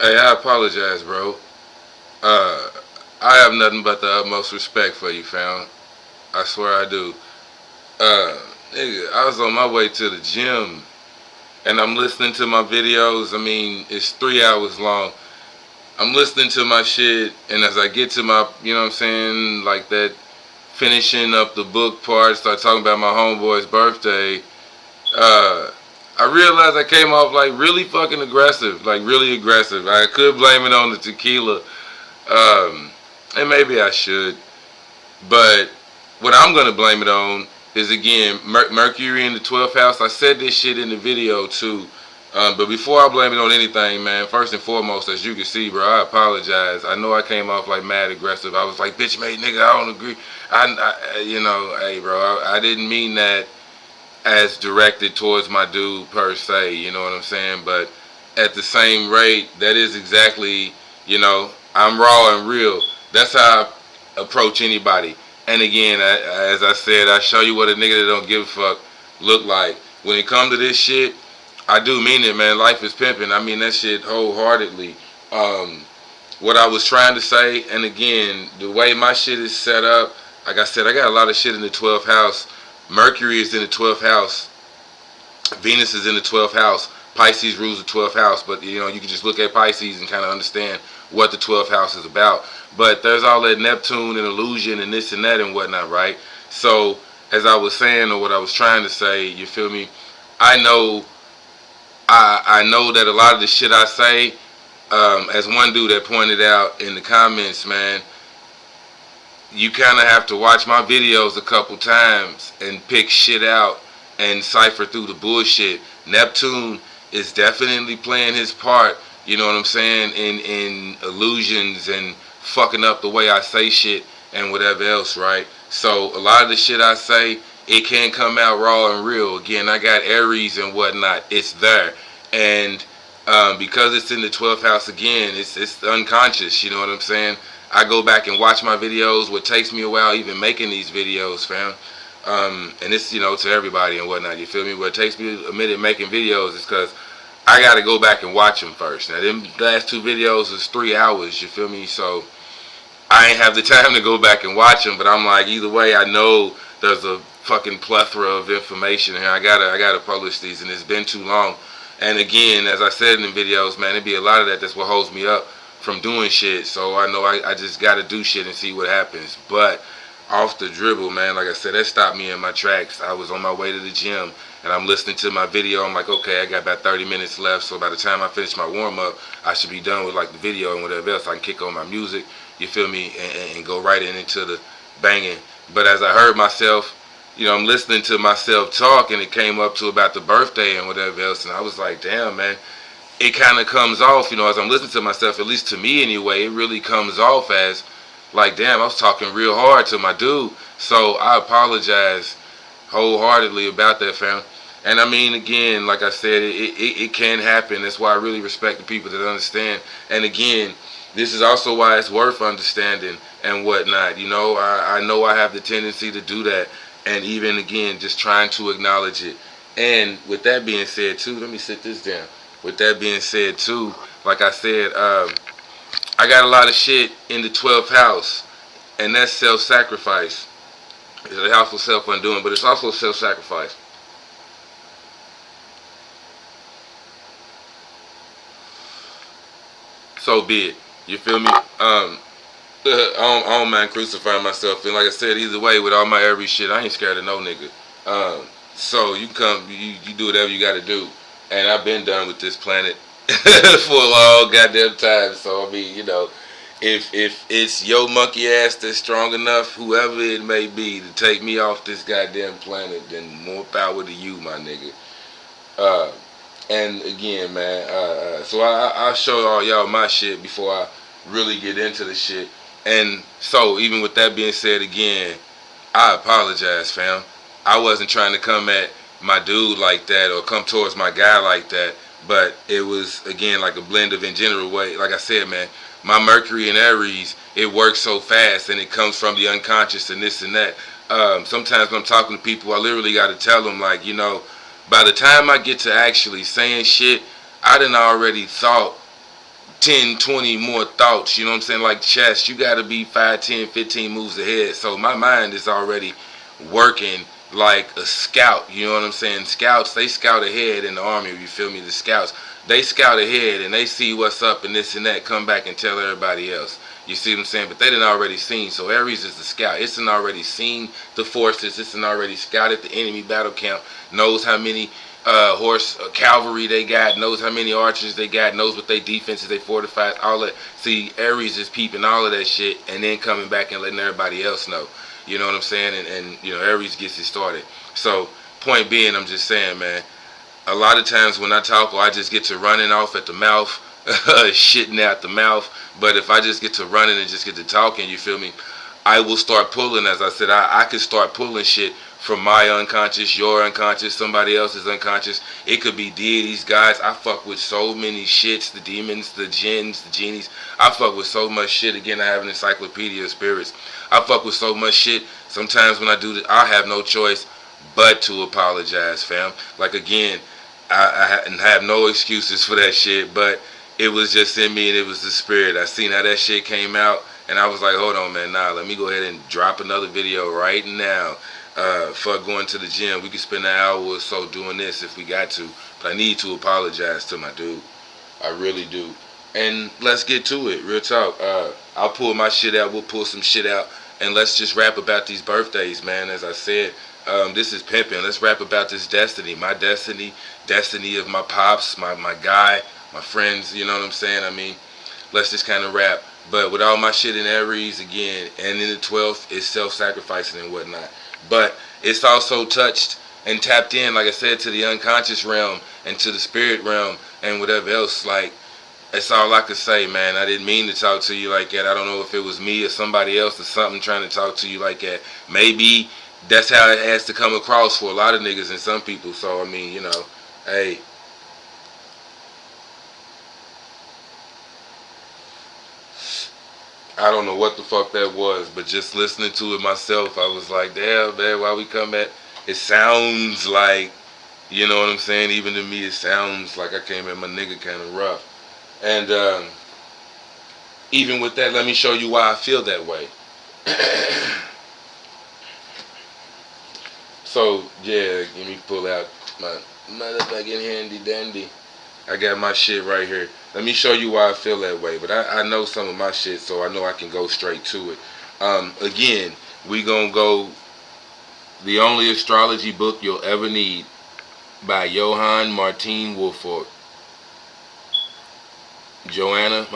Hey, I apologize, bro. Uh, I have nothing but the utmost respect for you, fam. I swear I do. Nigga, I was on my way to the gym and I'm listening to my videos. I mean, it's 3 hours long. I'm listening to my shit, and as I get to my, you know what I'm saying, like that finishing up the book part, start talking about my homeboy's birthday, uh, I realized I came off like really fucking aggressive, like really aggressive. I could blame it on the tequila, um, and maybe I should, but what I'm gonna blame it on is again Mercury in the 12th house. I said this shit in the video too. But before I blame it on anything, man, first and foremost, as you can see, bro, I apologize. I know I came off like mad aggressive. I was like, bitch made nigga, I don't agree. You know, hey, bro, I didn't mean that as directed towards my dude per se, you know what I'm saying? But at the same rate, that is exactly, you know, I'm raw and real. That's how I approach anybody. And again, as I said, I show you what a nigga that don't give a fuck look like. When it comes to this shit, I do mean it, man. Life is pimping. I mean that shit wholeheartedly. Um, what I was trying to say, and again, the way my shit is set up, like I said, I got a lot of shit in the 12th house. Mercury is in the 12th house. Venus is in the 12th house. Pisces rules the 12th house, but you know, you can just look at Pisces and kind of understand what the 12th house is about. But there's all that Neptune and illusion and this and that and whatnot, right? So, as I was saying, or what I was trying to say, you feel me? I know I know that a lot of the shit I say, as one dude that pointed out in the comments, man, you kind of have to watch my videos a couple times and pick shit out and cipher through the bullshit. Neptune is definitely playing his part, you know what I'm saying, in illusions and fucking up the way I say shit and whatever else, right? So a lot of the shit I say, it can come out raw and real. Again, I got Aries and whatnot. It's there. And because it's in the 12th house again, it's unconscious, you know what I'm saying? I go back and watch my videos, what takes me a while even making these videos, fam. And it's, you know, to everybody and whatnot, you feel me? What takes me a minute making videos is because I got to go back and watch them first. Now, them last two videos is 3 hours, you feel me? So I ain't have the time to go back and watch them, but I'm like, either way, I know there's a fucking plethora of information here. I gotta publish these, and it's been too long. And again, as I said in the videos, man, it be a lot of that that's what holds me up from doing shit. So I know I just gotta do shit and see what happens. But off the dribble, man, like I said, that stopped me in my tracks. I was on my way to the gym, and I'm listening to my video. I'm like, okay, I got about 30 minutes left, so by the time I finish my warm-up, I should be done with like the video and whatever else. I can kick on my music, you feel me, and go right into the banging. But as I heard myself, you know, I'm listening to myself talk, and it came up to about the birthday and whatever else, and I was like, damn, man, it kind of comes off, you know, as I'm listening to myself, at least to me anyway, it really comes off as like, damn, I was talking real hard to my dude. So I apologize wholeheartedly about that, fam. And I mean, again, like I said, it can happen. That's why I really respect the people that understand. And again, this is also why it's worth understanding and whatnot. You know, I know I have the tendency to do that. And even, again, just trying to acknowledge it. And with that being said, too, let me sit this down. With that being said, too, like I said, I got a lot of shit in the 12th house. And that's self-sacrifice. It's the house of self-undoing, but it's also self-sacrifice. So be it. You feel me? I don't mind crucifying myself. And like I said, either way, with all my every shit, I ain't scared of no nigga. So you come, you do whatever you got to do. And I've been done with this planet for a long goddamn time. So I mean, you know, if it's your monkey ass that's strong enough, whoever it may be, to take me off this goddamn planet, then more power to you, my nigga. Uh, and again, man, so I'll show all y'all my shit before I really get into the shit. And so, even with that being said, again, I apologize, fam. I wasn't trying to come at my dude like that or come towards my guy like that. But it was, again, like a blend of in general way. Like I said, man, my Mercury and Aries, it works so fast and it comes from the unconscious and this and that. Sometimes when I'm talking to people, I literally got to tell them, like, you know, By the time I get to actually saying shit, I done already thought 10, 20 more thoughts, you know what I'm saying? Like chess, you got to be 5, 10, 15 moves ahead. So my mind is already working like a scout, you know what I'm saying? Scouts, they scout ahead in the army, you feel me? The scouts, they scout ahead and they see what's up and this and that, come back and tell everybody else. You see what I'm saying? But they done already seen. So Aries is the scout. It's done already seen the forces. It's done already scouted the enemy battle camp. Knows how many horse cavalry they got. Knows how many archers they got. Knows what they defenses, they fortified. All that. See, Aries is peeping all of that shit and then coming back and letting everybody else know. You know what I'm saying? And you know, Aries gets it started. So point being, I'm just saying, man. A lot of times when I talk, or I just get to running off at the mouth, shitting out the mouth. But if I just get to running and just get to talking, you feel me? I will start pulling. As I said, I could start pulling shit from my unconscious, your unconscious, somebody else's unconscious. It could be deities, guys. I fuck with so many shits, the demons, the jinns, the genies. I fuck with so much shit. Again, I have an encyclopedia of spirits. I fuck with so much shit. Sometimes when I do this, I have no choice but to apologize, fam. Like again, I have no excuses for that shit, but it was just in me and it was the spirit. I seen how that shit came out and I was like, hold on, man, nah, let me go ahead and drop another video right now. Fuck going to the gym. We could spend an hour or so doing this if we got to, but I need to apologize to my dude. I really do. And let's get to it. Real talk. I'll pull my shit out. We'll pull some shit out. And let's just rap about these birthdays, man. As I said, this is pimping. Let's rap about this destiny. My destiny. Destiny of my pops, my guy, my friends. You know what I'm saying? I mean, let's just kind of rap. But with all my shit in Aries, again, and in the 12th, it's self-sacrificing and whatnot. But it's also touched and tapped in, like I said, to the unconscious realm and to the spirit realm and whatever else. Like, that's all I could say, man. I didn't mean to talk to you like that. I don't know if it was me or somebody else or something trying to talk to you like that. Maybe that's how it has to come across for a lot of niggas and some people. So, I mean, you know, hey. I don't know what the fuck that was, but just listening to it myself, I was like, damn, man, why we come at, it sounds like, you know what I'm saying? Even to me, it sounds like I came at my nigga kind of rough. And even with that, let me show you why I feel that way. So, yeah, let me pull out my motherfucking handy dandy. I got my shit right here. Let me show you why I feel that way. But I know some of my shit, so I know I can go straight to it. Again, we gonna go The Only Astrology Book You'll Ever Need by Johann Martin Wolfort. Joanna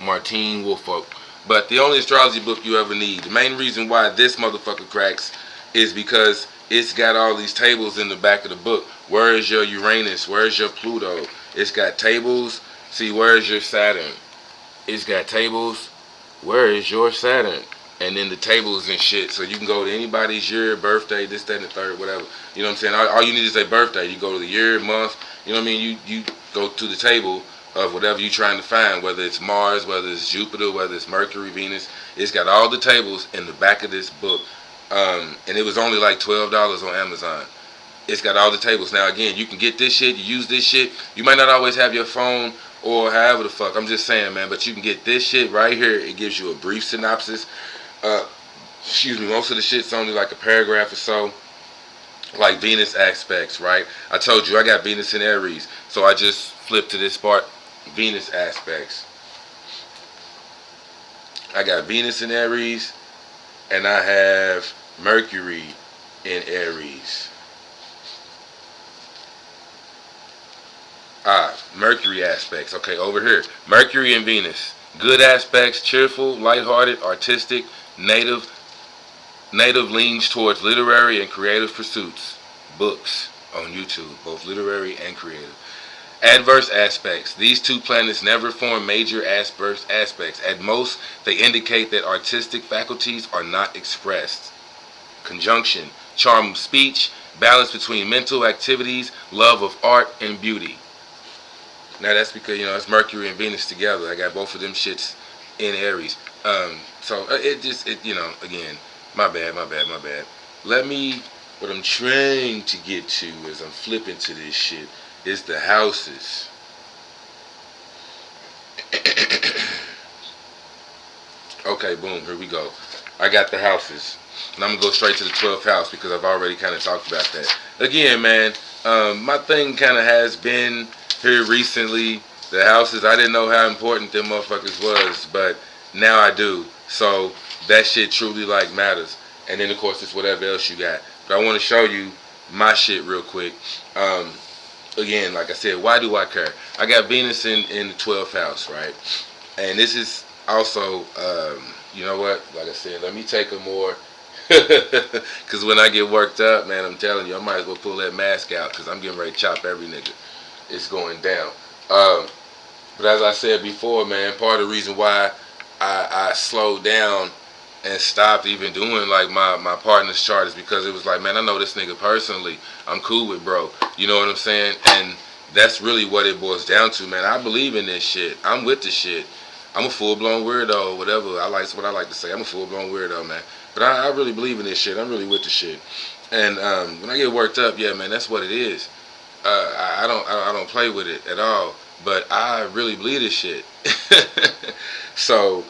Martin Wolfort. But the only astrology book you ever need. The main reason why this motherfucker cracks is because it's got all these tables in the back of the book. Where is your Uranus? Where is your Pluto? It's got tables. See, where is your Saturn? It's got tables. Where is your Saturn? And then the tables and shit. So you can go to anybody's year, birthday, this, that, and the third, whatever. You know what I'm saying? All you need is a birthday. You go to the year, month. You know what I mean? You go to the table of whatever you're trying to find, whether it's Mars, whether it's Jupiter, whether it's Mercury, Venus. It's got all the tables in the back of this book. And it was only like $12 on Amazon. It's got all the tables. Now, again, you can get this shit, you use this shit. You might not always have your phone or however the fuck. I'm just saying, man. But you can get this shit right here. It gives you a brief synopsis. Excuse me, most of the shit's only like a paragraph or so. Like Venus aspects, right? I told you I got Venus in Aries. So I just flipped to this part. Venus aspects. I got Venus in Aries. And I have Mercury in Aries. Mercury aspects. Okay, over here. Mercury and Venus. Good aspects, cheerful, lighthearted, artistic, native leans towards literary and creative pursuits. Books on YouTube, both literary and creative. Adverse aspects. These two planets never form major adverse aspects. At most, they indicate that artistic faculties are not expressed. Conjunction. Charm of speech. Balance between mental activities, love of art, and beauty. Now that's because, you know, it's Mercury and Venus together. I got both of them shits in Aries. So it you know, again, my bad. Let me what I'm trying to get to as I'm flipping to this shit is the houses. Okay, boom, here we go. I got the houses. And I'm going to go straight to the 12th house because I've already kind of talked about that. Again, man, my thing kind of has been here recently. The houses, I didn't know how important them motherfuckers was, but now I do. So that shit truly like matters. And then of course it's whatever else you got. But I want to show you my shit real quick. Again, like I said, why do I care? I got Venus in the 12th house, right? And this is also, you know what? Like I said, let me take a more, because when I get worked up, man, I'm telling you, I might as well pull that mask out because I'm getting ready to chop every nigga. It's going down. But as I said before, man, part of the reason why I slowed down and stopped even doing like my partner's chart is because it was like, man, I know this nigga personally. I'm cool with bro. You know what I'm saying? And that's really what it boils down to, man. I believe in this shit. I'm with the shit. I'm a full-blown weirdo, whatever. That's what I like to say. I'm a full-blown weirdo, man. But I really believe in this shit. I'm really with the shit. And when I get worked up, yeah, man, that's what it is. I don't play with it at all. But I really believe this shit. So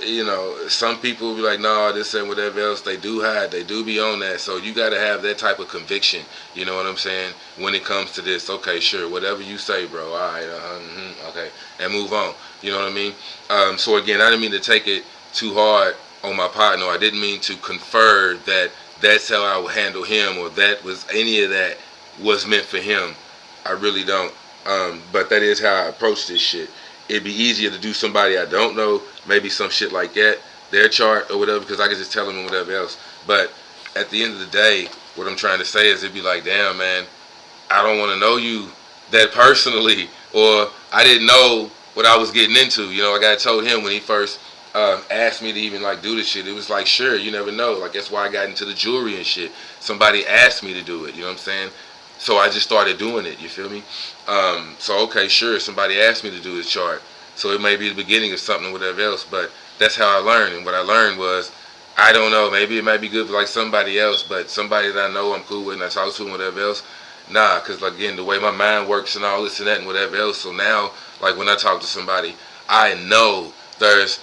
you know, some people be like, no, this and whatever else. They do hide. They do be on that. So you got to have that type of conviction. You know what I'm saying? When it comes to this, okay, sure, whatever you say, bro. All right, okay, and move on. You know what I mean? So again, I didn't mean to take it too hard on my partner. I didn't mean to confer that that's how I would handle him, or that was any of that was meant for him. I really don't. But that is how I approach this shit. It'd be easier to do somebody I don't know, maybe some shit like that, their chart or whatever, because I can just tell them and whatever else. But at the end of the day, what I'm trying to say is it'd be like, damn, man, I don't want to know you that personally, or I didn't know what I was getting into. You know, like I told him when he first asked me to even like do this shit, it was like, sure, you never know. Like that's why I got into the jewelry and shit. Somebody asked me to do it, you know what I'm saying? So I just started doing it, you feel me? So okay, sure, somebody asked me to do this chart. So it may be the beginning of something or whatever else, but that's how I learned. And what I learned was, I don't know, maybe it might be good for like somebody else, but somebody that I know I'm cool with and I talk to and whatever else, nah, because again, the way my mind works and all this and that and whatever else, so now, like when I talk to somebody, I know there's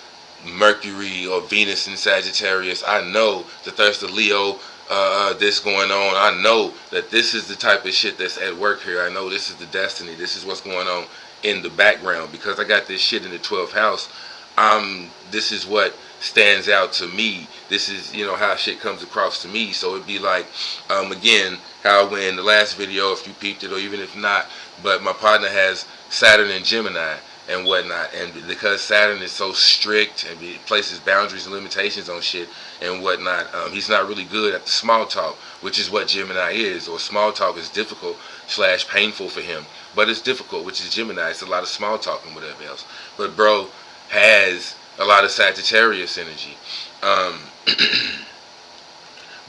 Mercury or Venus in Sagittarius. I know that there's the Leo this going on. I know that this is the type of shit that's at work here. I know this is the destiny. This is what's going on in the background because I got this shit in the 12th house. This is what stands out to me. This is, you know, how shit comes across to me. So it'd be like, again, how when the last video, if you peeped it or even if not, but my partner has Saturn and Gemini and whatnot, and because Saturn is so strict and he places boundaries and limitations on shit and whatnot, he's not really good at the small talk, which is what Gemini is. Or small talk is difficult / painful for him, but it's difficult, which is Gemini. It's a lot of small talk and whatever else. But bro has a lot of Sagittarius energy,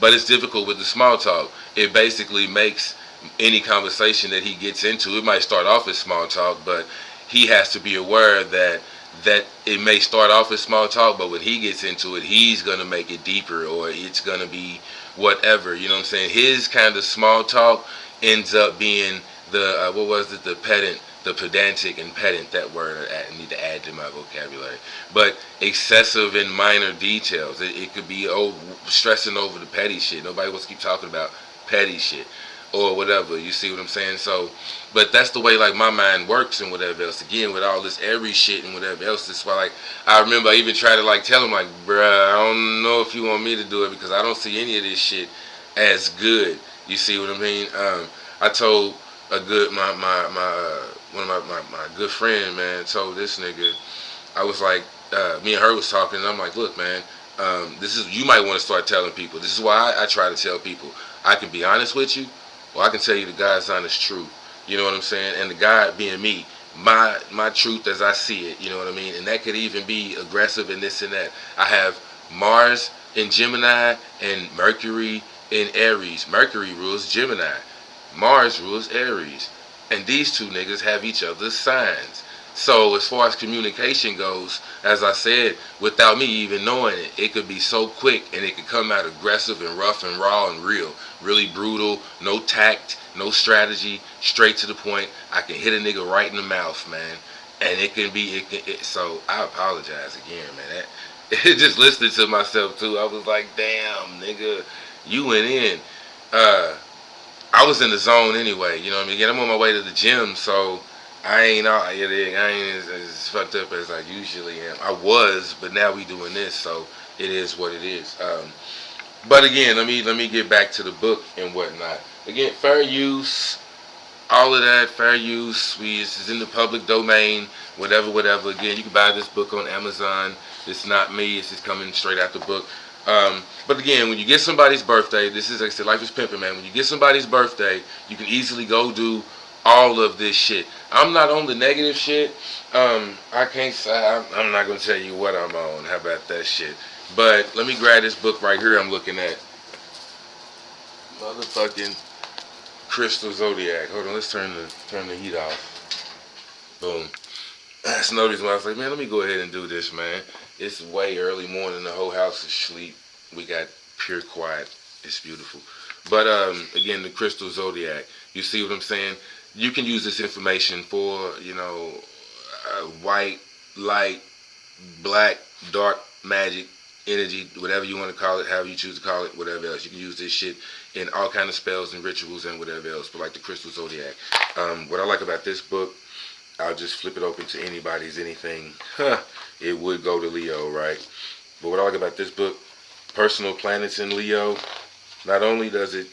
but it's difficult with the small talk. It basically makes any conversation that he gets into, it might start off as small talk, but he has to be aware that it may start off as small talk, but when he gets into it, he's going to make it deeper, or it's going to be whatever, you know what I'm saying? His kind of small talk ends up being the, what was it, the pedant, the pedantic and pedant, that word I need to add to my vocabulary. But excessive in minor details. It could be stressing over the petty shit. Nobody wants to keep talking about petty shit or whatever, you see what I'm saying? So, but that's the way like my mind works and whatever else. Again, with all this Aries shit and whatever else, that's why like I remember I even tried to like tell him like, bruh, I don't know if you want me to do it because I don't see any of this shit as good. You see what I mean? I told a good one of my good friend, man, told this nigga, I was like, me and her was talking, and I'm like, look, man, this is, you might want to start telling people. This is why I try to tell people. I can be honest with you, or I can tell you the God's honest truth. You know what I'm saying? And the God being me, my truth as I see it. You know what I mean? And that could even be aggressive and this and that. I have Mars in Gemini and Mercury in Aries. Mercury rules Gemini. Mars rules Aries. And these two niggas have each other's signs. So as far as communication goes, as I said, without me even knowing it, it could be so quick and it could come out aggressive and rough and raw and real. Really brutal, no tact, no strategy, straight to the point. I can hit a nigga right in the mouth, man. And it can be, so I apologize again, man. It just listening to myself too. I was like, damn, nigga, you went in. I was in the zone anyway, you know what I mean? Again, I'm on my way to the gym, so I ain't as fucked up as I usually am. I was, but now we doing this, so it is what it is. But again, let me get back to the book and whatnot. Again, fair use, all of that, fair use. This is in the public domain, whatever. Again, you can buy this book on Amazon. It's not me. It's just coming straight out the book. But again, when you get somebody's birthday, this is, like I said, life is pimping, man. When you get somebody's birthday, you can easily go do all of this shit. I'm not on the negative shit. I can't say, I'm not going to tell you what I'm on. How about that shit? But let me grab this book right here I'm looking at. Motherfucking Crystal Zodiac. Hold on, let's turn the heat off. Boom. That's no reason why I was like, man, let me go ahead and do this, man. It's way early morning. The whole house is asleep. We got pure quiet. It's beautiful. But again, the Crystal Zodiac. You see what I'm saying? You can use this information for, white, light, black, dark, magic, energy, whatever you want to call it, however you choose to call it, whatever else. You can use this shit in all kind of spells and rituals and whatever else. But like the Crystal Zodiac. What I like about this book, I'll just flip it open to anybody's anything. It would go to Leo, right? But what I like about this book, personal planets in Leo, not only does it,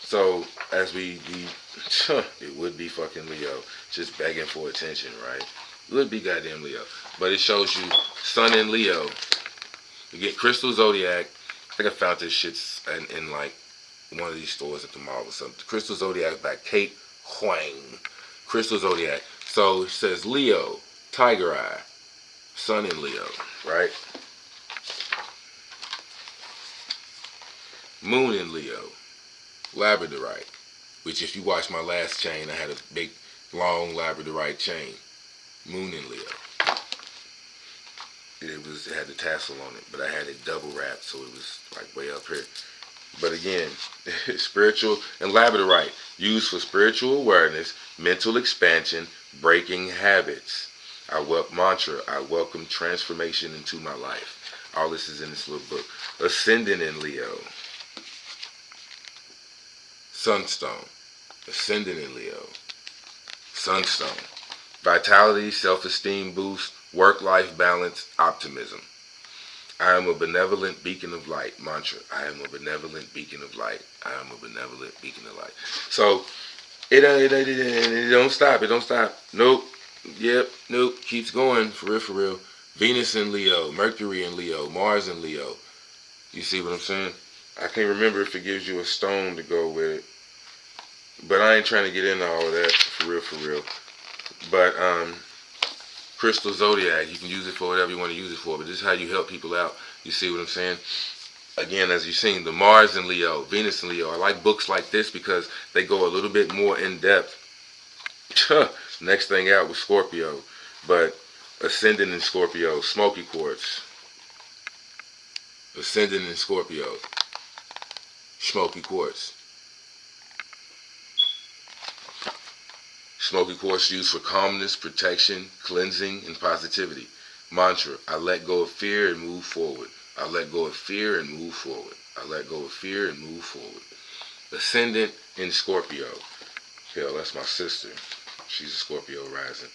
so as it would be fucking Leo, just begging for attention, right? It would be goddamn Leo. But it shows you Sun in Leo. You get Crystal Zodiac. I think I found this shit in like one of these stores at the mall or something. Crystal Zodiac by Kate Huang. Crystal Zodiac. So it says Leo, Tiger Eye, Sun in Leo, right? Moon in Leo, Labradorite, which if you watch my last chain, I had a big, long Labradorite chain. Moon in Leo. It had the tassel on it, but I had it double wrapped, so it was like way up here. But again, spiritual and Labradorite, used for spiritual awareness, mental expansion, breaking habits. Mantra, I welcome transformation into my life. All this is in this little book. Ascending in Leo. Sunstone. Ascending in Leo. Sunstone. Vitality, self-esteem boost, work-life balance, optimism. I am a benevolent beacon of light. Mantra. I am a benevolent beacon of light. I am a benevolent beacon of light. So, it don't stop. It don't stop. Nope. Yep. Nope. Keeps going. For real. Venus in Leo. Mercury in Leo. Mars in Leo. You see what I'm saying? I can't remember if it gives you a stone to go with it. But I ain't trying to get into all of that. For real. But, Crystal Zodiac, you can use it for whatever you want to use it for, but this is how you help people out. You see what I'm saying? Again, as you've seen, the Mars in Leo, Venus in Leo. I like books like this because they go a little bit more in depth. Next thing out was Scorpio, but Ascending in Scorpio, Smoky Quartz. Ascending in Scorpio, Smoky Quartz. Smoky quartz used for calmness, protection, cleansing, and positivity. Mantra, I let go of fear and move forward. I let go of fear and move forward. I let go of fear and move forward. Ascendant in Scorpio. Hell, that's my sister. She's a Scorpio rising.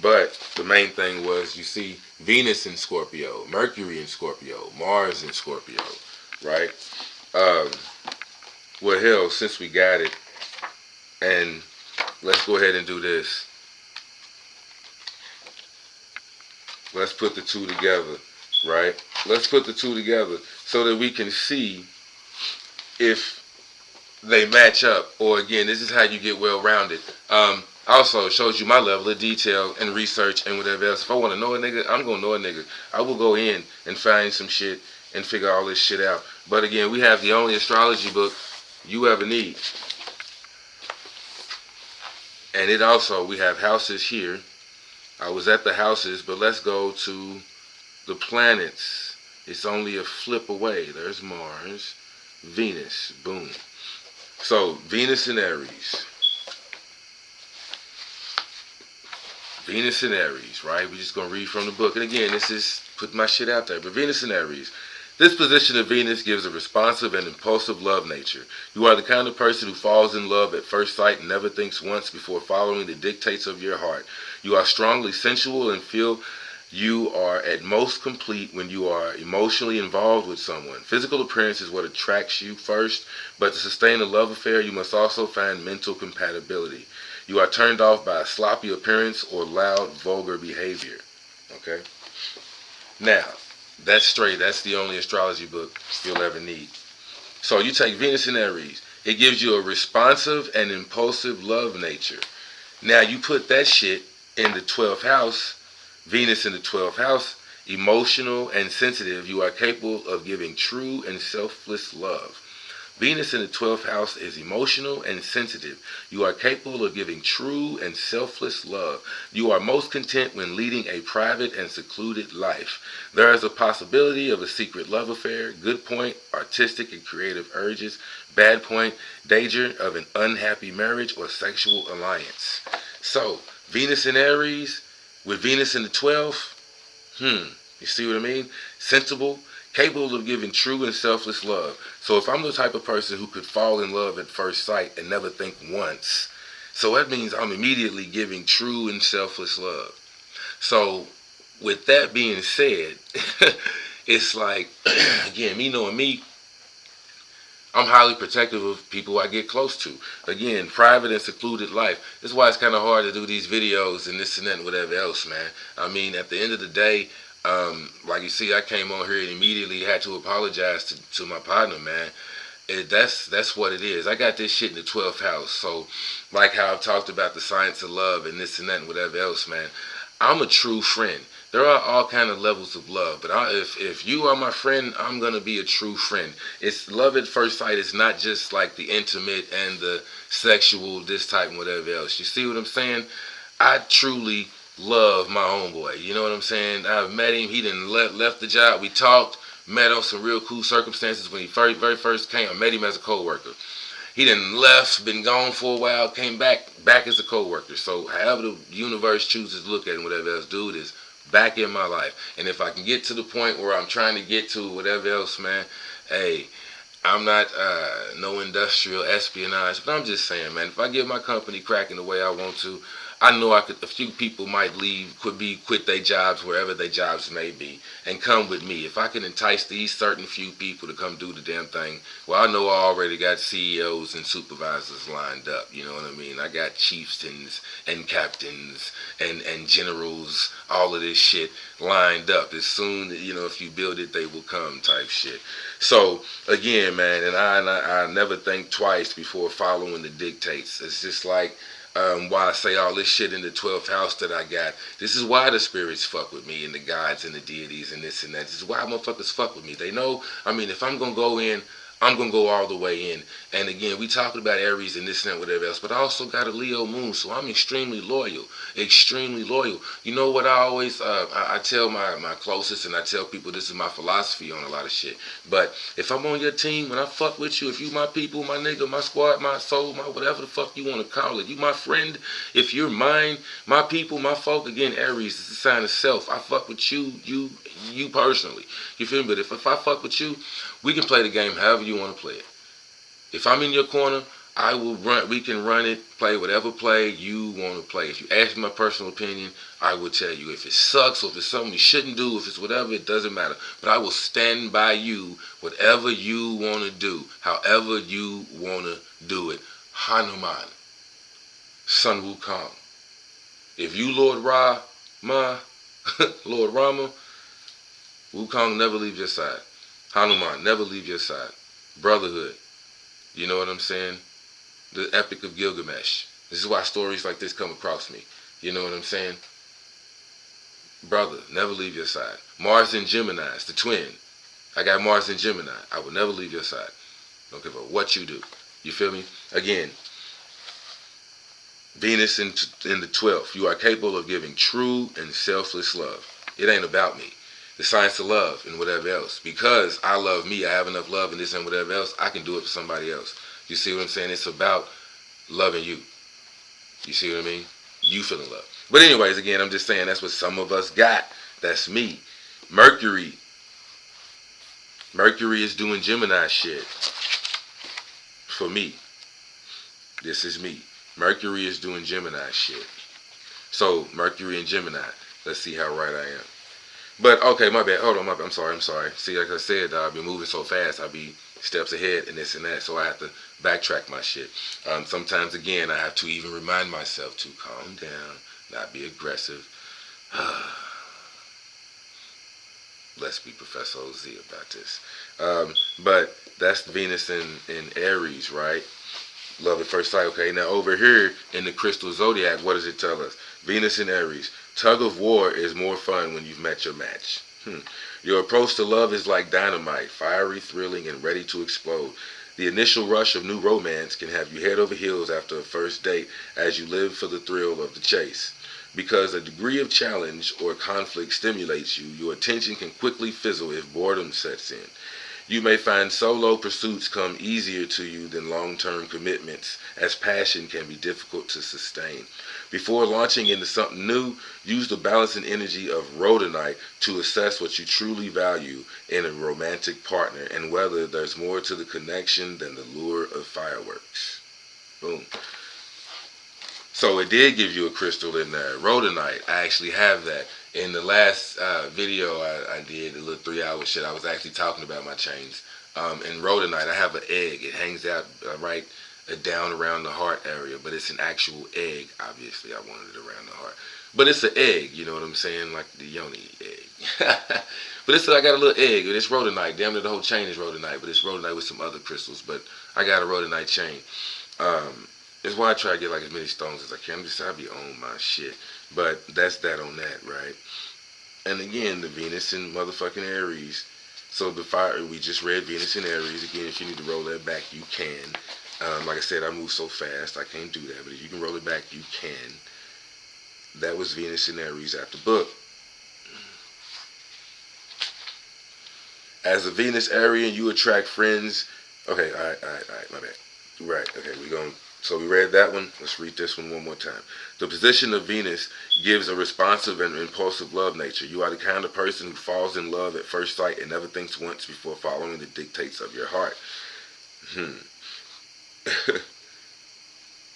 But the main thing was, you see, Venus in Scorpio, Mercury in Scorpio, Mars in Scorpio, right? Well, hell, since we got it, and let's go ahead and do this. Let's put the two together, right? Let's put the two together so that we can see if they match up. Or again, this is how you get well-rounded. Also, it shows you my level of detail and research and whatever else. If I want to know a nigga, I'm going to know a nigga. I will go in and find some shit and figure all this shit out. But again, we have the only astrology book you ever need. And it also, we have houses here, I was at the houses, but let's go to the planets. It's only a flip away. There's Mars, Venus, boom. So Venus in Aries. Venus in Aries, right? We're just going to read from the book. And again, this is put my shit out there. But Venus in Aries. This position of Venus gives a responsive and impulsive love nature. You are the kind of person who falls in love at first sight and never thinks once before following the dictates of your heart. You are strongly sensual and feel you are at most complete when you are emotionally involved with someone. Physical appearance is what attracts you first, but to sustain a love affair, you must also find mental compatibility. You are turned off by a sloppy appearance or loud, vulgar behavior. Okay? Now, that's straight. That's the only astrology book you'll ever need. So you take Venus in Aries. It gives you a responsive and impulsive love nature. Now you put that shit in the 12th house, Venus in the 12th house, emotional and sensitive. You are capable of giving true and selfless love. Venus in the 12th house is emotional and sensitive. You are capable of giving true and selfless love. You are most content when leading a private and secluded life. There is a possibility of a secret love affair. Good point, artistic and creative urges. Bad point, danger of an unhappy marriage or sexual alliance. So, Venus in Aries with Venus in the 12th, you see what I mean? Sensible, capable of giving true and selfless love. So if I'm the type of person who could fall in love at first sight and never think once, so that means I'm immediately giving true and selfless love. So with that being said, it's like, again, me knowing me, I'm highly protective of people I get close to. Again, private and secluded life. That's why it's kind of hard to do these videos and this and that and whatever else, man. I mean, at the end of the day, like you see, I came on here and immediately had to apologize to my partner, man. That's what it is. I got this shit in the 12th house. So, like how I've talked about the science of love and this and that and whatever else, man. I'm a true friend. There are all kind of levels of love, but if you are my friend, I'm gonna be a true friend. It's love at first sight. It's not just like the intimate and the sexual, this type and whatever else. You see what I'm saying? I truly love my homeboy. You know what I'm saying? I've met him. He done left the job. We talked, met on some real cool circumstances when he very first came. I met him as a coworker. He done left, been gone for a while, came back as a coworker. So however the universe chooses to look at him, whatever else, dude is back in my life. And if I can get to the point where I'm trying to get to, whatever else, man, hey, I'm not no industrial espionage, but I'm just saying, man, if I get my company cracking the way I want to, I know a few people might leave, quit their jobs, wherever their jobs may be, and come with me. If I can entice these certain few people to come do the damn thing, well, I know I already got CEOs and supervisors lined up, you know what I mean? I got chieftains and captains and generals, all of this shit lined up. As soon, if you build it, they will come type shit. So, again, man, and I never think twice before following the dictates. It's just like, why I say all this shit in the 12th house that I got. This is why the spirits fuck with me and the gods and the deities and this and that. This is why motherfuckers fuck with me. They know, if I'm going to go in, I'm going to go all the way in. And again, we talking about Aries and this and that, whatever else, but I also got a Leo moon, so I'm extremely loyal. Extremely loyal. You know what I always, I tell my closest, and I tell people this is my philosophy on a lot of shit. But if I'm on your team, when I fuck with you, if you my people, my nigga, my squad, my soul, my whatever the fuck you want to call it, you my friend, if you're mine, my people, my folk, again, Aries is a sign of self. I fuck with you personally. You feel me? But if I fuck with you, we can play the game however you want to play it. If I'm in your corner, I will run. We can run it, play whatever play you want to play. If you ask me my personal opinion, I will tell you. If it sucks or if it's something you shouldn't do, if it's whatever, it doesn't matter. But I will stand by you, whatever you want to do, however you want to do it. Hanuman, Sun Wukong. If you Lord Lord Rama, Wukong never leave your side. Hanuman never leave your side. Brotherhood. You know what I'm saying? The Epic of Gilgamesh. This is why stories like this come across me. You know what I'm saying? Brother, never leave your side. Mars and Gemini, it's the twin. I got Mars and Gemini. I will never leave your side. Don't give a what you do. You feel me? Again, Venus in the 12th. You are capable of giving true and selfless love. It ain't about me. The science of love and whatever else. Because I love me, I have enough love and this and whatever else, I can do it for somebody else. You see what I'm saying? It's about loving you. You see what I mean? You feeling love. But anyways, again, I'm just saying that's what some of us got. That's me. Mercury. Mercury is doing Gemini shit for me. This is me. Mercury is doing Gemini shit. So, Mercury and Gemini. Let's see how right I am. But, okay, my bad. Hold on, my bad. I'm sorry. See, like I said, I'll be moving so fast. I'll be steps ahead and this and that. So, I have to backtrack my shit. Sometimes, again, I have to even remind myself to calm down, not be aggressive. Let's be Professor OZ about this. But that's Venus in Aries, right? Love at first sight. Okay, now over here in the crystal zodiac, what does it tell us? Venus in Aries. Tug of war is more fun when you've met your match. Your approach to love is like dynamite, fiery, thrilling, and ready to explode. The initial rush of new romance can have you head over heels after a first date as you live for the thrill of the chase. Because a degree of challenge or conflict stimulates you, your attention can quickly fizzle if boredom sets in. You may find solo pursuits come easier to you than long-term commitments, as passion can be difficult to sustain. Before launching into something new, use the balancing energy of rhodonite to assess what you truly value in a romantic partner and whether there's more to the connection than the lure of fireworks. Boom. So it did give you a crystal in there, rhodonite. I actually have that. In the last video I did, a little 3-hour shit, I was actually talking about my chains. In rhodonite, I have an egg. It hangs out right down around the heart area, but it's an actual egg. Obviously, I wanted it around the heart. But it's an egg, you know what I'm saying? Like the yoni egg. But I got a little egg, and it's rhodonite. Damn near the whole chain is rhodonite, but it's rhodonite with some other crystals. But I got a rhodonite chain. That's why I try to get like as many stones as I can. I be on my shit. But that's that on that, right? And again, the Venus in motherfucking Aries. So the fire, we just read Venus in Aries. Again, if you need to roll that back, you can. Like I said, I move so fast, I can't do that. But if you can roll it back, you can. That was Venus in Aries after book. As a Venus Arian, you attract friends. Okay, all right, my bad. Right, okay, so we read that one. Let's read this one more time. The position of Venus gives a responsive and impulsive love nature. You are the kind of person who falls in love at first sight and never thinks once before following the dictates of your heart.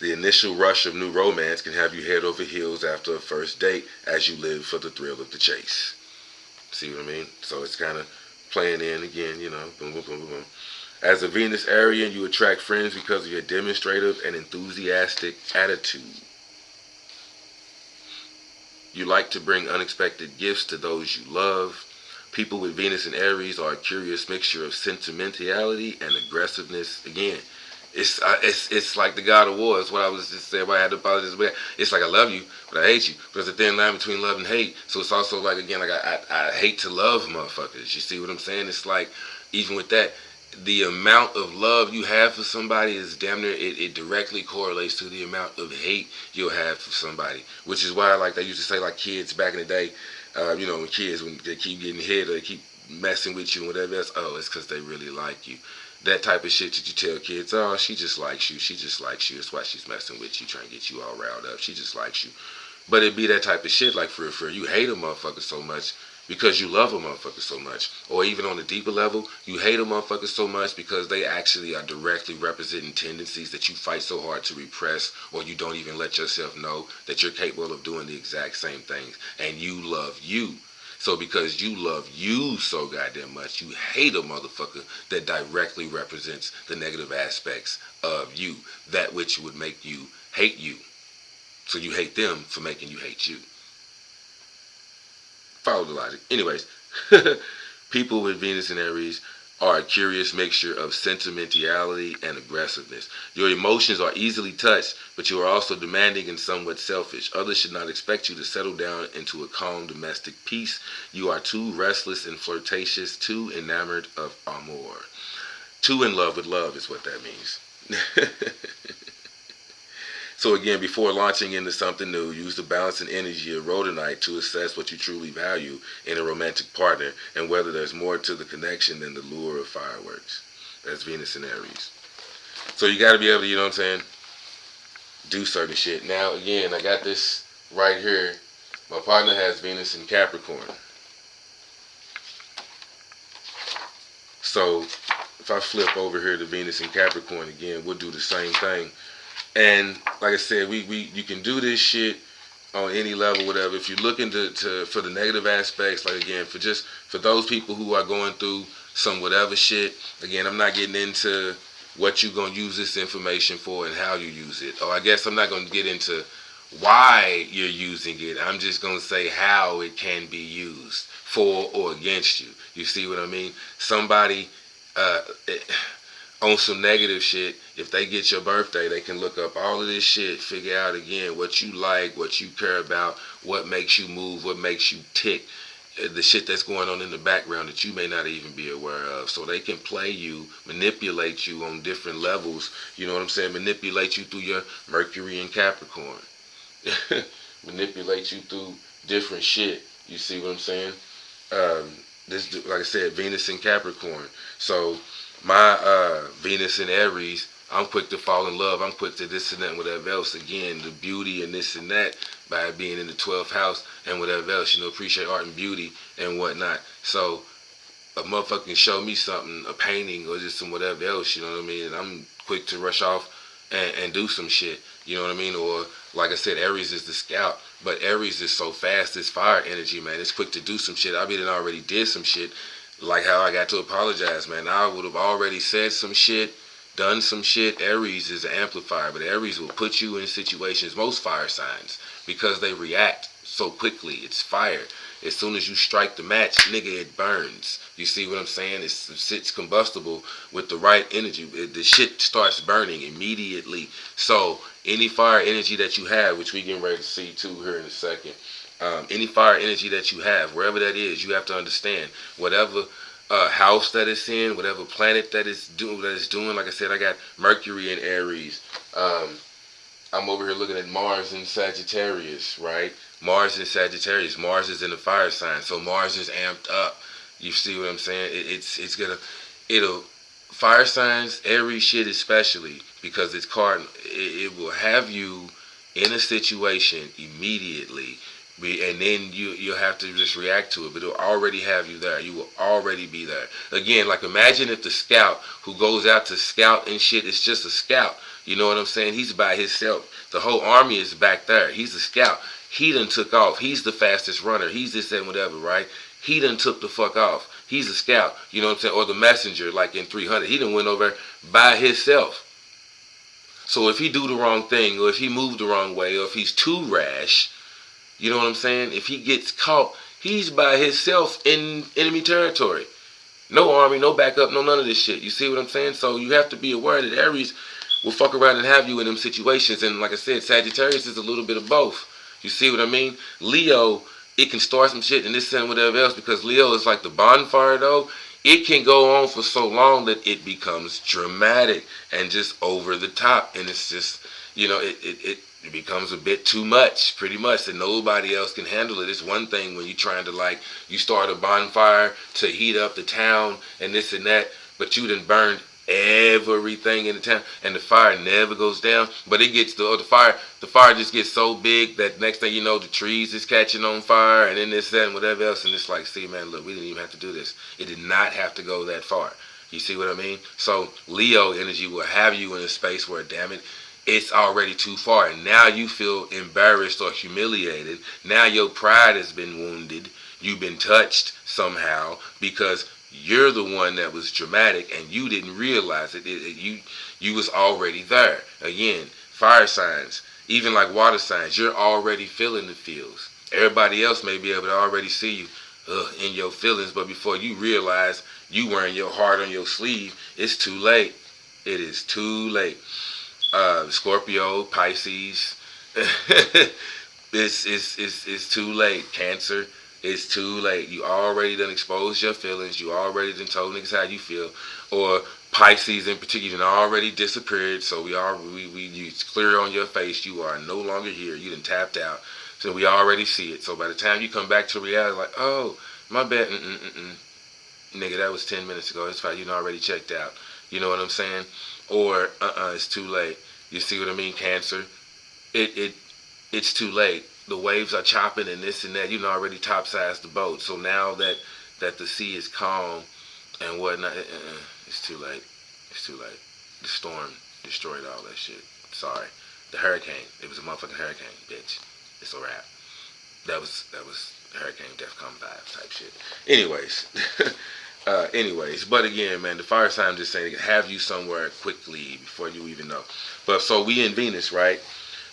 The initial rush of new romance can have you head over heels after a first date as you live for the thrill of the chase. See what I mean? So it's kind of playing in again, you know, boom, boom, boom, boom, boom. As a Venus Arian, you attract friends because of your demonstrative and enthusiastic attitude. You like to bring unexpected gifts to those you love. People with Venus and Aries are a curious mixture of sentimentality and aggressiveness. Again, it's like the God of War. It's what I was just saying. I had to apologize. It's like I love you, but I hate you. But there's a thin line between love and hate. So it's also like, again, like I hate to love motherfuckers. You see what I'm saying? It's like, even with that, the amount of love you have for somebody is damn near, it directly correlates to the amount of hate you'll have for somebody. Which is why, like they used to say, like kids back in the day, you know, when kids, when they keep getting hit or they keep messing with you and whatever else, oh, it's because they really like you. That type of shit that you tell kids, oh, she just likes you, she just likes you, that's why she's messing with you, trying to get you all riled up, she just likes you. But it be that type of shit, like for you hate a motherfucker so much because you love a motherfucker so much. Or even on a deeper level, you hate a motherfucker so much because they actually are directly representing tendencies that you fight so hard to repress, or you don't even let yourself know that you're capable of doing the exact same things. And you love you. So because you love you so goddamn much, you hate a motherfucker that directly represents the negative aspects of you. That which would make you hate you. So you hate them for making you hate you. Follow the logic. Anyways, people with Venus and Aries are a curious mixture of sentimentality and aggressiveness. Your emotions are easily touched, but you are also demanding and somewhat selfish. Others should not expect you to settle down into a calm domestic peace. You are too restless and flirtatious, too enamored of amour. Too in love with love is what that means. So again, before launching into something new, use the balance and energy of rhodonite to assess what you truly value in a romantic partner and whether there's more to the connection than the lure of fireworks. That's Venus and Aries. So you got to be able to, you know what I'm saying, do certain shit. Now again, I got this right here. My partner has Venus in Capricorn. So if I flip over here to Venus in Capricorn again, we'll do the same thing. And like I said, you can do this shit on any level, whatever. If you're looking for the negative aspects, like again, for those people who are going through some whatever shit, again, I'm not getting into what you're gonna use this information for and how you use it. Or I guess I'm not gonna get into why you're using it. I'm just gonna say how it can be used for or against you. You see what I mean? Somebody on some negative shit, if they get your birthday, they can look up all of this shit, figure out again what you like, what you care about, what makes you move, what makes you tick, the shit that's going on in the background that you may not even be aware of. So they can play you, manipulate you on different levels, you know what I'm saying? Manipulate you through your Mercury and Capricorn. Manipulate you through different shit. You see what I'm saying? This, like I said, Venus in Capricorn. So my Venus in Aries, I'm quick to fall in love. I'm quick to this and that and whatever else. Again, the beauty and this and that by being in the 12th house and whatever else. You know, appreciate art and beauty and whatnot. So a motherfucker can show me something, a painting or just some whatever else, you know what I mean? And I'm quick to rush off and do some shit, you know what I mean? Or like I said, Aries is the scout, but Aries is so fast, it's fire energy, man. It's quick to do some shit. I mean, it already did some shit, like how I got to apologize, man. I would have already said some shit, done some shit. Aries is an amplifier, but Aries will put you in situations, most fire signs, because they react so quickly. It's fire. As soon as you strike the match, nigga, it burns. You see what I'm saying? It's combustible with the right energy. The shit starts burning immediately. So any fire energy that you have, which we getting ready to see too here in a second, any fire energy that you have, wherever that is, you have to understand whatever house that it's in, whatever planet that it's doing. Like I said, I got Mercury in Aries. I'm over here looking at Mars in Sagittarius, right? Mars in Sagittarius. Mars is in the fire sign, so Mars is amped up. You see what I'm saying? It'll fire signs, Aries shit especially, because it's cardinal. It will have you in a situation immediately, and then you'll have to just react to it. But it'll already have you there. You will already be there. Again, like imagine if the scout who goes out to scout and shit is just a scout. You know what I'm saying? He's by himself. The whole army is back there. He's a scout. He done took off. He's the fastest runner. He's this and whatever, right? He done took the fuck off. He's a scout. You know what I'm saying? Or the messenger, like in 300. He done went over by himself. So if he do the wrong thing, or if he moved the wrong way, or if he's too rash, you know what I'm saying? If he gets caught, he's by himself in enemy territory. No army, no backup, no none of this shit. You see what I'm saying? So you have to be aware that Aries will fuck around and have you in them situations. And like I said, Sagittarius is a little bit of both. You see what I mean? Leo, it can start some shit and this and whatever else, because Leo is like the bonfire though. It can go on for so long that it becomes dramatic and just over the top. And it's just, you know, it becomes a bit too much, pretty much, that nobody else can handle it. It's one thing when you're trying to, like, you start a bonfire to heat up the town and this and that, but you done burned everything in the town and the fire never goes down. But it gets the fire just gets so big that next thing you know, the trees is catching on fire and then this, that, and whatever else. And it's like, see, man, look, we didn't even have to do this. It did not have to go that far. You see what I mean? So Leo energy will have you in a space where, damn it, it's already too far. And now you feel embarrassed or humiliated. Now your pride has been wounded. You've been touched somehow because you're the one that was dramatic and you didn't realize it. You was already there. Again, fire signs, even like water signs, you're already feeling the feels. Everybody else may be able to already see you in your feelings, but before you realize you wearing your heart on your sleeve, it's too late. It is too late. Scorpio, Pisces, it's too late. Cancer, it's too late. You already done exposed your feelings. You already done told niggas how you feel. Or Pisces in particular already disappeared, so it's clear on your face. You are no longer here. You done tapped out. So we already see it. So by the time you come back to reality, like, oh, my bad, nigga, that was 10 minutes ago. It's fine. You done already checked out. You know what I'm saying? Or it's too late. You see what I mean? Cancer. It's too late. The waves are chopping and this and that. You done already topsized the boat. So now that the sea is calm and whatnot, it's too late. It's too late. The storm destroyed all that shit. Sorry. The hurricane. It was a motherfucking hurricane, bitch. It's a wrap. That was Hurricane DEFCON 5 type shit. Anyways, but again, man, the fire sign just saying it can have you somewhere quickly before you even know. But so we in Venus, right?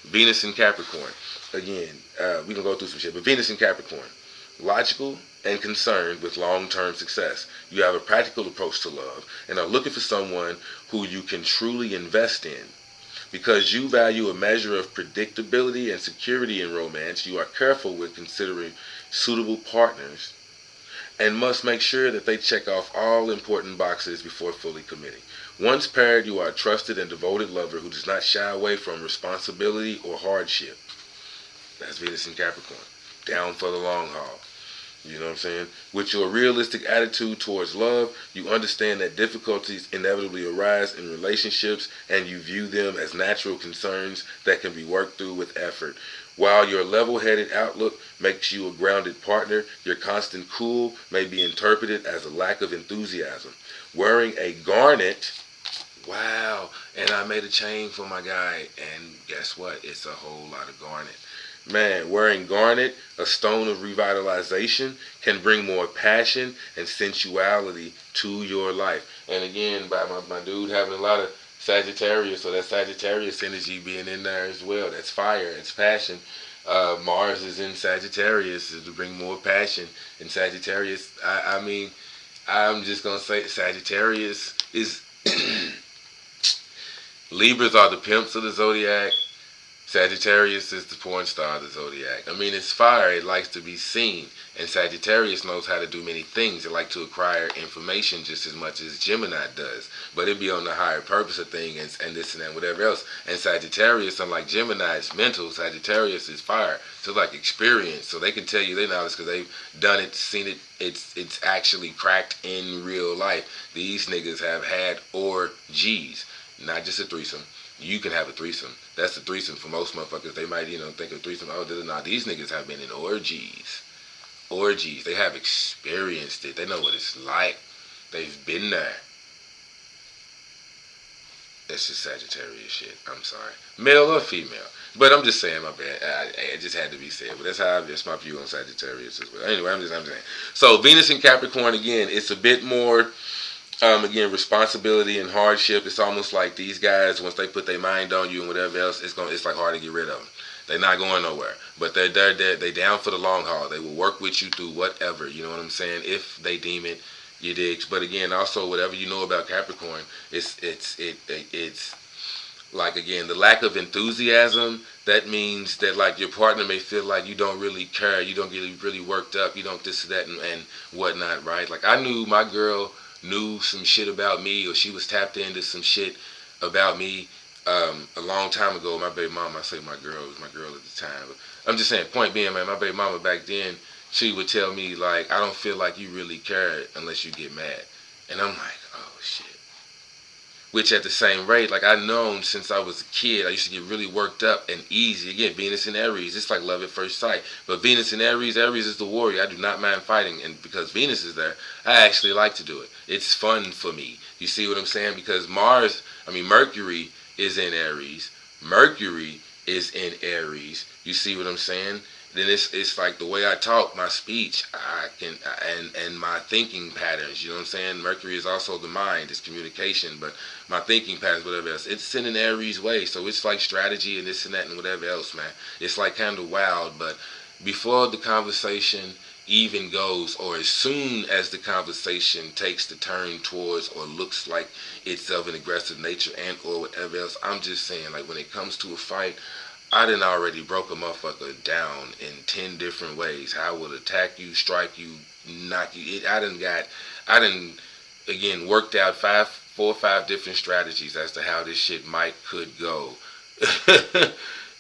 Venus in Capricorn. Again, we can go through some shit, but Venus in Capricorn. Logical and concerned with long-term success. You have a practical approach to love and are looking for someone who you can truly invest in. Because you value a measure of predictability and security in romance, you are careful with considering suitable partners and must make sure that they check off all important boxes before fully committing. Once paired, you are a trusted and devoted lover who does not shy away from responsibility or hardship. That's Venus in Capricorn. Down for the long haul. You know what I'm saying? With your realistic attitude towards love, you understand that difficulties inevitably arise in relationships and you view them as natural concerns that can be worked through with effort. While your level-headed outlook makes you a grounded partner, your constant cool may be interpreted as a lack of enthusiasm. Wearing a garnet, wow, and I made a chain for my guy, and guess what? It's a whole lot of garnet. Man, wearing garnet, a stone of revitalization, can bring more passion and sensuality to your life. And again, by my dude having a lot of Sagittarius, so that Sagittarius energy being in there as well. That's fire, it's passion. Mars is in Sagittarius to bring more passion. In Sagittarius, I mean, I'm just going to say Sagittarius is... Libras are the pimps of the zodiac. Sagittarius is the porn star of the zodiac. I mean, it's fire. It likes to be seen. And Sagittarius knows how to do many things. It likes to acquire information just as much as Gemini does. But it be on the higher purpose of things and this and that, whatever else. And Sagittarius, unlike Gemini, is mental. Sagittarius is fire. So like experience. So they can tell you their knowledge because they've done it, seen it. It's actually cracked in real life. These niggas have had orgies. Not just a threesome. You can have a threesome. That's the threesome for most motherfuckers. They might, think of threesome. Oh, nah, these niggas have been in orgies. Orgies. They have experienced it. They know what it's like. They've been there. That's just Sagittarius shit. I'm sorry. Male or female. But I'm just saying, my bad. It just had to be said. But that's my view on Sagittarius as well. Anyway, I'm saying. So Venus in Capricorn, again, it's a bit more... again, responsibility and hardship. It's almost like these guys, once they put their mind on you and whatever else, it's like hard to get rid of them. They're not going nowhere, but they're down for the long haul. They will work with you through whatever. You know what I'm saying? If they deem it, you dig. But again, also whatever you know about Capricorn, it's like, again, the lack of enthusiasm. That means that like your partner may feel like you don't really care, you don't get really worked up, you don't this that and whatnot, right? Like I knew my girl knew some shit about me, or she was tapped into some shit about me a long time ago. My baby mama, I say my girl, was my girl at the time. But I'm just saying, point being, man, my baby mama back then, she would tell me, like, I don't feel like you really care unless you get mad. And I'm like, oh, shit. Which at the same rate, like I've known since I was a kid, I used to get really worked up and easy. Again, Venus in Aries, it's like love at first sight. But Venus in Aries, Aries is the warrior. I do not mind fighting. And because Venus is there, I actually like to do it. It's fun for me. You see what I'm saying? Because Mercury is in Aries. Mercury is in Aries. You see what I'm saying? Then it's like the way I talk, my speech, and my thinking patterns. You know what I'm saying? Mercury is also the mind, it's communication, but my thinking patterns, whatever else, it's in an Aries way. So it's like strategy and this and that and whatever else, man. It's like kind of wild, but before the conversation even goes, or as soon as the conversation takes the turn towards or looks like it's of an aggressive nature and or whatever else, I'm just saying, like when it comes to a fight, I done already broke a motherfucker down in 10 different ways. How I will attack you, strike you, knock you. I done, again, worked out 4 or 5 different strategies as to how this shit could go.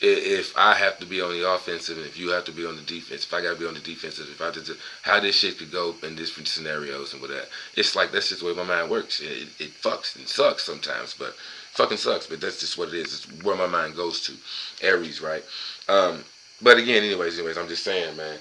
If I have to be on the offensive and if you have to be on the defense, if I got to be on the defensive, if I have to, how this shit could go in different scenarios and whatever. It's like that's just the way my mind works. It fucks and sucks sometimes, but fucking sucks. But that's just what it is. It's where my mind goes to. Aries, right? But again, anyways, I'm just saying, man.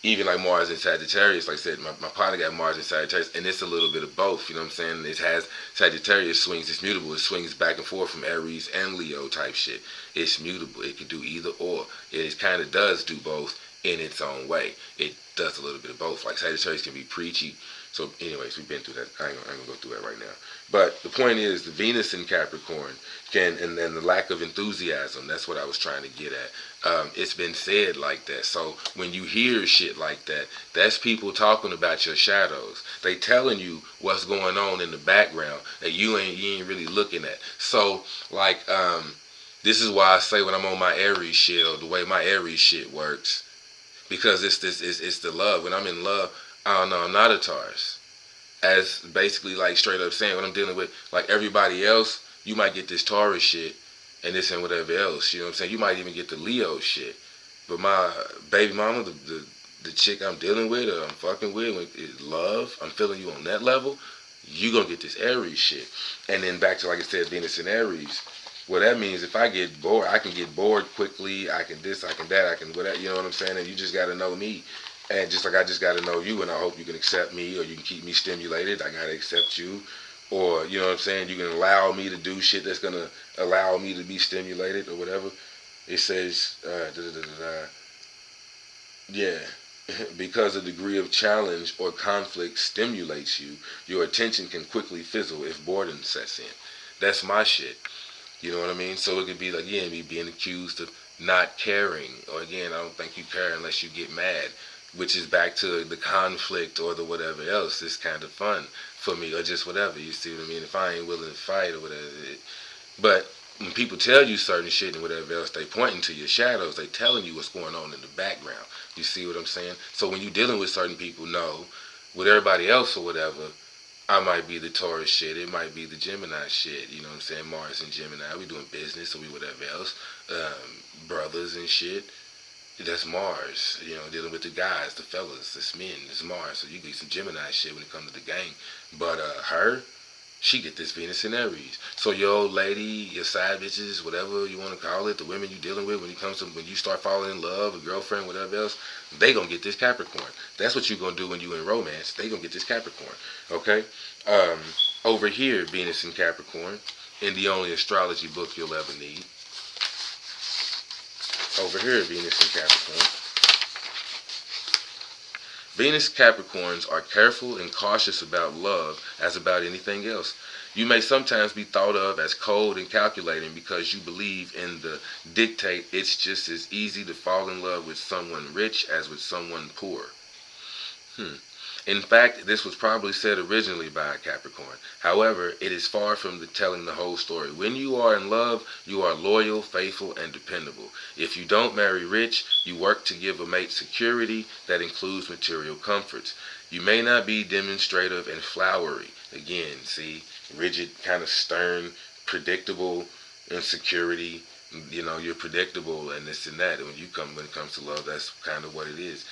Even like Mars and Sagittarius, like I said, my partner got Mars and Sagittarius, and it's a little bit of both, you know what I'm saying? It has Sagittarius swings, it's mutable, it swings back and forth from Aries and Leo type shit. It's mutable, it could do either or. It kind of does do both in its own way. It does a little bit of both. Like Sagittarius can be preachy. So anyways, we've been through that. I ain't gonna go through that right now. But the point is, the Venus in Capricorn and the lack of enthusiasm, that's what I was trying to get at. It's been said like that. So when you hear shit like that, that's people talking about your shadows. They telling you what's going on in the background that you ain't really looking at. So like this is why I say when I'm on my Aries shit, or the way my Aries shit works, because it's the love. When I'm in love, I don't know, I'm not a Taurus. As basically like straight up saying, when I'm dealing with like everybody else, you might get this Taurus shit and this and whatever else. You know what I'm saying? You might even get the Leo shit. But my baby mama, the chick I'm dealing with or I'm fucking with, is love. I'm feeling you on that level. You gonna get this Aries shit. And then back to, like I said, Venus and Aries. Well, that means if I get bored, I can get bored quickly. I can this, I can that, I can whatever. You know what I'm saying? And you just got to know me. And just like I just got to know you, and I hope you can accept me, or you can keep me stimulated. I got to accept you. Or, you know what I'm saying, you can allow me to do shit that's going to allow me to be stimulated or whatever. It says, yeah, because a degree of challenge or conflict stimulates you, your attention can quickly fizzle if boredom sets in. That's my shit. You know what I mean? So it could be like, again, me being accused of not caring. Or again, I don't think you care unless you get mad. Which is back to the conflict or the whatever else. It's kind of fun for me, or just whatever. You see what I mean? If I ain't willing to fight or whatever. But when people tell you certain shit and whatever else, they pointing to your shadows. They telling you what's going on in the background. You see what I'm saying? So when you're dealing with certain people, no, with everybody else or whatever, I might be the Taurus shit. It might be the Gemini shit. You know what I'm saying? Mars and Gemini. We doing business or we whatever else. Brothers and shit. That's Mars, you know, dealing with the guys, the fellas, it's men, it's Mars. So you get some Gemini shit when it comes to the game. But her, she get this Venus in Aries. So your old lady, your side bitches, whatever you want to call it, the women you dealing with when you start falling in love, a girlfriend, whatever else, they gonna get this Capricorn. That's what you gonna do when you in romance. They gonna get this Capricorn. Okay? Over here, Venus in Capricorn, in the only astrology book you'll ever need. Over here, Venus and Capricorn. Venus Capricorns are careful and cautious about love as about anything else. You may sometimes be thought of as cold and calculating because you believe in the dictate it's just as easy to fall in love with someone rich as with someone poor. In fact, this was probably said originally by a Capricorn. However, it is far from telling the whole story. When you are in love, you are loyal, faithful, and dependable. If you don't marry rich, you work to give a mate security that includes material comforts. You may not be demonstrative and flowery. Again, see, rigid, kind of stern, predictable, insecurity. You know, you're predictable and this and that. And when it comes to love, that's kind of what it is.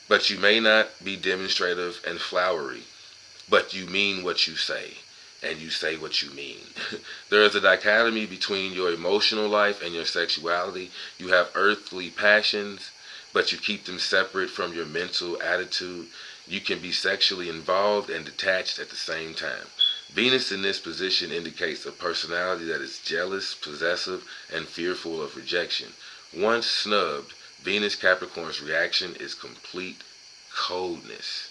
But you may not be demonstrative and flowery, but you mean what you say, and you say what you mean. There is a dichotomy between your emotional life and your sexuality. You have earthly passions, but you keep them separate from your mental attitude. You can be sexually involved and detached at the same time. Venus in this position indicates a personality that is jealous, possessive, and fearful of rejection. Once snubbed, Venus Capricorn's reaction is complete coldness.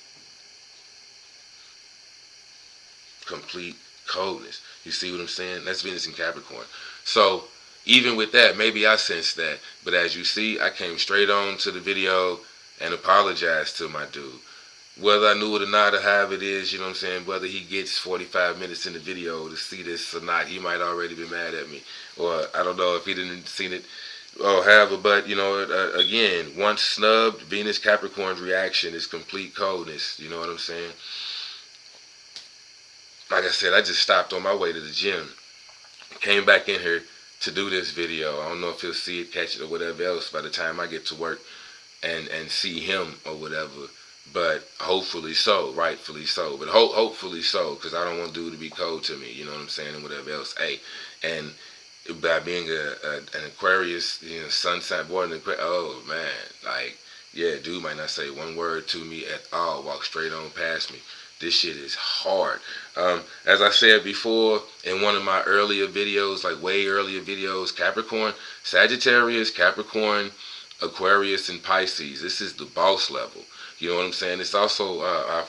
Complete coldness. You see what I'm saying? That's Venus in Capricorn. So even with that, maybe I sensed that. But as you see, I came straight on to the video and apologized to my dude. Whether I knew it or not, or however it is, you know what I'm saying, whether he gets 45 minutes in the video to see this or not, he might already be mad at me. Or I don't know if he didn't seen it. Oh, however, but, you know, again, once snubbed, Venus Capricorn's reaction is complete coldness. You know what I'm saying? like I said, I just stopped on my way to the gym. Came back in here to do this video. I don't know if he'll see it, catch it, or whatever else by the time I get to work and see him or whatever. But hopefully so, rightfully so. But hopefully so, because I don't want dude to be cold to me, you know what I'm saying, and whatever else. Hey, and by being an Aquarius, you know, sun sign, born in Aquarius, oh man, like, yeah, dude might not say one word to me at all, walk straight on past me. This shit is hard. As I said before in one of my earlier videos, like way earlier videos, Capricorn, Sagittarius, Capricorn, Aquarius, and Pisces. This is the boss level. You know what I'm saying? It's also,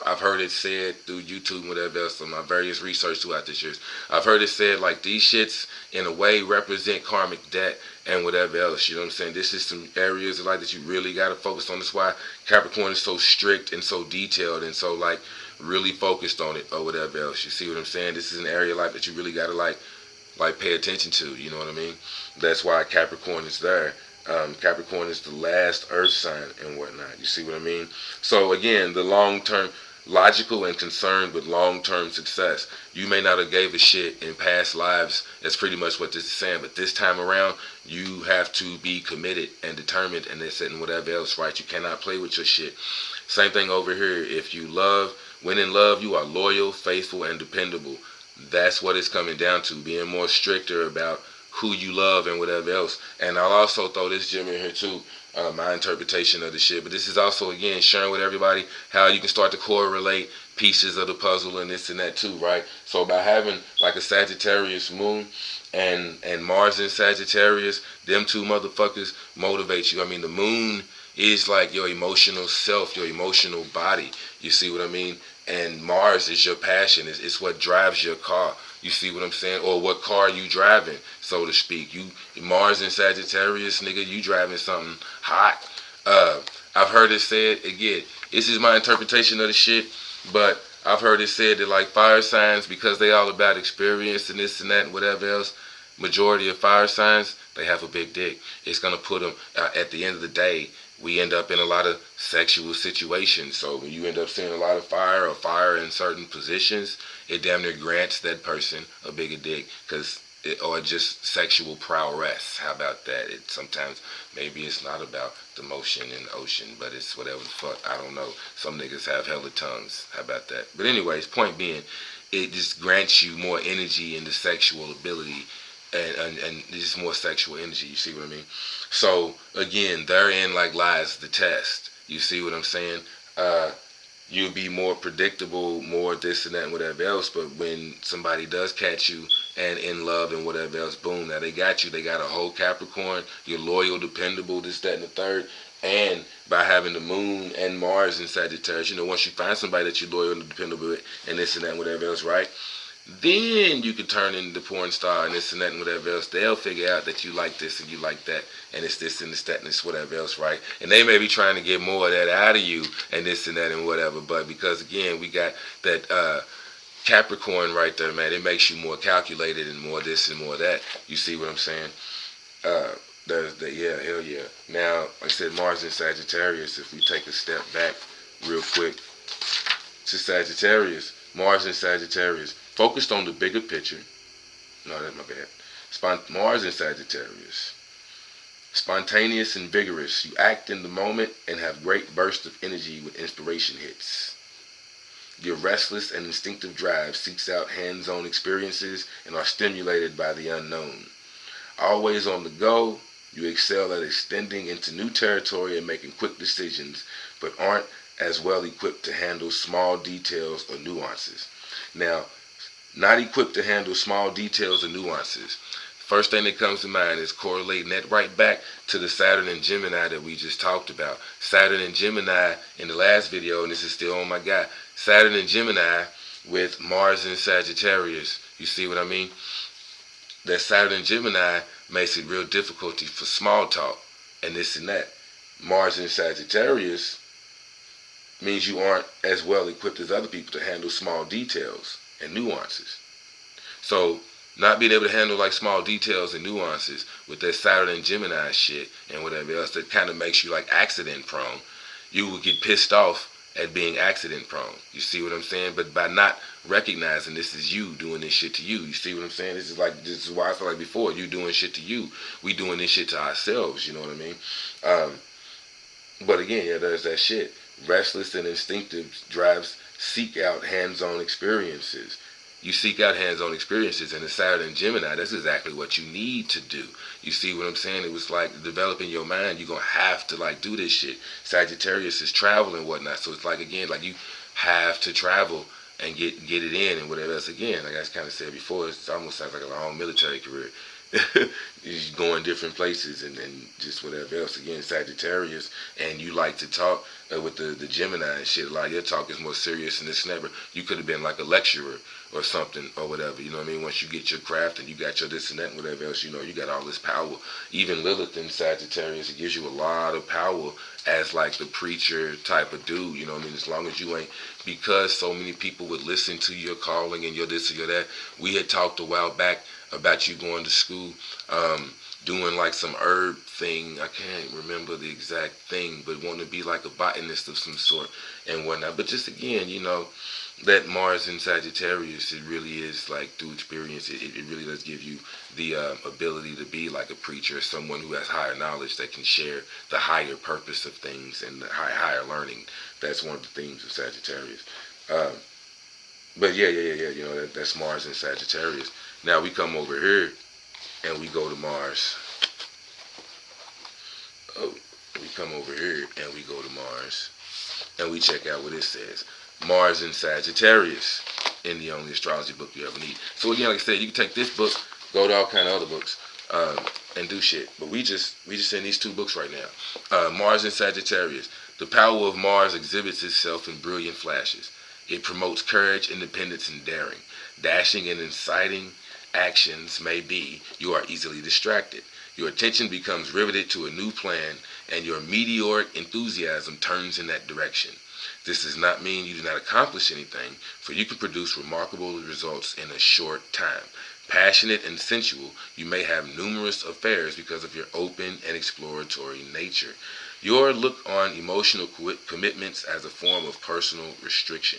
I've heard it said through YouTube and whatever else, on my various research throughout this year. I've heard it said like these shits in a way represent karmic debt and whatever else. You know what I'm saying? This is some areas of life that you really got to focus on. That's why Capricorn is so strict and so detailed and so like really focused on it or whatever else. You see what I'm saying? This is an area of life that you really got to like pay attention to. You know what I mean? That's why Capricorn is there. Capricorn is the last earth sign and whatnot. You see what I mean? So again, the long-term, logical and concerned with long-term success. You may not have gave a shit in past lives. That's pretty much what this is saying. But this time around, you have to be committed and determined and this and whatever else, right? You cannot play with your shit. Same thing over here. If you love, when in love, you are loyal, faithful, and dependable. That's what it's coming down to. Being more stricter about who you love and whatever else. And I'll also throw this gem in here too, my interpretation of the shit. But this is also, again, sharing with everybody how you can start to correlate pieces of the puzzle and this and that too, right? So by having like a Sagittarius moon and Mars in Sagittarius, them two motherfuckers motivate you. I mean, the moon is like your emotional self, your emotional body. You see what I mean? And Mars is your passion. It's what drives your car. You see what I'm saying? Or what car you driving, so to speak. You Mars and Sagittarius, nigga, you driving something hot. I've heard it said, again, this is my interpretation of the shit, but I've heard it said that like fire signs, because they all about experience and this and that and whatever else, majority of fire signs, they have a big dick. It's going to put them, at the end of the day, we end up in a lot of sexual situations. So when you end up seeing a lot of fire or fire in certain positions, it damn near grants that person a bigger dick, or just sexual prowess. How about that? It sometimes, maybe it's not about the motion in the ocean, but it's whatever the fuck. I don't know. Some niggas have hella tongues. How about that? But anyways, point being, it just grants you more energy in the sexual ability and just more sexual energy. You see what I mean? So again, therein like lies the test. You see what I'm saying? You'll be more predictable, more this and that and whatever else. But when somebody does catch you and in love and whatever else, boom, now they got you. They got a whole Capricorn. You're loyal, dependable, this, that, and the third. And by having the moon and Mars in Sagittarius, you know, once you find somebody that you're loyal and dependable with and this and that and whatever else, right? Then you could turn into the porn star and this and that and whatever else. They'll figure out that you like this and you like that, and it's this and it's that and it's whatever else, right? And they may be trying to get more of that out of you and this and that and whatever. But because again, we got that Capricorn right there, man, it makes you more calculated and more this and more that. You see what I'm saying? There's the, yeah, hell yeah. Now, like I said, Mars in Sagittarius. If we take a step back real quick to Sagittarius, Mars in Sagittarius, focused on the bigger picture. No, that's my bad. Mars in Sagittarius. Spontaneous and vigorous. You act in the moment and have great bursts of energy when inspiration hits. Your restless and instinctive drive seeks out hands-on experiences and are stimulated by the unknown. Always on the go, you excel at extending into new territory and making quick decisions, but aren't as well equipped to handle small details or nuances. Now, not equipped to handle small details or nuances. First thing that comes to mind is correlating that right back to the Saturn and Gemini that we just talked about. Saturn and Gemini in the last video, and this is still on my guy, Saturn and Gemini with Mars and Sagittarius. You see what I mean? That Saturn and Gemini makes it real difficult for small talk and this and that. Mars and Sagittarius means you aren't as well equipped as other people to handle small details and nuances. So not being able to handle like small details and nuances with that Saturn and Gemini shit and whatever else, that kind of makes you like accident prone. You will get pissed off at being accident prone. You see what I'm saying? But by not recognizing this is you doing this shit to you. You see what I'm saying? This is why I feel like before, you doing shit to you. We doing this shit to ourselves, you know what I mean? Um, but again, yeah, there's that shit. Restless and instinctive drives seek out hands-on experiences. You seek out hands-on experiences, and the Saturn and Gemini, that's exactly what you need to do. You see what I'm saying? It was like developing your mind. You're gonna have to like do this shit. Sagittarius is travel and whatnot, so it's like again, like you have to travel and get it in and whatever else. Again, like I kind of said before, it almost sounds like a long military career. You going different places and just whatever else. Again, Sagittarius, and you like to talk with the Gemini and shit. Like your talk is more serious than this never. You could have been like a lecturer or something or whatever. You know what I mean? Once you get your craft and you got your this and that and whatever else, you know, you got all this power. Even Lilith in Sagittarius, it gives you a lot of power as like the preacher type of dude. You know what I mean? As long as you ain't, because so many people would listen to your calling and your this or your that. We had talked a while back about you going to school, doing like some herb thing. I can't remember the exact thing, but wanting to be like a botanist of some sort and whatnot. But just again, you know, that Mars in Sagittarius, it really is like through experience, it really does give you the ability to be like a preacher, someone who has higher knowledge that can share the higher purpose of things and the higher learning. That's one of the themes of Sagittarius. Um, but yeah, you know, that's Mars in Sagittarius. Now we come over here and we go to Mars. Oh, we come over here and we go to Mars and we check out what it says. Mars in Sagittarius in the only astrology book you ever need. So again, like I said, you can take this book, go to all kind of other books, and do shit. But we just in these two books right now. Mars in Sagittarius. The power of Mars exhibits itself in brilliant flashes. It promotes courage, independence, and daring. Dashing and inciting actions may be, you are easily distracted. Your attention becomes riveted to a new plan, and your meteoric enthusiasm turns in that direction. This does not mean you do not accomplish anything, for you can produce remarkable results in a short time. Passionate and sensual, you may have numerous affairs because of your open and exploratory nature. Your look on emotional commitments as a form of personal restriction.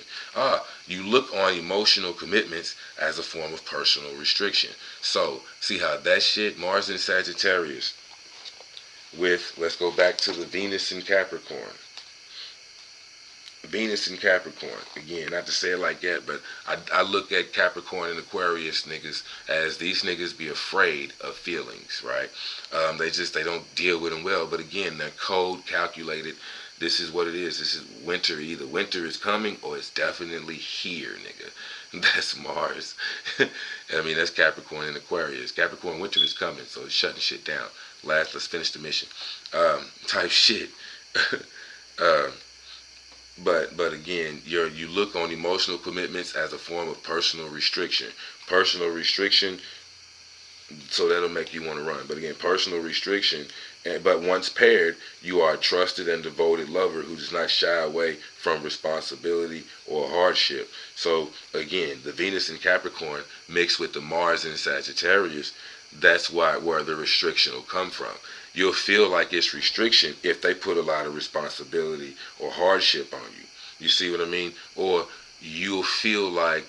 You look on emotional commitments as a form of personal restriction. So, see how that shit, Mars in Sagittarius, with, let's go back to the Venus in Capricorn. Venus in Capricorn. Again, not to say it like that, but I look at Capricorn and Aquarius niggas as these niggas be afraid of feelings, right? They don't deal with them well. But again, they're cold, calculated. This is what it is. This is winter. Either winter is coming or it's definitely here, nigga. That's Mars. I mean, that's Capricorn and Aquarius. Capricorn winter is coming, so it's shutting shit down. Let's finish the mission. Type shit. But again, you look on emotional commitments as a form of personal restriction. Personal restriction, so that'll make you want to run. But again, personal restriction. But once paired, you are a trusted and devoted lover who does not shy away from responsibility or hardship. So again, the Venus in Capricorn mixed with the Mars in Sagittarius, that's where the restriction will come from. You'll feel like it's restriction if they put a lot of responsibility or hardship on you. You see what I mean? Or you'll feel like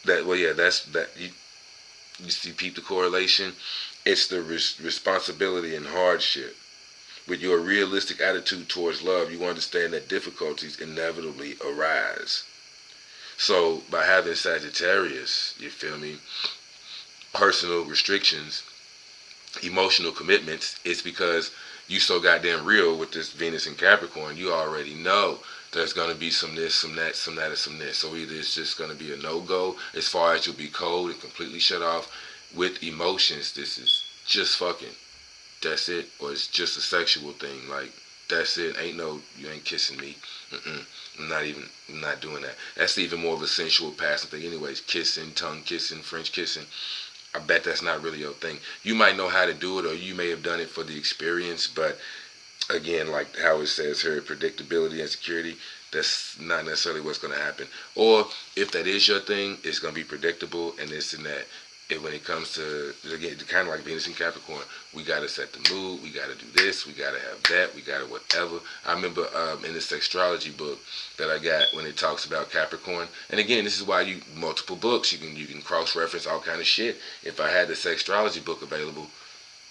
that. Well, yeah, that's that. You see, peep the correlation. It's the responsibility and hardship. With your realistic attitude towards love, you understand that difficulties inevitably arise. So by having Sagittarius, you feel me? Personal restrictions, emotional commitments, it's because you so goddamn real with this Venus in Capricorn. You already know there's going to be some this, some that, some that, and some this. So either it's just going to be a no-go as far as you'll be cold and completely shut off. With emotions, this is just fucking. That's it. Or it's just a sexual thing. Like, that's it. You ain't kissing me. I'm not doing that. That's even more of a sensual passing thing anyways. Kissing, tongue kissing, French kissing. I bet that's not really your thing. You might know how to do it, or you may have done it for the experience, but again, like how it says here, predictability and security, that's not necessarily what's going to happen. Or if that is your thing, it's going to be predictable and this and that. And when it comes to, again, kind of like Venus and Capricorn, we got to set the mood, we got to do this, we got to have that, we got to whatever. I remember in this astrology book that I got when it talks about Capricorn, and again, this is why you, multiple books, you can cross-reference all kind of shit. If I had this astrology book available,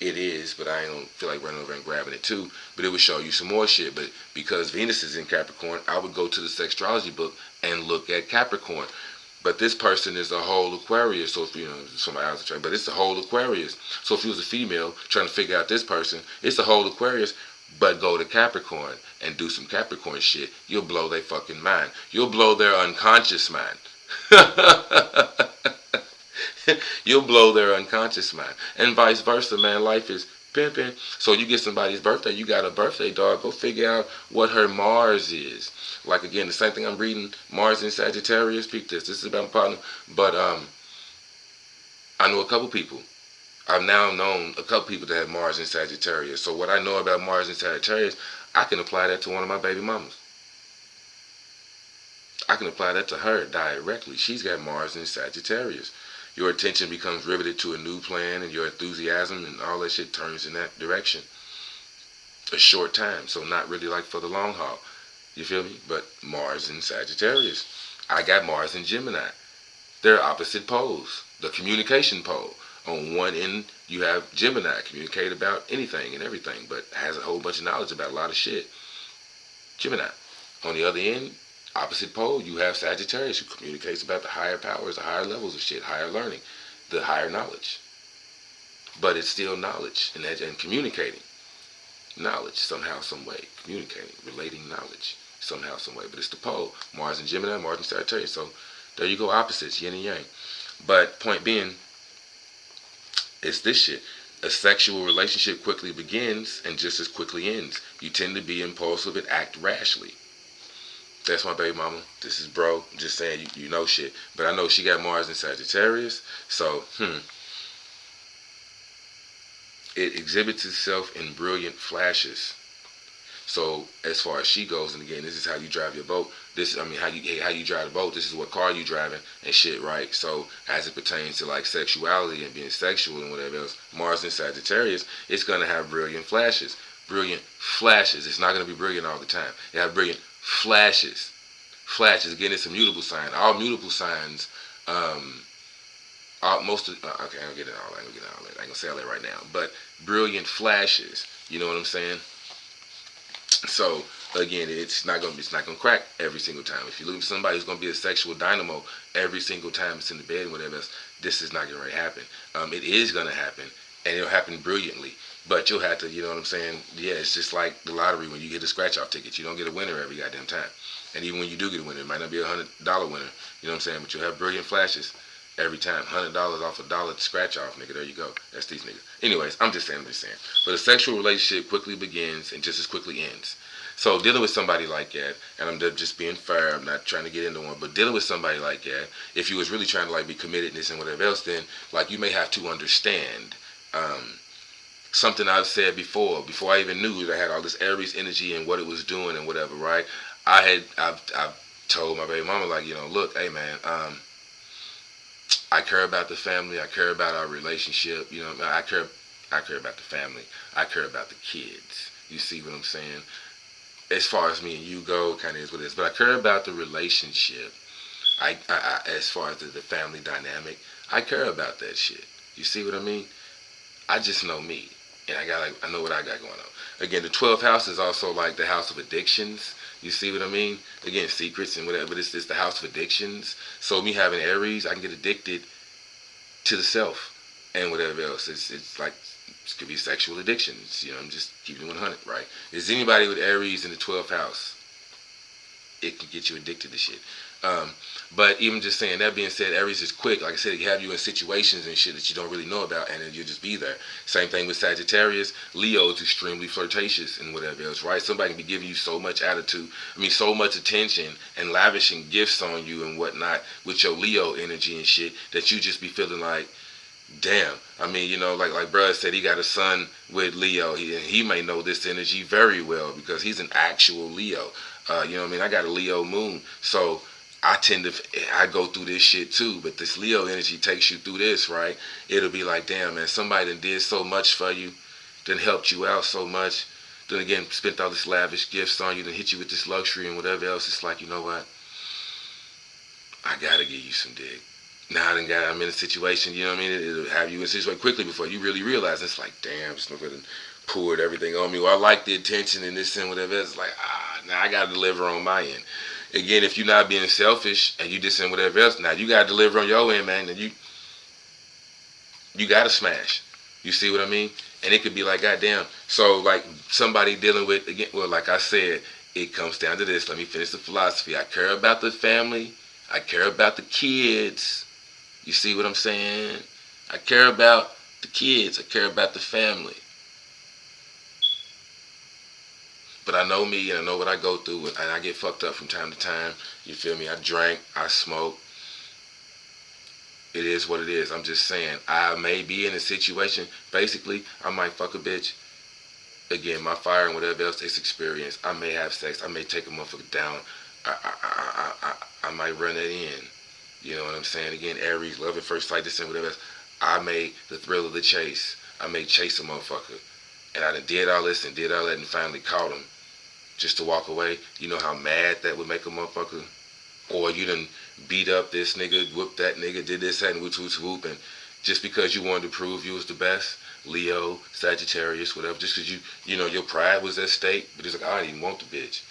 it is, but I don't feel like running over and grabbing it too. But it would show you some more shit. But because Venus is in Capricorn, I would go to the sextrology book and look at Capricorn. But this person is a whole Aquarius, so if somebody else, but it's a whole Aquarius. So if you was a female trying to figure out this person, it's a whole Aquarius. But go to Capricorn and do some Capricorn shit. You'll blow their fucking mind. You'll blow their unconscious mind. You'll blow their unconscious mind. And vice versa, man. Life is pimping. So you get somebody's birthday, you got a birthday, dog. Go figure out what her Mars is. Like, again, the same thing I'm reading, Mars in Sagittarius. Peep this. This is about my partner. But I know a couple people. I've now known a couple people that have Mars in Sagittarius. So what I know about Mars in Sagittarius, I can apply that to one of my baby mamas. I can apply that to her directly. She's got Mars in Sagittarius. Your attention becomes riveted to a new plan, and your enthusiasm and all that shit turns in that direction. A short time, so not really like for the long haul. You feel me? But Mars in Sagittarius. I got Mars in Gemini. They're opposite poles. The communication pole. On one end, you have Gemini, communicate about anything and everything, but has a whole bunch of knowledge about a lot of shit. Gemini. On the other end, opposite pole, you have Sagittarius, who communicates about the higher powers, the higher levels of shit, higher learning, the higher knowledge. But it's still knowledge and communicating. Knowledge, somehow, some way. Communicating, relating knowledge, somehow, some way. But it's the pole. Mars and Gemini, Mars and Sagittarius. So there you go, opposites, yin and yang. But point being, it's this shit. A sexual relationship quickly begins and just as quickly ends. You tend to be impulsive and act rashly. That's my baby mama. This is bro. I'm just saying, you know shit. But I know she got Mars in Sagittarius. So, it exhibits itself in brilliant flashes. So as far as she goes, and again, this is how you drive your boat. How you drive the boat. This is what car you driving and shit, right? So as it pertains to like sexuality and being sexual and whatever else, Mars in Sagittarius, it's gonna have brilliant flashes. Brilliant flashes. It's not gonna be brilliant all the time. It have brilliant flashes. Flashes. Again, it's a mutable sign. All mutable signs. Most of okay, I ain't gonna get it all. I ain't gonna say all that right now. But brilliant flashes. You know what I'm saying? So again, it's not gonna crack every single time. If you're looking for somebody who's gonna be a sexual dynamo every single time it's in the bed and whatever else, this is not gonna happen. It is gonna happen, and it'll happen brilliantly. But you'll have to, you know what I'm saying? Yeah, it's just like the lottery when you get a scratch-off ticket. You don't get a winner every goddamn time. And even when you do get a winner, it might not be $100 winner. You know what I'm saying? But you'll have brilliant flashes every time. $100 off $1 scratch-off, nigga. There you go. That's these niggas. Anyways, I'm just saying. But a sexual relationship quickly begins and just as quickly ends. So dealing with somebody like that, and I'm just being fair, I'm not trying to get into one, but dealing with somebody like that, if you was really trying to like be committed in this and whatever else, then like you may have to understand something I've said before I even knew that I had all this Aries energy and what it was doing and whatever, right? I've told my baby mama, like, you know, look, hey man, I care about the family, I care about our relationship, you know, I care about the family, I care about the kids. You see what I'm saying? As far as me and you go, kind of is what it is. But I care about the relationship. I as far as the family dynamic, I care about that shit. You see what I mean? I just know me, and I know what I got going on. Again, the 12th house is also like the house of addictions. You see what I mean? Again, secrets and whatever. But it's the house of addictions. So me having Aries, I can get addicted to the self and whatever else. It's like, it could be sexual addictions. You know, I'm just keeping it 100, right? Is anybody with Aries in the 12th house? It can get you addicted to shit. But even just saying, that being said, Aries is quick. Like I said, it can have you in situations and shit that you don't really know about, and then you'll just be there. Same thing with Sagittarius. Leo is extremely flirtatious and whatever else, right? Somebody can be giving you so much attitude, so much attention and lavishing gifts on you and whatnot with your Leo energy and shit that you just be feeling like, damn. You know, like bruh said, he got a son with Leo. He may know this energy very well because he's an actual Leo. You know what I mean? I got a Leo moon. So I go through this shit too, but this Leo energy takes you through this, right? It'll be like, damn, man, somebody done did so much for you, done helped you out so much, then again, spent all this lavish gifts on you, then hit you with this luxury and whatever else. It's like, you know what? I gotta give you some dick. Now I'm in a situation, you know what I mean? It'll have you in a situation quickly before you really realize. It's like, damn, this motherfucker poured everything on me. Well, I like the attention and this and whatever. It's like, now I gotta deliver on my end. Again, if you're not being selfish and you just in whatever else, now you gotta deliver on your end, man. And you gotta smash. You see what I mean? And it could be like, goddamn. So like somebody dealing with, again, well, like I said, it comes down to this. Let me finish the philosophy. I care about the family. I care about the kids. You see what I'm saying? I care about the kids. I care about the family. But I know me and I know what I go through, and I get fucked up from time to time. You feel me? I drank, I smoke. It is what it is. I'm just saying, I may be in a situation, basically, I might fuck a bitch. Again, my fire and whatever else takes experience. I may have sex. I may take a motherfucker down. I might run it in. You know what I'm saying? Again, Aries, love at first sight, this and whatever else. I may, the thrill of the chase. I may chase a motherfucker. And I done did all this and did all that and finally caught him. Just to walk away. You know how mad that would make a motherfucker? Or you done beat up this nigga, whooped that nigga, did this, that, and whoop, and just because you wanted to prove you was the best, Leo, Sagittarius, whatever, just because you know, your pride was at stake, but it's like, I didn't even want the bitch.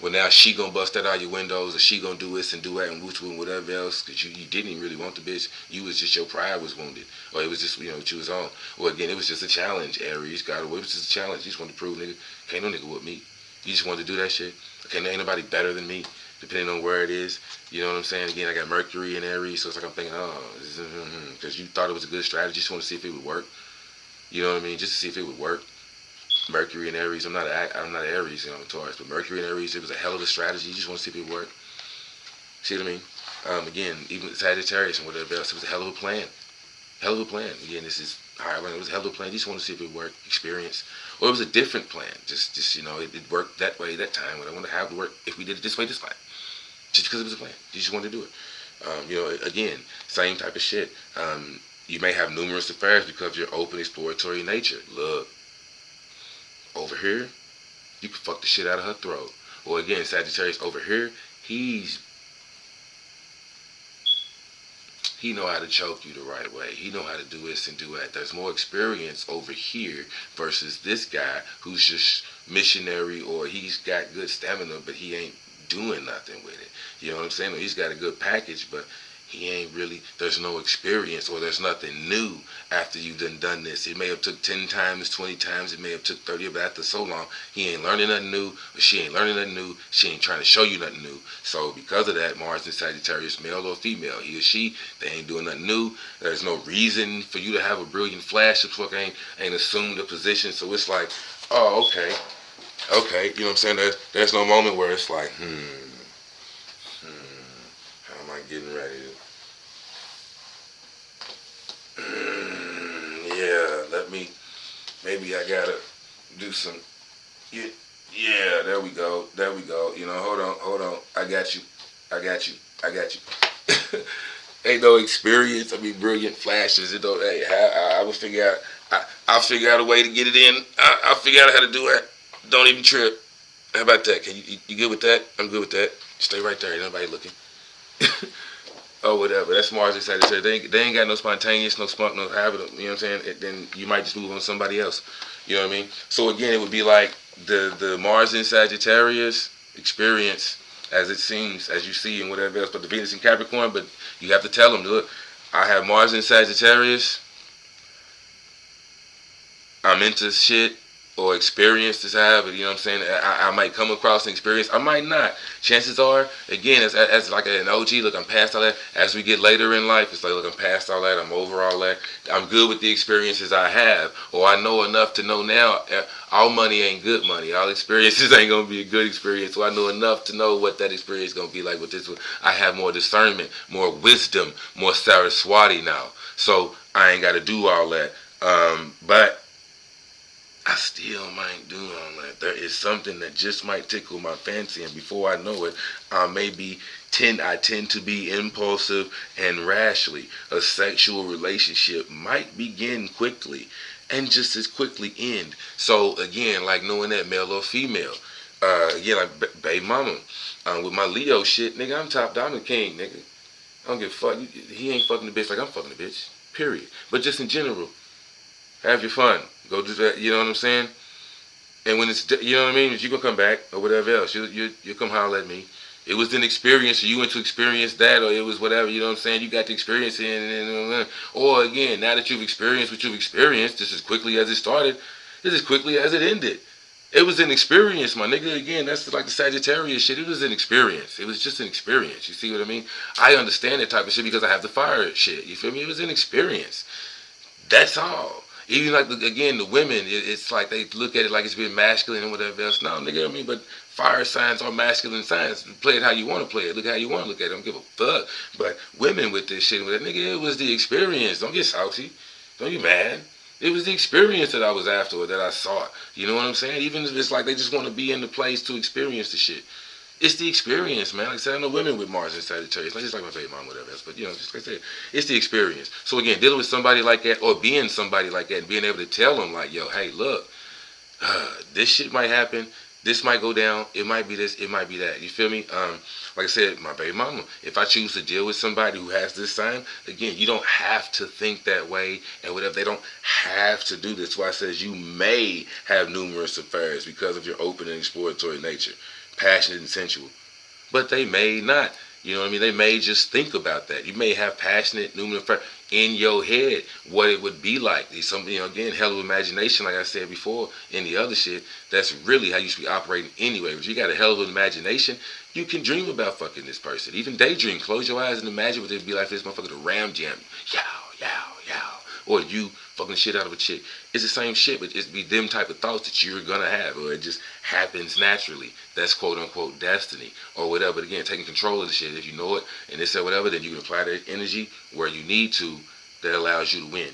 Well, now she gonna bust that out your windows, or she gonna do this and do that and whoop and whatever else, because you didn't even really want the bitch. You was just, your pride was wounded, or it was just, you know, what you was on. Or again, it was just a challenge. Aries got away. It was just a challenge. You just wanted to prove, nigga, can't no nigga whoop me. You just wanted to do that shit. Okay, ain't nobody better than me, depending on where it is. You know what I'm saying? Again, I got Mercury and Aries, so it's like I'm thinking, because you thought it was a good strategy, just want to see if it would work. You know what I mean? Just to see if it would work. Mercury and Aries. I'm not an Aries, you know, I'm a Taurus, but Mercury and Aries, it was a hell of a strategy. You just want to see if it would work. See what I mean? Again, even Sagittarius and whatever else, it was a hell of a plan. Hell of a plan. Again, this is Ireland. It was a hell of a plan. You just want to see if it would work. Experience. Or it was a different plan. Just you know, it worked that way that time. But I want to have it work if we did it this way this time. Just because it was a plan. You just wanted to do it. You know, again, same type of shit. You may have numerous affairs because of your open, exploratory nature. Look, over here, you can fuck the shit out of her throat. Or again, Sagittarius over here, he know how to choke you the right way. He know how to do this and do that. There's more experience over here versus this guy who's just missionary, or he's got good stamina, but he ain't doing nothing with it. You know what I'm saying? Or he's got a good package, but he ain't really, there's no experience, or there's nothing new after you've done this. It may have took 10 times, 20 times, it may have took 30, but after so long, he ain't learning nothing new, or she ain't learning nothing new, she ain't trying to show you nothing new. So because of that, Mars and Sagittarius, male or female, he or she, they ain't doing nothing new. There's no reason for you to have a brilliant flash. The fuck ain't assumed a position. So it's like, oh, okay, you know what I'm saying? There's no moment where it's like, how am I getting ready to? Yeah, maybe I gotta do some, yeah, there we go, you know, hold on, I got you. Ain't no experience, I mean, brilliant flashes, it don't, hey, I will figure out, I'll figure out a way to get it in, I'll figure out how to do it, don't even trip. How about that? Can you good with that? I'm good with that. Stay right there, ain't nobody looking. Or whatever. That's Mars and Sagittarius. They ain't got no spontaneous, no spunk, no habit. You know what I'm saying? Then you might just move on to somebody else. You know what I mean? So again, it would be like the Mars and Sagittarius experience, as it seems, as you see, and whatever else. But the Venus and Capricorn. But you have to tell them, look, I have Mars and Sagittarius. I'm into shit or experience this habit, you know what I'm saying? I might come across an experience, I might not. Chances are, again, as like an OG, look, I'm past all that. As we get later in life, it's like, look, I'm past all that, I'm over all that. I'm good with the experiences I have, or I know enough to know now, all money ain't good money. All experiences ain't going to be a good experience, so I know enough to know what that experience is going to be like with this one. I have more discernment, more wisdom, more Saraswati now, so I ain't got to do all that. But I still might do all that. There is something that just might tickle my fancy, and before I know it, I tend to be impulsive and rashly. A sexual relationship might begin quickly and just as quickly end. So again, like knowing that male or female. Again, like baby mama. With my Leo shit, nigga, I'm top diamond king, nigga. I don't give a fuck. He ain't fucking the bitch like I'm fucking the bitch. Period. But just in general, have your fun. Go do that. You know what I'm saying? And when it's, you know what I mean, you gonna come back or whatever else, you come holler at me. It was an experience, or you went to experience that, or it was whatever. You know what I'm saying? You got to experience it, or again, now that you've experienced what you've experienced, just as quickly as it started, just as quickly as it ended. It was an experience, my nigga. Again, that's like the Sagittarius shit. It was an experience. It was just an experience. You see what I mean? I understand that type of shit because I have the fire shit. You feel me? It was an experience. That's all. Even like again, the women, it's like they look at it like it's been masculine and whatever else. No, nigga, I mean, but fire signs are masculine signs. Play it how you want to play it. Look how you want to look at it. I don't give a fuck. But women with this shit, with that nigga, it was the experience. Don't get salty. Don't get mad. It was the experience that I was after, or that I sought. You know what I'm saying? Even if it's like they just want to be in the place to experience the shit. It's the experience, man. Like I said, I know women with Mars and Sagittarius, not just like my baby mom, whatever else, but you know, just like I said, it's the experience. So again, dealing with somebody like that, or being somebody like that, and being able to tell them like, yo, hey, look, this shit might happen, this might go down, it might be this, it might be that. You feel me? Like I said, my baby mama, if I choose to deal with somebody who has this sign, again, you don't have to think that way and whatever. They don't have to do this. That's why it says you may have numerous affairs because of your open and exploratory nature, passionate and sensual. But they may not. You know what I mean? They may just think about that. You may have passionate, numerous affairs in your head what it would be like. It's something, you know, again, hell of imagination, like I said before, in the other shit. That's really how you should be operating anyway. But you got a hell of an imagination. You can dream about fucking this person. Even daydream. Close your eyes and imagine what it'd be like for this motherfucker to ram jam you. Yow, yow, yow. Or you fucking the shit out of a chick. It's the same shit, but it's be them type of thoughts that you're gonna have, or it just happens naturally. That's quote unquote destiny, or whatever. But again, taking control of the shit. If you know it and it's whatever, then you can apply that energy where you need to. That allows you to win.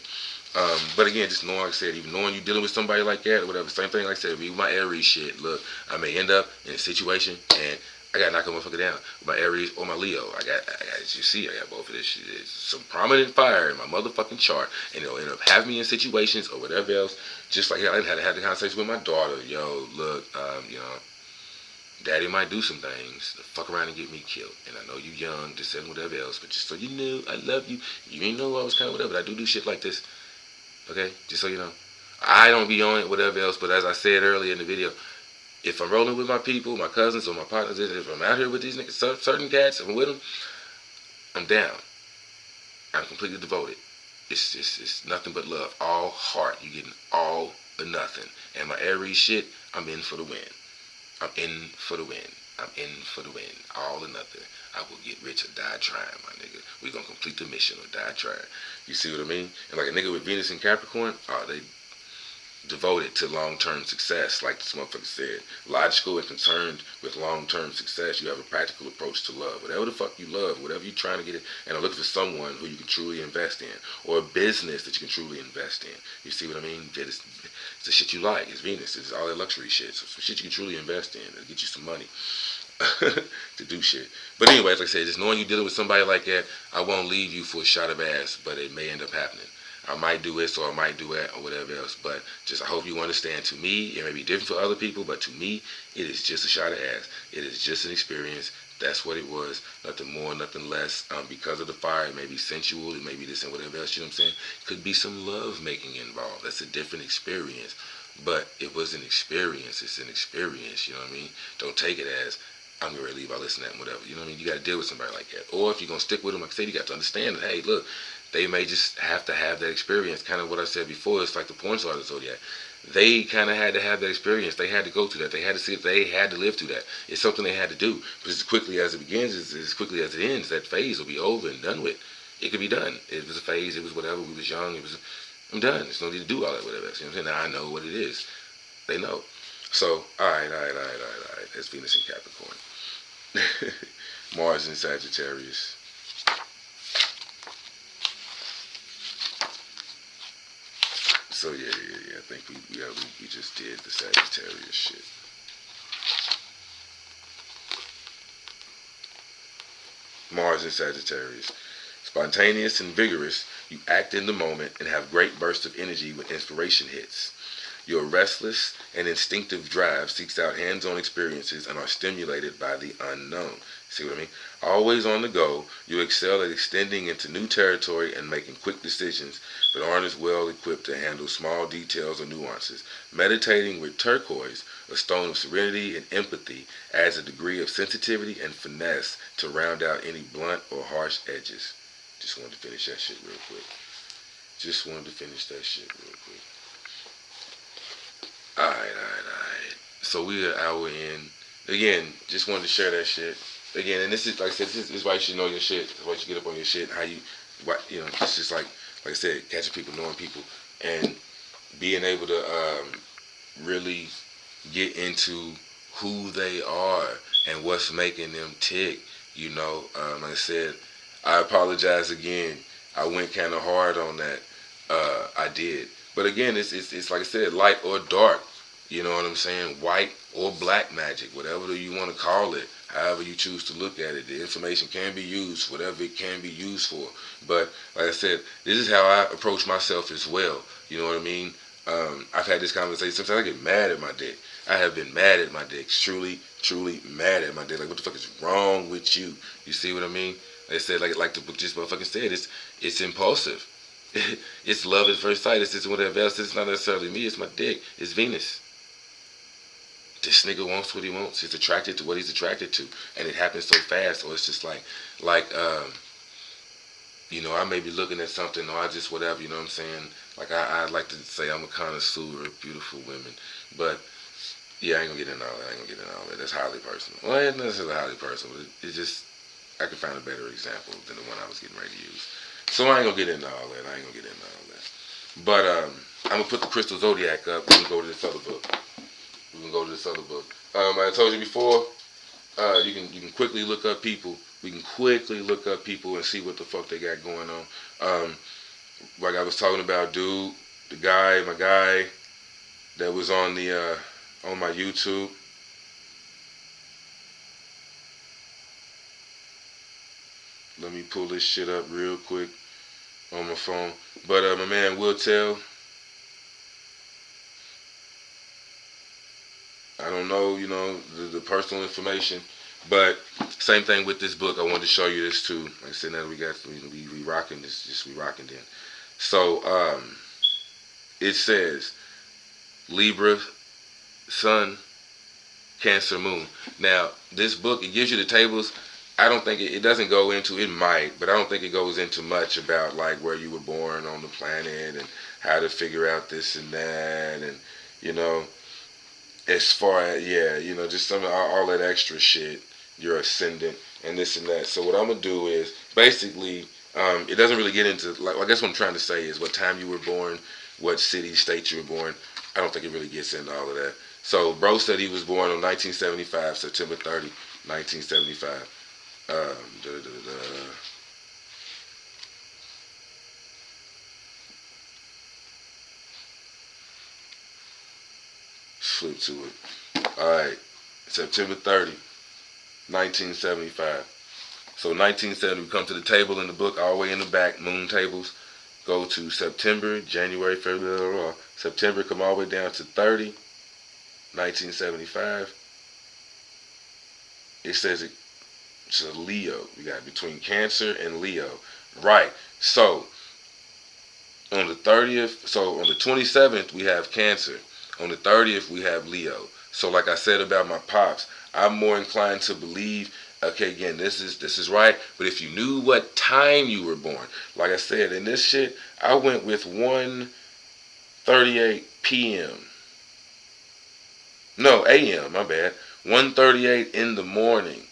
But again, just knowing, like I said, even knowing you're dealing with somebody like that or whatever, same thing, like I said, with my Aries shit, look, I may end up in a situation and I gotta knock a motherfucker down. My Aries or my Leo. I got, as you see, I got both of this shit. It's some prominent fire in my motherfucking chart. And it'll end up having me in situations or whatever else. Just like I had to have the conversation with my daughter. Yo, look, you know, Daddy might do some things to fuck around and get me killed. And I know you young, this and whatever else, but just so you knew, I love you. You ain't know I was kind of whatever, but I do shit like this. Okay? Just so you know. I don't be on it, whatever else, but as I said earlier in the video, if I'm rolling with my people, my cousins or my partners, if I'm out here with these niggas, certain cats, if I'm with them, I'm down. I'm completely devoted. It's nothing but love. All heart. You getting all or nothing. And my Aries shit, I'm in for the win. I'm in for the win. I'm in for the win. All or nothing. I will get rich or die trying, my nigga. We gonna complete the mission or die trying. You see what I mean? And like a nigga with Venus and Capricorn, they devoted to long-term success, like this motherfucker said. Logical and concerned with long-term success. You have a practical approach to love. Whatever the fuck you love, whatever you're trying to get it, and I'm looking for someone who you can truly invest in, or a business that you can truly invest in. You see what I mean? It's the shit you like. It's Venus. It's all that luxury shit. So some shit you can truly invest in. It'll get you some money to do shit. But anyway, like I said, just knowing you're dealing with somebody like that, I won't leave you for a shot of ass, but it may end up happening. I might do this or I might do that or whatever else. But just I hope you understand, to me, it may be different for other people, but to me, it is just a shot of ass. It is just an experience. That's what it was. Nothing more, nothing less. Because of the fire, it may be sensual, it may be this and whatever else, you know what I'm saying? Could be some love making involved. That's a different experience. But it was an experience. It's an experience, you know what I mean? Don't take it as I'm going to leave all this and that and whatever. You know what I mean? You got to deal with somebody like that. Or if you're going to stick with them, like I said, you got to understand that, hey, look, they may just have to have that experience. Kind of what I said before, it's like the porn star of the Zodiac. They kind of had to have that experience. They had to go through that. They had to see it. They had to live through that. It's something they had to do. But as quickly as it begins, as quickly as it ends, that phase will be over and done with. It could be done. It was a phase. It was whatever. We was young. I'm done. There's no need to do all that, whatever. You know what I'm saying? Now I know what it is. They know. So, all right. That's Venus and Capricorn. Mars and Sagittarius. So yeah. I think we just did the Sagittarius shit. Mars in Sagittarius. Spontaneous and vigorous, you act in the moment and have great bursts of energy when inspiration hits. Your restless and instinctive drive seeks out hands-on experiences and are stimulated by the unknown. See what I mean? Always on the go, you excel at extending into new territory and making quick decisions, but aren't as well equipped to handle small details or nuances. Meditating with turquoise, a stone of serenity and empathy, adds a degree of sensitivity and finesse to round out any blunt or harsh edges. Just wanted to finish that shit real quick. Alright. So we are an hour in. Again, just wanted to share that shit. Again, and this is, like I said, this is why you should know your shit. This is why you should get up on your shit. It's just like I said, catching people, knowing people, and being able to really get into who they are and what's making them tick. Like I said, I apologize again. I went kind of hard on that. I did. But again, it's like I said, light or dark. You know what I'm saying? White or black magic, whatever you want to call it, however you choose to look at it. The information can be used, whatever it can be used for. But like I said, this is how I approach myself as well. You know what I mean? I've had this conversation. Sometimes I get mad at my dick. I have been mad at my dick. Truly mad at my dick. Like, what the fuck is wrong with you? You see what I mean? Like I said, like the book just motherfucking said, it's impulsive. It's love at first sight. It's just whatever else. It's not necessarily me. It's my dick. It's Venus. This nigga wants what he wants. He's attracted to what he's attracted to, and it happens so fast. Or it's just like I may be looking at something, or I just whatever. You know what I'm saying? Like I like to say I'm a connoisseur of beautiful women, but yeah, I ain't gonna get into all that. That's highly personal. Well, it's not necessarily highly personal. It's just I could find a better example than the one I was getting ready to use. So I ain't gonna get into all that. But I'm gonna put the Crystal Zodiac up. We can go to this other book. I told you before, you can quickly look up people. We can quickly look up people and see what the fuck they got going on. Like I was talking about, dude, my guy that was on my YouTube. Let me pull this shit up real quick on my phone. But my man Will Tell. I don't know, the personal information, but same thing with this book. I wanted to show you this too. Like I said, now we rocking this, we rocking then. So it says Libra, Sun, Cancer, Moon. Now this book, it gives you the tables. I don't think it doesn't go into, it might, but I don't think it goes into much about like where you were born on the planet and how to figure out this and that, and as far as, just some of all that extra shit, your ascendant and this and that. So what I'm gonna do is basically, it doesn't really get into, like, I guess what I'm trying to say is what time you were born, what city, state you were born. I don't think it really gets into all of that. So bro said he was born on 1975, September 30, 1975. Flip to it. Alright, September 30, 1975. So 1970, we come to the table in the book, all the way in the back, moon tables. Go to September, January, February, September, come all the way down to 30, 1975. It says it's a Leo. We got between Cancer and Leo. Right. So on the 30th, so on the 27th, we have Cancer. On the 30th, we have Leo. So like I said about my pops, I'm more inclined to believe, okay, again, this is right, but if you knew what time you were born, like I said, in this shit, I went with 1:38 p.m. No, a.m., my bad. 1:38 in the morning.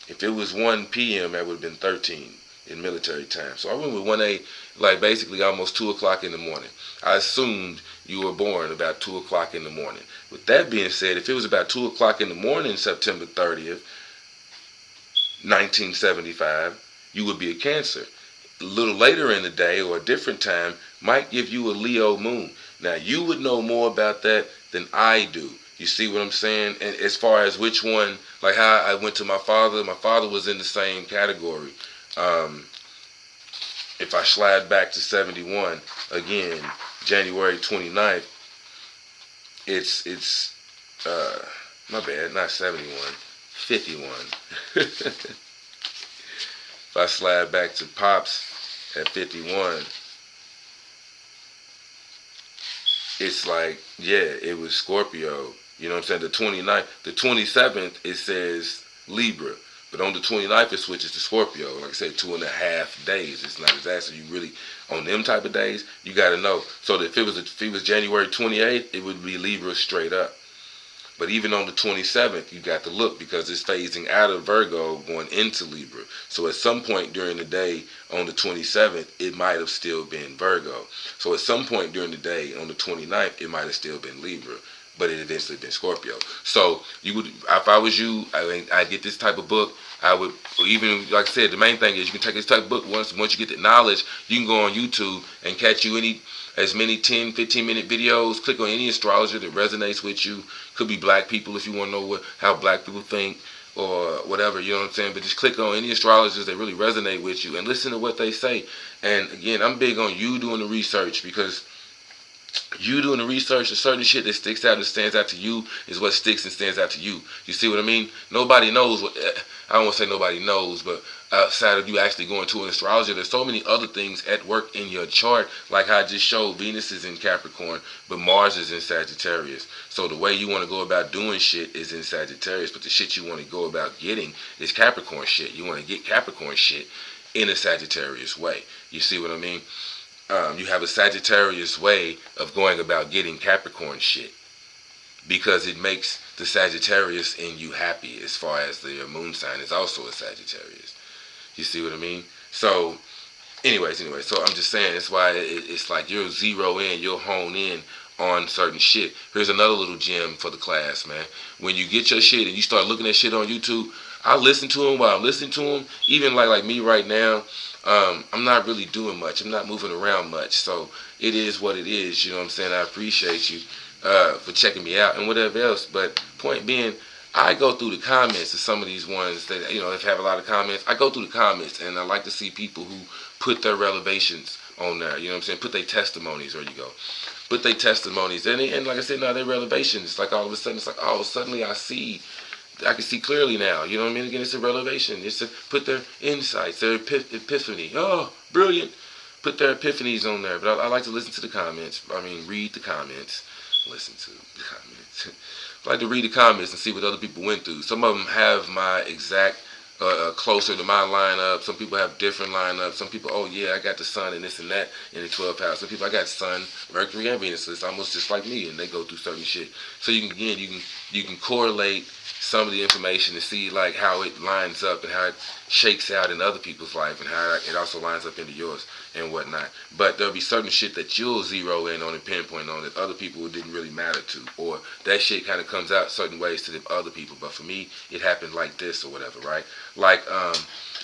If it was 1 p.m., that would have been 13 in military time. So I went with 1:08, like basically almost 2 o'clock in the morning. I assumed you were born about 2 o'clock in the morning. With that being said, if it was about 2 o'clock in the morning, September 30th, 1975, you would be a Cancer. A little later in the day or a different time might give you a Leo moon. Now, you would know more about that than I do. You see what I'm saying? And as far as which one, like how I went to my father was in the same category. Um, if I slide back to 71, again, January 29th, it's my bad, not 71, 51. If I slide back to Pops at 51, it's like, yeah, it was Scorpio. You know what I'm saying? The 29th, the 27th, it says Libra. But on the 29th, it switches to Scorpio. Like I said, 2.5 days. It's not exactly, so you really, on them type of days, you got to know. So that if it was January 28th, it would be Libra straight up. But even on the 27th, you got to look because it's phasing out of Virgo going into Libra. So at some point during the day on the 27th, it might have still been Virgo. So at some point during the day on the 29th, it might have still been Libra. But it eventually been Scorpio. So you would, if I was you, I get this type of book. I would, even like I said, the main thing is you can take this type of book. Once you get the knowledge, you can go on YouTube and catch you as many 10, 15-minute videos. Click on any astrologer that resonates with you. Could be black people if you want to know how black people think or whatever, you know what I'm saying? But just click on any astrologers that really resonate with you and listen to what they say. And again, I'm big on you doing the research because you doing the research, the certain shit that sticks out and stands out to you is what sticks and stands out to you. You see what I mean? Nobody knows what, I don't want to say nobody knows, but outside of you actually going to an astrologer, there's so many other things at work in your chart. Like I just showed, Venus is in Capricorn, but Mars is in Sagittarius. So the way you want to go about doing shit is in Sagittarius, but the shit you want to go about getting is Capricorn shit. You want to get Capricorn shit in a Sagittarius way. You see what I mean? You have a Sagittarius way of going about getting Capricorn shit because it makes the Sagittarius in you happy as far as the moon sign is also a Sagittarius. You see what I mean? So, anyways, so I'm just saying it's why it's like you'll zero in, you'll hone in on certain shit. Here's another little gem for the class, man. When you get your shit and you start looking at shit on YouTube, I listen to them while I'm listening to them. Even like me right now, I'm not really doing much. I'm not moving around much. So it is what it is. You know what I'm saying? I appreciate you for checking me out and whatever else. But point being, I go through the comments of some of these ones that, you know, if have a lot of comments. I go through the comments and I like to see people who put their revelations on there. You know what I'm saying? Put their testimonies. There you go. Put their testimonies. And like I said, now their revelations. Like all of a sudden, it's like, oh, suddenly I can see clearly now. You know what I mean? Again, it's a revelation. It's to put their insights, their epiphany. Oh, brilliant. Put their epiphanies on there. But I like to listen to the comments. I mean, read the comments. Listen to the comments. I like to read the comments and see what other people went through. Some of them have my exact closer to my lineup. Some people have different lineups. Some people, oh yeah, I got the sun and this and that in the 12th house. Some people, I got sun, Mercury, and Venus. So it's almost just like me, and they go through certain shit. So you can correlate some of the information to see like how it lines up and how it shakes out in other people's life and how it also lines up into yours and whatnot. But there'll be certain shit that you'll zero in on and pinpoint on that other people didn't really matter to, or that shit kind of comes out certain ways to them other people. But for me, it happened like this or whatever, right? Like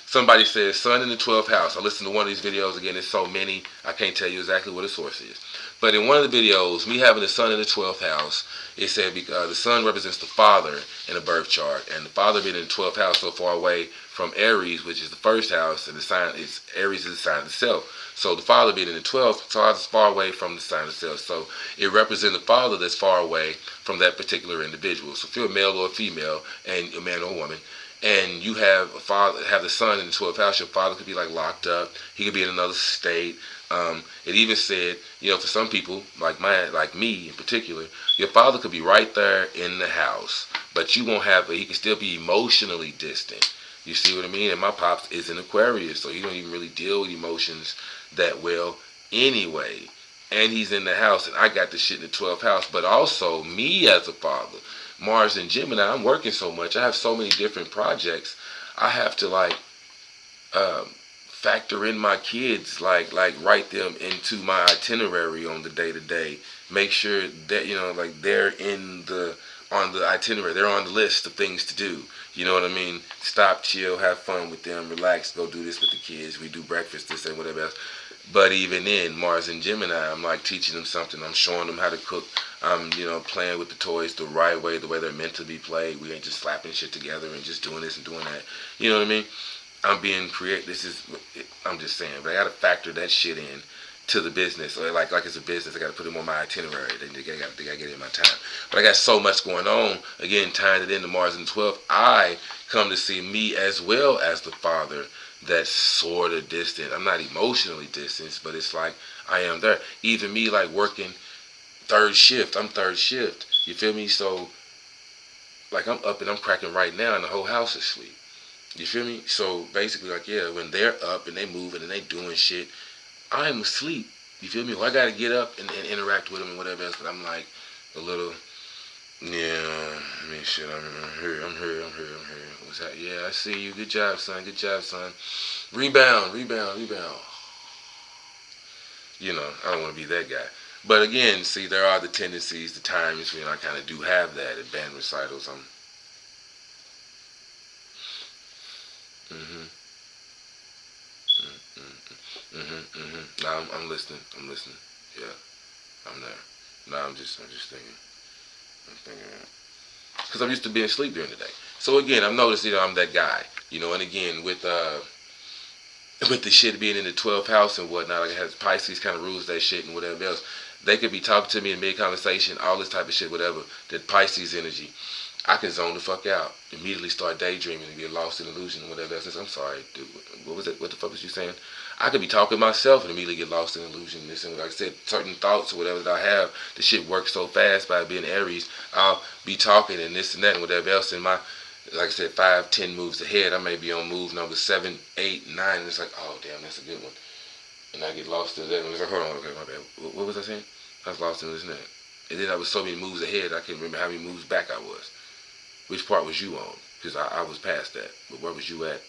somebody says sun in the 12th house. I listened to one of these videos again. There's so many I can't tell you exactly what the source is. But in one of the videos, me having the sun in the 12th house, it said the sun represents the father in a birth chart, and the father being in the 12th house so far away from Aries, which is the first house, and the sign is Aries is the sign of the self. So the father being in the 12th, so it's far away from the sign of the self. So it represents the father that's far away from that particular individual. So if you're a male or a female, and a man or a woman, and you have the sun in the 12th house, your father could be like locked up. He could be in another state. It even said, you know, for some people, like me in particular, your father could be right there in the house, but you won't have, he can still be emotionally distant. You see what I mean? And my pops is an Aquarius, so he don't even really deal with emotions that well anyway. And he's in the house, and I got this shit in the 12th house. But also, me as a father, Mars and Gemini, I'm working so much. I have so many different projects. I have to factor in my kids, like write them into my itinerary on the day-to-day. Make sure that, you know, like they're on the itinerary. They're on the list of things to do. You know what I mean? Stop, chill, have fun with them, relax, go do this with the kids. We do breakfast, this and whatever else. But even in Mars and Gemini, I'm like teaching them something. I'm showing them how to cook. I'm, playing with the toys the right way, the way they're meant to be played. We ain't just slapping shit together and just doing this and doing that. You know what I mean? I'm being creative. I'm just saying, but I gotta factor that shit in to the business. Or like it's a business, I gotta put them on my itinerary. They gotta get it in my time. But I got so much going on. Again, tying it into Mars and 12th, I come to see me as well as the father that's sort of distant. I'm not emotionally distant, but it's like I am there. Even me, like working third shift. I'm third shift. You feel me? So, like I'm up and I'm cracking right now, and the whole house is asleep. You feel me? So basically, like when they're up and they moving and they doing shit, I'm asleep. You feel me? Well, I gotta get up and interact with them and whatever else. But I'm like a little, yeah. I mean, shit. I'm here. I'm here. What's that? Yeah, I see you. Good job, son. Good job, son. Rebound. I don't want to be that guy. But again, see, there are the tendencies, the times when I kind of do have that at band recitals. Mm-hmm. No, I'm listening. Yeah, I'm there. No, I'm just thinking. I'm thinking. Because I'm used to being asleep during the day. So again, I've noticed, I'm that guy. And again, with the shit being in the 12th house and whatnot, like it has Pisces kind of rules that shit and whatever else. They could be talking to me in mid-conversation, all this type of shit, whatever. That Pisces energy, I can zone the fuck out. Immediately start daydreaming and get lost in illusion and whatever else. I'm sorry, dude. What was it? What the fuck was you saying? I could be talking to myself and immediately get lost in illusion. This and like I said, certain thoughts or whatever that I have, the shit works so fast by being Aries. I'll be talking and this and that and whatever else in my, like I said, 5, 10 moves ahead. I may be on move number 7, 8, 9. And it's like, oh damn, that's a good one. And I get lost in that. And it's like, hold on, okay, my bad. What was I saying? I was lost in this and that. And then I was so many moves ahead, I can't remember how many moves back I was. Which part was you on? Because I was past that. But where was you at?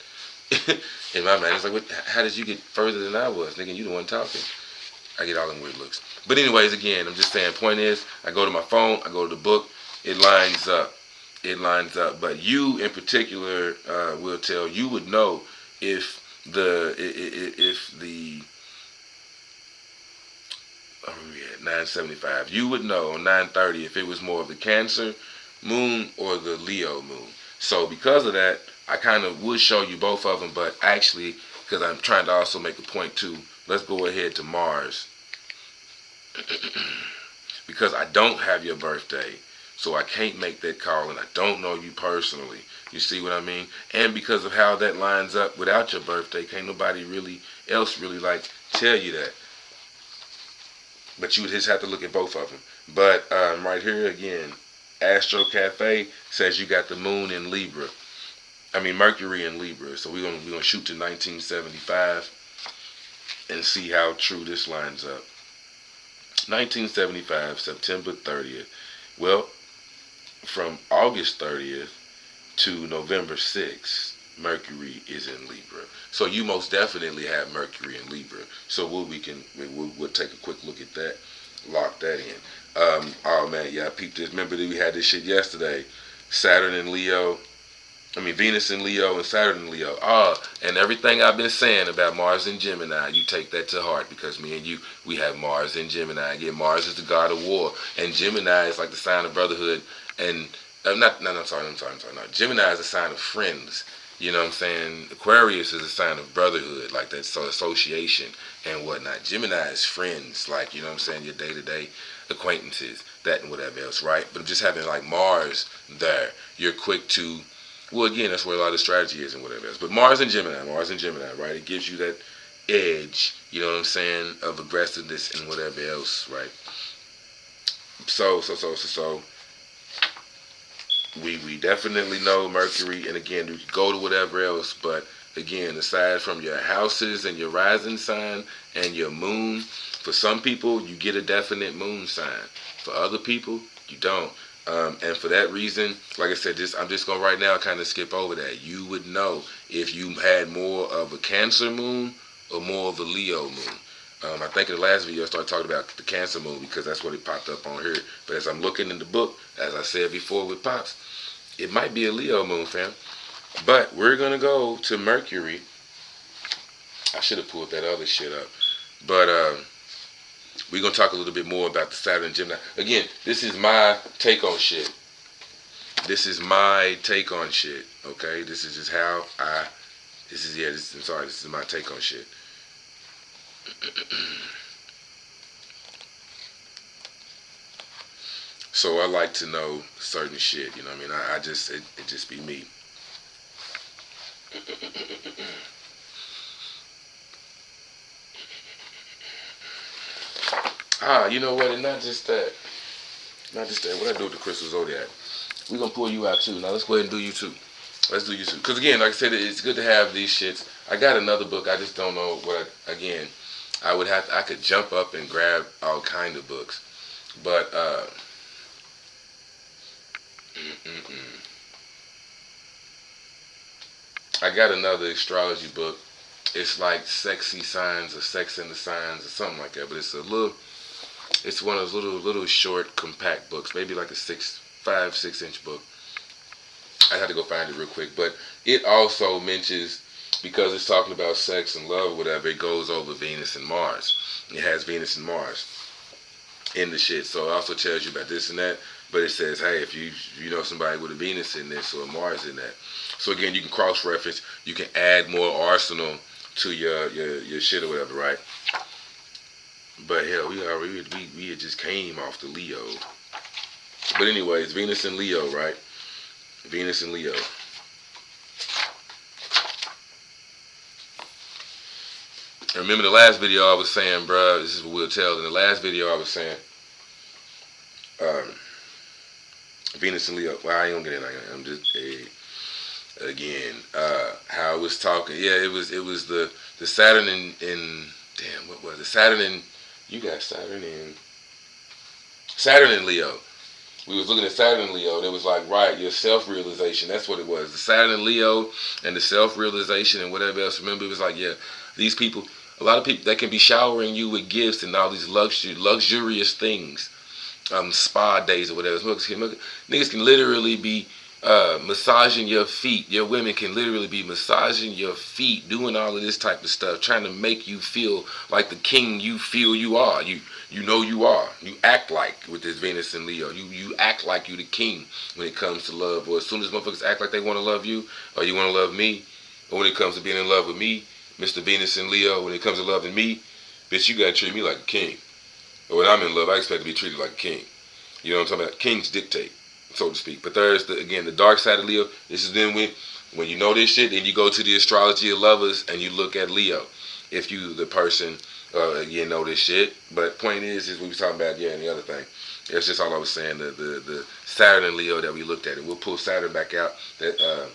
In my mind, it's like, how did you get further than I was? Thinking you the one talking. I get all them weird looks. But anyways, again, I'm just saying, point is, I go to my phone, I go to the book, it lines up. But you in particular will tell, you would know if the oh yeah, 975. You would know on 930 if it was more of the Cancer moon or the Leo moon. So because of that, I kind of would show you both of them, but actually, because I'm trying to also make a point too, let's go ahead to Mars. Because I don't have your birthday, so I can't make that call, and I don't know you personally. You see what I mean? And because of how that lines up without your birthday, can't nobody else really like tell you that. But you would just have to look at both of them. But right here again, Astro Cafe says you got the moon in Libra. I mean Mercury in Libra. So we're gonna shoot to 1975 and see how true this lines up. 1975, September 30th. Well, from August 30th to November 6th, Mercury is in Libra. So you most definitely have Mercury in Libra. So we'll take a quick look at that, lock that in. Oh man, yeah, I peeped this. Remember that we had this shit yesterday. Saturn in Leo. Venus in Leo and Saturn in Leo. And everything I've been saying about Mars and Gemini, you take that to heart because me and you, we have Mars and Gemini. Again, Mars is the god of war, and Gemini is like the sign of brotherhood. And I'm sorry. No, Gemini is a sign of friends. You know what I'm saying? Aquarius is a sign of brotherhood, like that so association and whatnot. Gemini is friends, like, you know what I'm saying, your day-to-day acquaintances, that and whatever else, right? But just having like Mars there, you're quick to, well, again, that's where a lot of strategy is and whatever else. But Mars and Gemini, right? It gives you that edge, you know what I'm saying, of aggressiveness and whatever else, right? So we definitely know Mercury, and again, you can go to whatever else, but again, aside from your houses and your rising sign and your moon, for some people, you get a definite moon sign. For other people, you don't. And for that reason, like I said, I'm just going to right now kind of skip over that. You would know if you had more of a Cancer moon or more of a Leo moon. I think in the last video I started talking about the Cancer moon because that's what it popped up on here. But as I'm looking in the book, as I said before with Pops, it might be a Leo moon, fam. But we're going to go to Mercury. I should have pulled that other shit up. But we're gonna talk a little bit more about the Saturn and Gemini. Again, this is my take on shit. This is my take on shit. Okay, this is just how I. This is I'm sorry. This is my take on shit. So I like to know certain shit. You know what I mean? I just it just be me. You know what? And not just that. Not just that. What I do with the Crystal Zodiac. We're gonna pull you out too. Now let's go ahead and do you too. Let's do you too. Because again, like I said, it's good to have these shits. I got another book. I just don't know what. Again, I could jump up and grab all kind of books, but I got another astrology book. It's like Sexy Signs or Sex in the Signs or something like that. But it's one of those little short, compact books. Maybe like a 6 inch book. I had to go find it real quick. But it also mentions, because it's talking about sex and love or whatever, it goes over Venus and Mars. It has Venus and Mars in the shit. So it also tells you about this and that. But it says, hey, if you know somebody with a Venus in this or a Mars in that. So again, you can cross-reference. You can add more arsenal to your shit or whatever, right? But hell, we had just came off the Leo. But anyways, Venus and Leo, right? Venus and Leo. Remember the last video I was saying, bruh, this is what we'll tell. In the last video I was saying, Venus and Leo. Well, I ain't gonna get in. I'm just again, how I was talking. Yeah, it was the Saturn in damn, what was it? Saturn in, you got Saturn in Leo. We was looking at Saturn and Leo, and it was like, right, your self-realization. That's what it was. The Saturn and Leo and the self-realization and whatever else. Remember, it was like, yeah, these people, a lot of people that can be showering you with gifts and all these luxurious things, spa days or whatever. Niggas can literally be massaging your feet. Your women can literally be massaging your feet, doing all of this type of stuff, trying to make you feel like the king you feel you are. You know you are. You act like, with this Venus and Leo, you act like you the king when it comes to love. Or as soon as motherfuckers act like they want to love you, or you want to love me, or when it comes to being in love with me, Mr. Venus and Leo, when it comes to loving me, bitch, you gotta treat me like a king. Or when I'm in love, I expect to be treated like a king. You know what I'm talking about? Kings dictate, so to speak. But there's the dark side of Leo. This is then when you know this shit, then you go to the astrology of lovers and you look at Leo. If you the person, you know this shit. But point is we was talking about, and the other thing. That's just all I was saying. The Saturn and Leo that we looked at, and we'll pull Saturn back out. That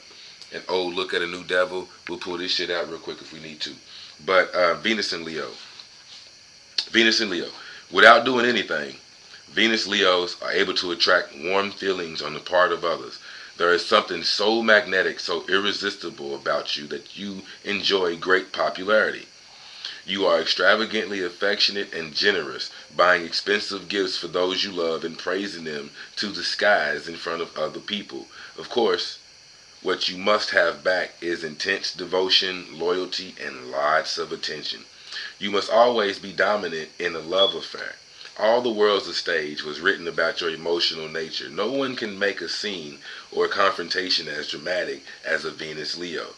an old look at a new devil. We'll pull this shit out real quick if we need to. But Venus and Leo. Venus and Leo. Without doing anything, Venus Leos are able to attract warm feelings on the part of others. There is something so magnetic, so irresistible about you that you enjoy great popularity. You are extravagantly affectionate and generous, buying expensive gifts for those you love and praising them to the skies in front of other people. Of course, what you must have back is intense devotion, loyalty, and lots of attention. You must always be dominant in a love affair. All the world's a stage was written about your emotional nature. No one can make a scene or a confrontation as dramatic as a Venus Leo.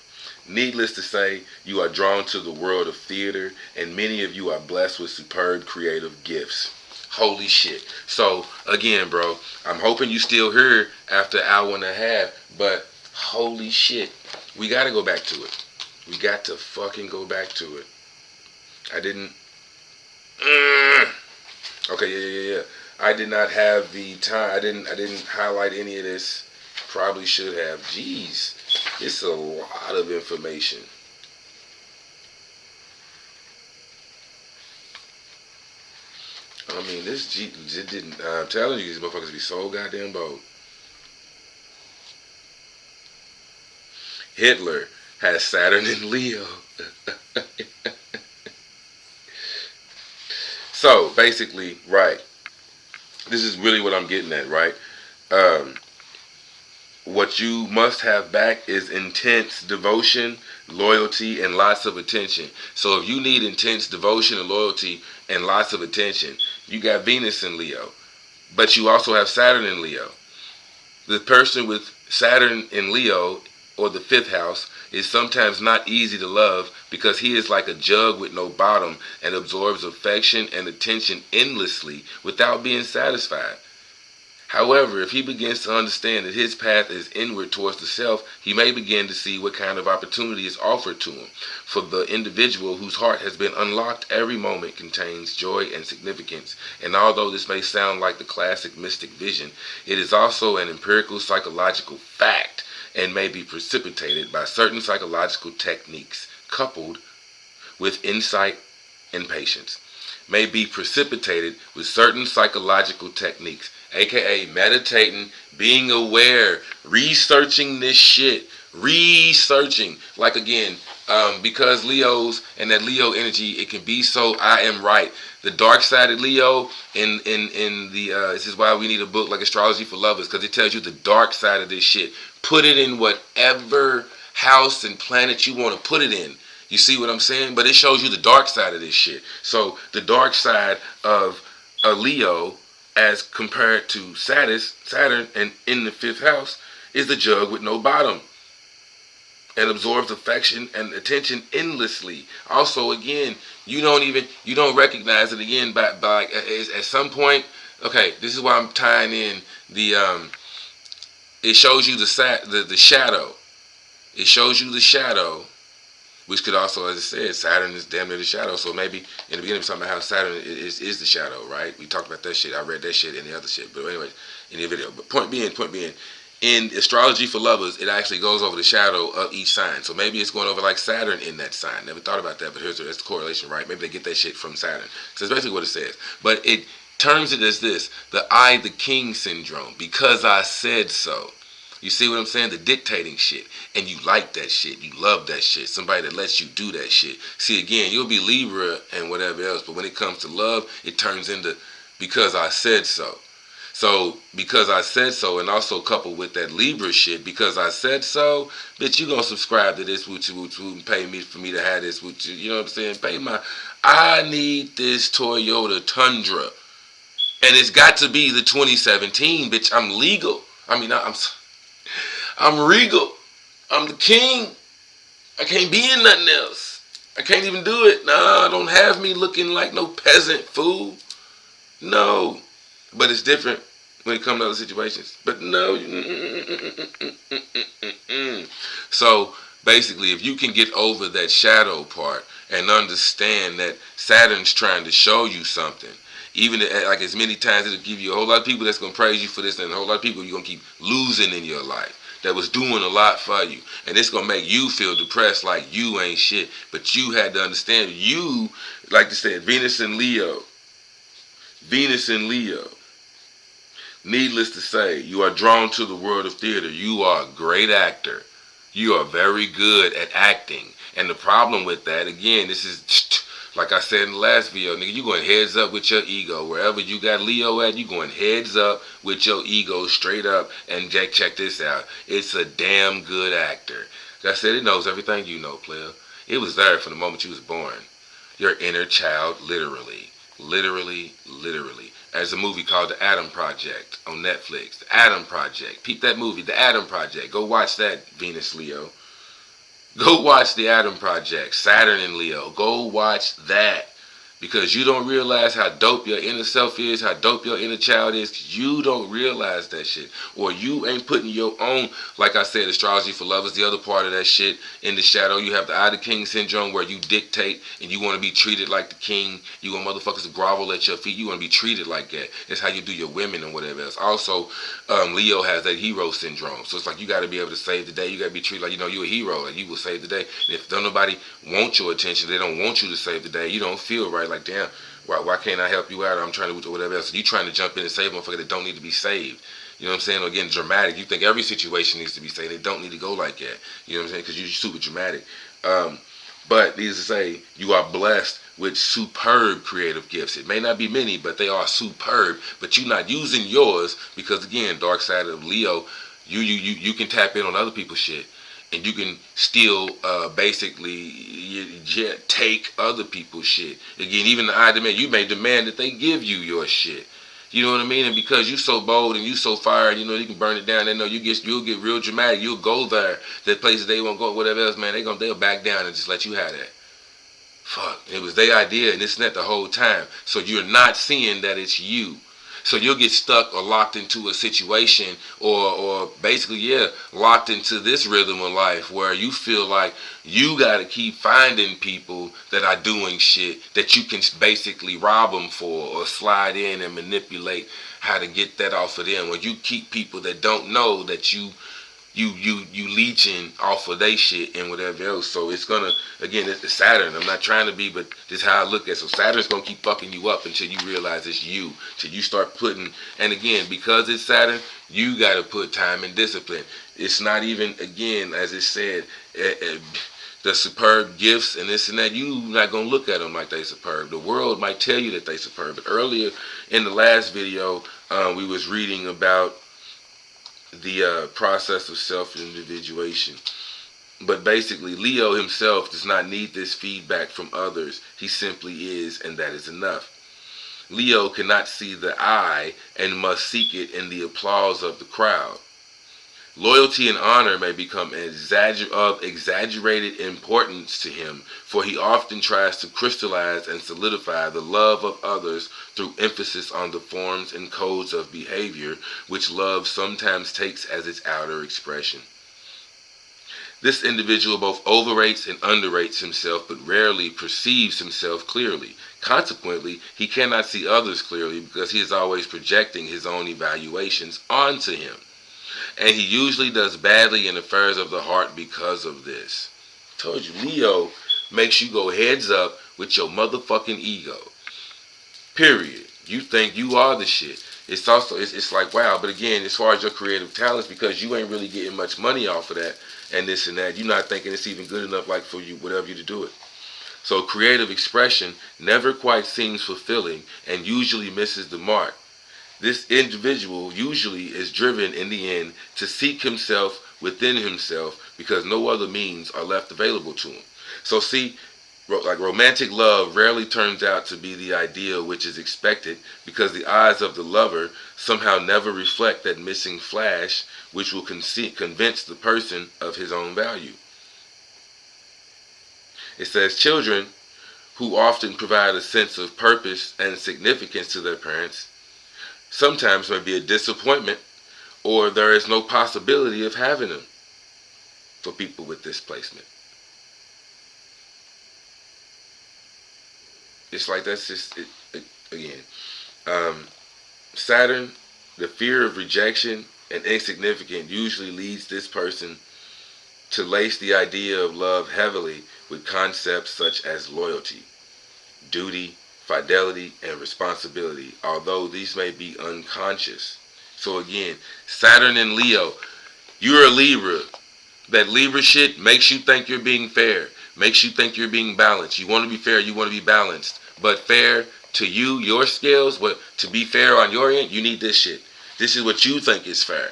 Needless to say, you are drawn to the world of theater, and many of you are blessed with superb creative gifts. Holy shit. So, again, bro, I'm hoping you still here after an hour and a half, but holy shit. We gotta go back to it. We got to fucking go back to it. I didn't... Okay, yeah. I did not have the time. I didn't highlight any of this. Probably should have. Jeez, it's a lot of information. I mean, it didn't. I'm telling you, these motherfuckers be so goddamn bold. Hitler has Saturn in Leo. So basically, right. This is really what I'm getting at, right? What What you must have back is intense devotion, loyalty, and lots of attention. So if you need intense devotion and loyalty and lots of attention, you got Venus in Leo. But you also have Saturn in Leo. The person with Saturn in Leo, or the fifth house, is sometimes not easy to love because he is like a jug with no bottom and absorbs affection and attention endlessly without being satisfied. However, if he begins to understand that his path is inward towards the self, he may begin to see what kind of opportunity is offered to him. For the individual whose heart has been unlocked, every moment contains joy and significance. And although this may sound like the classic mystic vision, it is also an empirical psychological fact and may be precipitated by certain psychological techniques coupled with insight and patience. May be precipitated with certain psychological techniques, aka meditating, being aware, researching this shit, researching. Like again, because Leos and that Leo energy, it can be so I am right. The dark side of Leo in the this is why we need a book like Astrology for Lovers, because it tells you the dark side of this shit. Put it in whatever house and planet you want to put it in. You see what I'm saying? But it shows you the dark side of this shit. So the dark side of a Leo as compared to Saturn, and in the fifth house, is the jug with no bottom and absorbs affection and attention endlessly. Also, again, you don't recognize it again by at some point. Okay, this is why I'm tying in the it shows you the shadow. It shows you the shadow, which could also, as I said, Saturn is damn near the shadow. So maybe in the beginning we're talking about how Saturn is the shadow, right? We talked about that shit. I read that shit and the other shit. But anyway, in the video. But point being, in Astrology for Lovers, it actually goes over the shadow of each sign. So maybe it's going over like Saturn in that sign. Never thought about that, but that's the correlation, right? Maybe they get that shit from Saturn. So that's basically what it says. But it terms it as this: the I, the king syndrome. Because I said so. You see what I'm saying? The dictating shit. And you like that shit. You love that shit. Somebody that lets you do that shit. See, again, you'll be Libra and whatever else, but when it comes to love, it turns into because I said so. So, because I said so, and also coupled with that Libra shit, because I said so, bitch, you gonna subscribe to this, which and pay me for me to have this, which, you know what I'm saying? I need this Toyota Tundra. And it's got to be the 2017, bitch. I'm legal. I'm regal. I'm the king. I can't be in nothing else. I can't even do it. Nah, don't have me looking like no peasant fool. No. But it's different when it comes to other situations. But no. So, basically, if you can get over that shadow part and understand that Saturn's trying to show you something, even like as many times it'll give you a whole lot of people that's going to praise you for this, and a whole lot of people you're going to keep losing in your life that was doing a lot for you. And it's going to make you feel depressed like you ain't shit. But you had to understand, you, like I said, Venus in Leo. Venus in Leo. Needless to say, you are drawn to the world of theater. You are a great actor. You are very good at acting. And the problem with that, again, this is, like I said in the last video, nigga, you going heads up with your ego. Wherever you got Leo at, you going heads up with your ego straight up. And check this out. It's a damn good actor. Like I said, it knows everything you know, player. It was there from the moment you was born. Your inner child, literally. Literally. There's a movie called The Atom Project on Netflix. The Atom Project. Peep that movie, The Atom Project. Go watch that, Venus Leo. Go watch The Atom Project, Saturn and Leo. Go watch that. Because you don't realize how dope your inner self is, how dope your inner child is. Cause you don't realize that shit. Or you ain't putting your own, like I said, Astrology for Lovers, the other part of that shit, in the shadow. You have the I, the king syndrome, where you dictate and you want to be treated like the king. You want motherfuckers to grovel at your feet. You want to be treated like that. That's how you do your women and whatever else. Also, Leo has that hero syndrome. So it's like you got to be able to save the day. You got to be treated like, you're a hero. Like you will save the day. And if don't nobody want your attention, they don't want you to save the day, you don't feel right. Like, damn, why can't I help you out? I'm trying to do whatever else. So you trying to jump in and save motherfuckers that don't need to be saved. You know what I'm saying? Or getting dramatic. You think every situation needs to be saved. They don't need to go like that. You know what I'm saying? Because you're super dramatic. But needless to say, you are blessed with superb creative gifts. It may not be many, but they are superb. But you're not using yours because, again, dark side of Leo, You can tap in on other people's shit, and you can still basically take other people's shit. Again, even the I demand, you may demand that they give you your shit. You know what I mean? And because you so bold and you so fired, you know, you can burn it down. They know you'll get real dramatic. You'll go there, that places they won't go, whatever else, man. They'll back down and just let you have that. Fuck, it was their idea and it's not the whole time. So you're not seeing that it's you. So you'll get stuck or locked into a situation or basically, locked into this rhythm of life where you feel like you got to keep finding people that are doing shit that you can basically rob them for or slide in and manipulate how to get that off of them. Or you keep people that don't know that you leeching off of they shit and whatever else. So it's gonna, again, it's Saturn. I'm not trying to be, but this is how I look at it. So Saturn's gonna keep fucking you up until you realize it's you. Till you start putting, and again, because it's Saturn, you gotta put time and discipline. It's not even, again, as it said, the superb gifts and this and that, you not gonna look at them like they superb. The world might tell you that they superb. But earlier in the last video, we was reading about the process of self-individuation. But basically, Leo himself does not need this feedback from others. He simply is, and that is enough. Leo cannot see the I and must seek it in the applause of the crowd. Loyalty and honor may become of exaggerated importance to him, for he often tries to crystallize and solidify the love of others through emphasis on the forms and codes of behavior, which love sometimes takes as its outer expression. This individual both overrates and underrates himself, but rarely perceives himself clearly. Consequently, he cannot see others clearly because he is always projecting his own evaluations onto him. And he usually does badly in affairs of the heart because of this. I told you, Leo makes you go heads up with your motherfucking ego. Period. You think you are the shit. It's also, it's like, wow, but again, as far as your creative talents, because you ain't really getting much money off of that and this and that, you're not thinking it's even good enough like for you, whatever you to do it. So creative expression never quite seems fulfilling and usually misses the mark. This individual usually is driven in the end to seek himself within himself because no other means are left available to him. So see, like romantic love rarely turns out to be the ideal which is expected because the eyes of the lover somehow never reflect that missing flash which will convince the person of his own value. It says children who often provide a sense of purpose and significance to their parents sometimes may be a disappointment, or there is no possibility of having them for people with this placement. It's like that's just it again. Saturn, the fear of rejection and insignificance usually leads this person to lace the idea of love heavily with concepts such as loyalty, duty, fidelity, and responsibility, although these may be unconscious. So again, Saturn and Leo, you're a Libra. That Libra shit makes you think you're being fair, makes you think you're being balanced. You want to be fair, you want to be balanced. But fair to you, your scales, to be fair on your end, you need this shit. This is what you think is fair.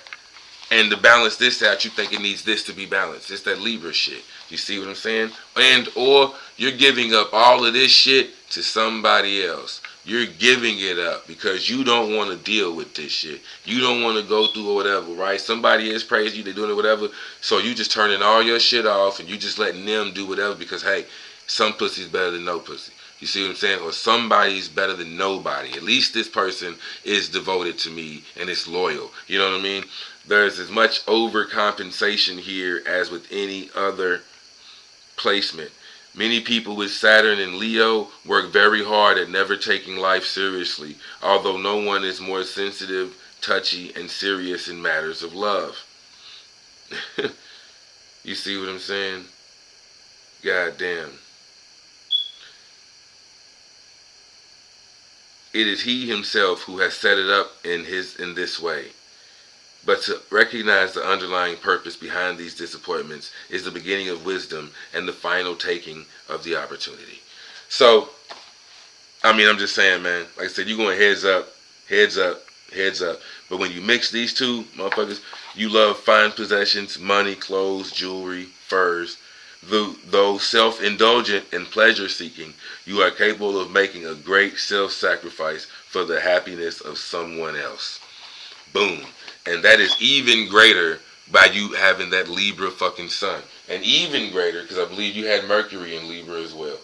And to balance this out, you think it needs this to be balanced. It's that Libra shit. You see what I'm saying? And or you're giving up all of this shit to somebody else. You're giving it up because you don't want to deal with this shit. You don't want to go through or whatever, right? Somebody is praising you, they're doing it, whatever. So you just turning all your shit off and you just letting them do whatever because, hey, some pussy's better than no pussy. You see what I'm saying? Or somebody's better than nobody. At least this person is devoted to me and is loyal. You know what I mean? There's as much overcompensation here as with any other placement. Many people with Saturn and Leo work very hard at never taking life seriously, although no one is more sensitive, touchy, and serious in matters of love. You see what I'm saying? God damn. It is he himself who has set it up in this way. But to recognize the underlying purpose behind these disappointments is the beginning of wisdom and the final taking of the opportunity. So, I mean, I'm just saying, man, like I said, you're going heads up, Heads up. But when you mix these two motherfuckers, you love fine possessions, money, clothes, jewelry, furs. Though self-indulgent and pleasure-seeking, you are capable of making a great self-sacrifice for the happiness of someone else. Boom. And that is even greater by you having that Libra fucking sun. And even greater because I believe you had Mercury in Libra as well.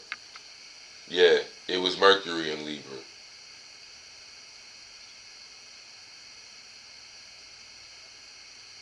Yeah, it was Mercury in Libra.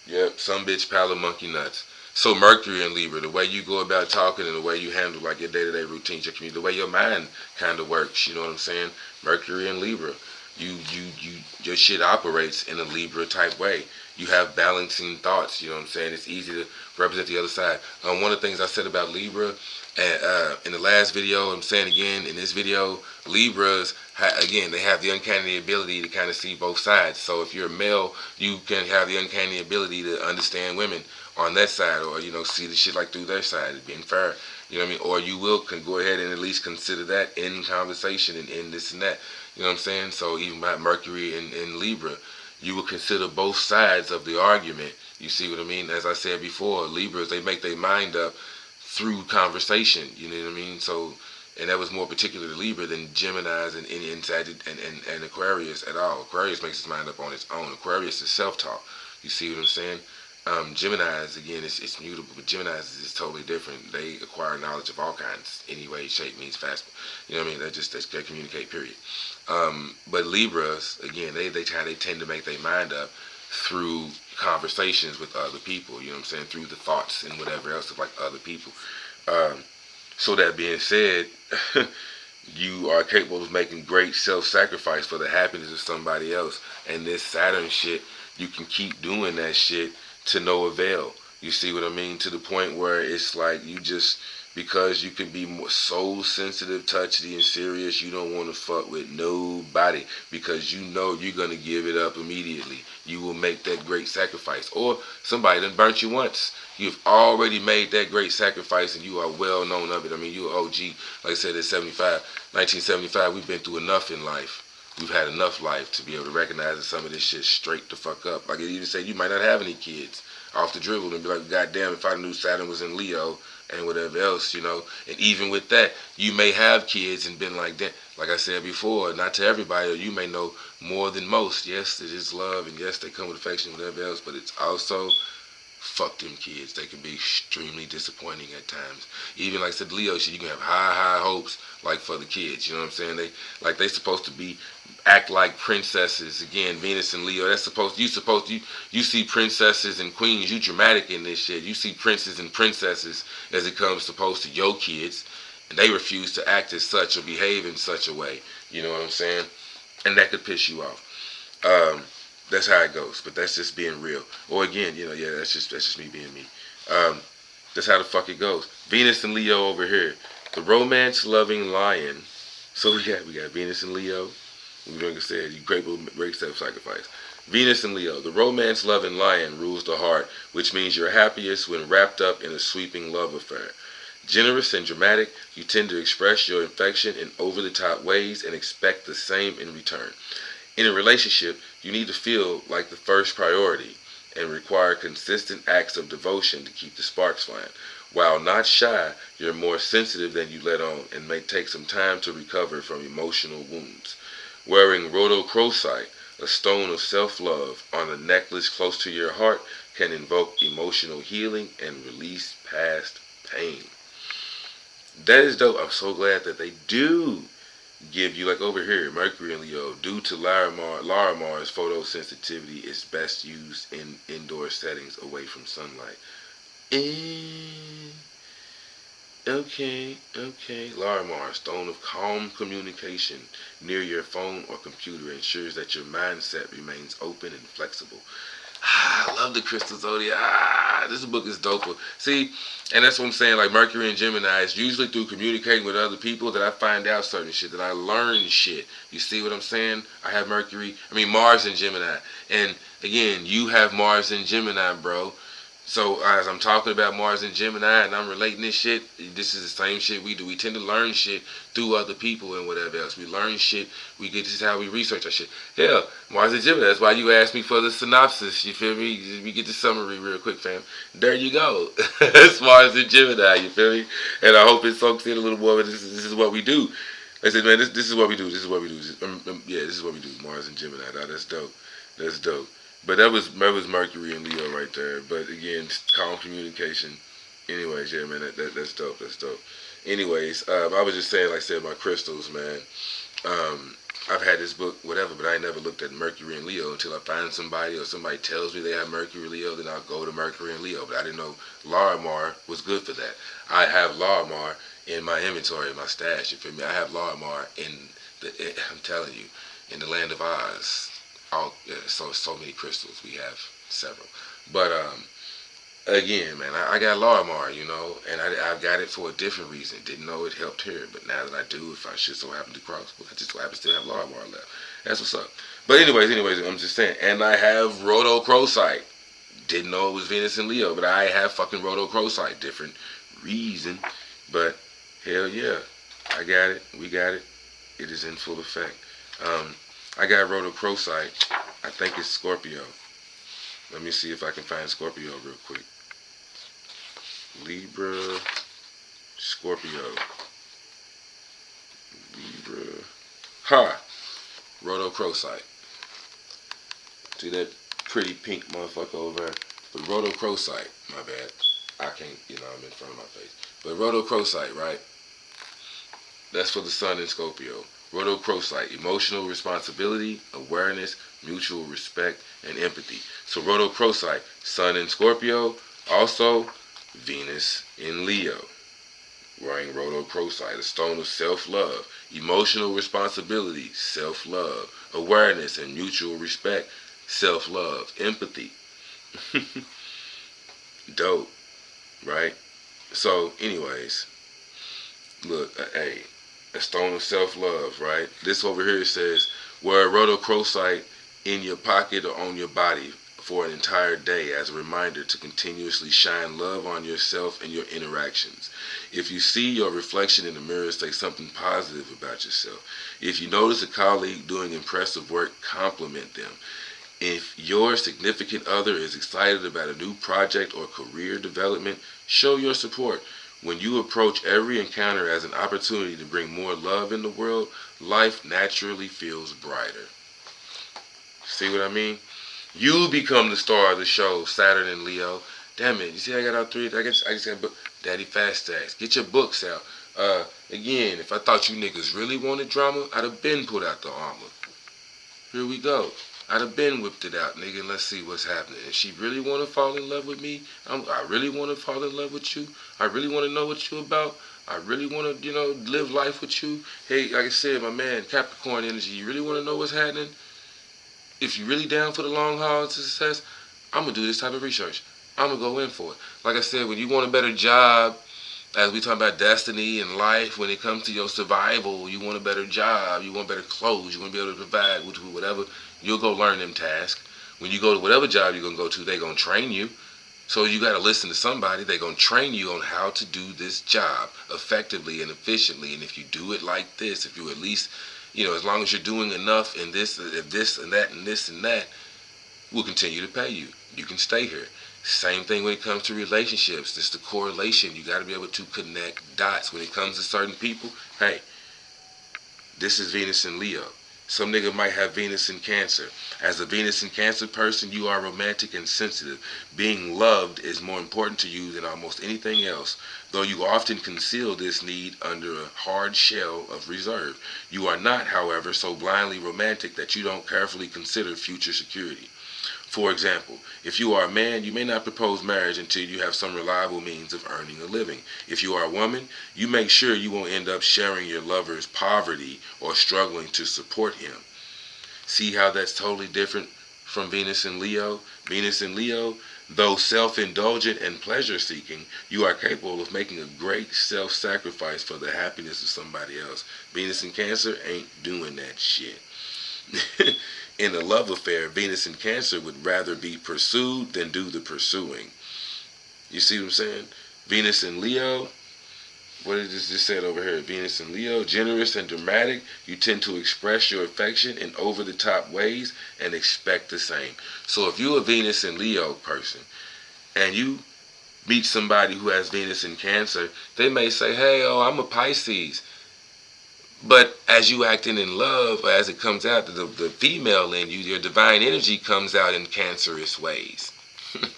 Yep, some bitch pile of monkey nuts. So Mercury in Libra, the way you go about talking and the way you handle like your day-to-day routines, your community, the way your mind kind of works, you know what I'm saying? Mercury in Libra. Your shit operates in a Libra type way. You have balancing thoughts, you know what I'm saying? It's easy to represent the other side. One of the things I said about Libra, and in the last video, I'm saying again, in this video, Libras, again, they have the uncanny ability to kind of see both sides. So if you're a male, you can have the uncanny ability to understand women on that side, or see the shit like through their side, being fair. You know what I mean? Or you can go ahead and at least consider that in conversation and in this and that. You know what I'm saying? So even by Mercury in Libra, you will consider both sides of the argument. You see what I mean? As I said before, Libras, they make their mind up through conversation. You know what I mean? So, and that was more particular to Libra than Gemini's and Aquarius at all. Aquarius makes its mind up on its own. Aquarius is self-talk. You see what I'm saying? Gemini's, again, it's mutable, but Gemini's is totally different. They acquire knowledge of all kinds, any way, shape, means, fast. You know what I mean? They communicate, period. But Libras, again, they tend to make their mind up through conversations with other people, you know what I'm saying, through the thoughts and whatever else of like other people. Um, so that being said, you are capable of making great self-sacrifice for the happiness of somebody else. And this Saturn shit, you can keep doing that shit to no avail. You see what I mean? To the point where it's like you just, because you can be more soul sensitive, touchy, and serious, you don't want to fuck with nobody because you know you're going to give it up immediately. You will make that great sacrifice. Or somebody done burnt you once. You've already made that great sacrifice and you are well known of it. I mean, you're OG. Like I said, at 1975, we've been through enough in life. We've had enough life to be able to recognize that some of this shit straight the fuck up. Like it even say you might not have any kids off the dribble and be like, God damn, if I knew Saturn was in Leo and whatever else, And even with that, you may have kids and been like that. Like I said before, not to everybody, or you may know more than most. Yes, it is love, and yes, they come with affection and whatever else, but it's also fuck them kids. They can be extremely disappointing at times. Even like I said, Leo shit, you can have high hopes like for the kids. You know what I'm saying? They supposed to be act like princesses. Again, Venus and Leo. You see princesses and queens. You dramatic in this shit. You see princes and princesses as it comes supposed to your kids, and they refuse to act as such or behave in such a way. You know what I'm saying? And that could piss you off. That's how it goes. But that's just being real. Or again, yeah, that's just me being me. That's how the fuck it goes. Venus and Leo over here. The romance-loving lion. So we got Venus and Leo. Like I said, you great self-sacrifice. Venus and Leo. The romance-loving lion rules the heart, which means you're happiest when wrapped up in a sweeping love affair. Generous and dramatic, you tend to express your affection in over-the-top ways and expect the same in return. In a relationship, you need to feel like the first priority and require consistent acts of devotion to keep the sparks flying. While not shy, you're more sensitive than you let on and may take some time to recover from emotional wounds. Wearing rhodochrosite, a stone of self-love, on a necklace close to your heart can invoke emotional healing and release past pain. That is dope. I'm so glad that they do give you, like over here, Mercury and Leo, due to Laramar's photosensitivity is best used in indoor settings away from sunlight. Okay. Larimar, stone of calm communication near your phone or computer ensures that your mindset remains open and flexible. I love the crystal zodiac. This book is dope. See, and that's what I'm saying, like Mercury and Gemini, it's usually through communicating with other people that I find out certain shit, that I learn shit. You see what I'm saying? I have Mars and Gemini. And again, you have Mars and Gemini, bro. So as I'm talking about Mars and Gemini and I'm relating this shit, this is the same shit we do. We tend to learn shit through other people and whatever else. We learn shit. This is how we research our shit. Hell, Mars and Gemini. That's why you asked me for the synopsis. You feel me? We get the summary real quick, fam. There you go. That's Mars and Gemini. You feel me? And I hope it soaks in a little more. But this is what we do. I said, man, this is what we do. This is what we do. Yeah, this is what we do. Mars and Gemini. That's dope. That's dope. But that was Mercury and Leo right there. But again, calm communication. Anyways, yeah, man, that's dope. That's dope. Anyways, I was just saying, like I said, my crystals, man. I've had this book, whatever, but I ain't never looked at Mercury and Leo until I find somebody or somebody tells me they have Mercury and Leo. Then I'll go to Mercury and Leo. But I didn't know Larimar was good for that. I have Larimar in my inventory, in my stash. You feel me? I have Larimar I'm telling you, in the land of Oz. So many crystals. We have several. But again, man, I got Larimar, and I've got it for a different reason. Didn't know it helped her, but now that I do, if I should so happen to cross, I just so happen to still have Larimar left. That's what's up. But anyways, I'm just saying. And I have rhodochrosite. Didn't know it was Venus and Leo, but I have fucking rhodochrosite. Different reason, but hell yeah, I got it. We got it. It is in full effect. I got rhodochrosite. I think it's Scorpio. Let me see if I can find Scorpio real quick. Libra, Scorpio. Libra. Ha! Rhodochrosite. See that pretty pink motherfucker over there? But rhodochrosite, my bad. I can't, I'm in front of my face. But rhodochrosite, right? That's for the sun in Scorpio. Rhodochrosite, emotional responsibility, awareness, mutual respect, and empathy. So rhodochrosite, sun in Scorpio, also Venus in Leo. Wearing rhodochrosite, a stone of self-love, emotional responsibility, self-love, awareness and mutual respect, self-love, empathy. Dope, right? So anyways, look, hey, a stone of self-love, right? This over here says, wear rhodochrosite in your pocket or on your body for an entire day as a reminder to continuously shine love on yourself and your interactions. If you see your reflection in the mirror, say something positive about yourself. If you notice a colleague doing impressive work, compliment them. If your significant other is excited about a new project or career development, show your support. When you approach every encounter as an opportunity to bring more love in the world, life naturally feels brighter. See what I mean? You become the star of the show, Saturn and Leo. Damn it, you see I got out three, I just got book. Daddy Fast Stacks. Get your books out. Again, if I thought you niggas really wanted drama, I'd have been put out the armor. Here we go. I'd have been whipped it out, nigga, and let's see what's happening. If she really want to fall in love with me, I really want to fall in love with you. I really want to know what you about. I really want to, live life with you. Hey, like I said, my man, Capricorn energy, you really want to know what's happening? If you really down for the long haul to success, I'm going to do this type of research. I'm going to go in for it. Like I said, when you want a better job, as we talk about destiny and life, when it comes to your survival, you want a better job, you want better clothes, you want to be able to provide whatever, you'll go learn them tasks. When you go to whatever job you're going to go to, they're going to train you. So you got to listen to somebody. They're going to train you on how to do this job effectively and efficiently. And if you do it like this, if you at least, as long as you're doing enough in this and that and this and that, we'll continue to pay you. You can stay here. Same thing when it comes to relationships. It's the correlation. You got to be able to connect dots. When it comes to certain people, hey, this is Venus in Leo. Some nigga might have Venus in Cancer. As a Venus in Cancer person, you are romantic and sensitive. Being loved is more important to you than almost anything else, though you often conceal this need under a hard shell of reserve. You are not, however, so blindly romantic that you don't carefully consider future security. For example, if you are a man, you may not propose marriage until you have some reliable means of earning a living. If you are a woman, you make sure you won't end up sharing your lover's poverty or struggling to support him. See how that's totally different from Venus and Leo? Venus and Leo, though self-indulgent and pleasure-seeking, you are capable of making a great self-sacrifice for the happiness of somebody else. Venus in Cancer ain't doing that shit. In a love affair, Venus in Cancer would rather be pursued than do the pursuing. You see what I'm saying? Venus in Leo. What is this just said over here? Venus in Leo, generous and dramatic. You tend to express your affection in over-the-top ways and expect the same. So if you're a Venus in Leo person and you meet somebody who has Venus in Cancer, they may say, hey, oh, I'm a Pisces. But as you acting in love, or as it comes out, the female in you, your divine energy comes out in cancerous ways.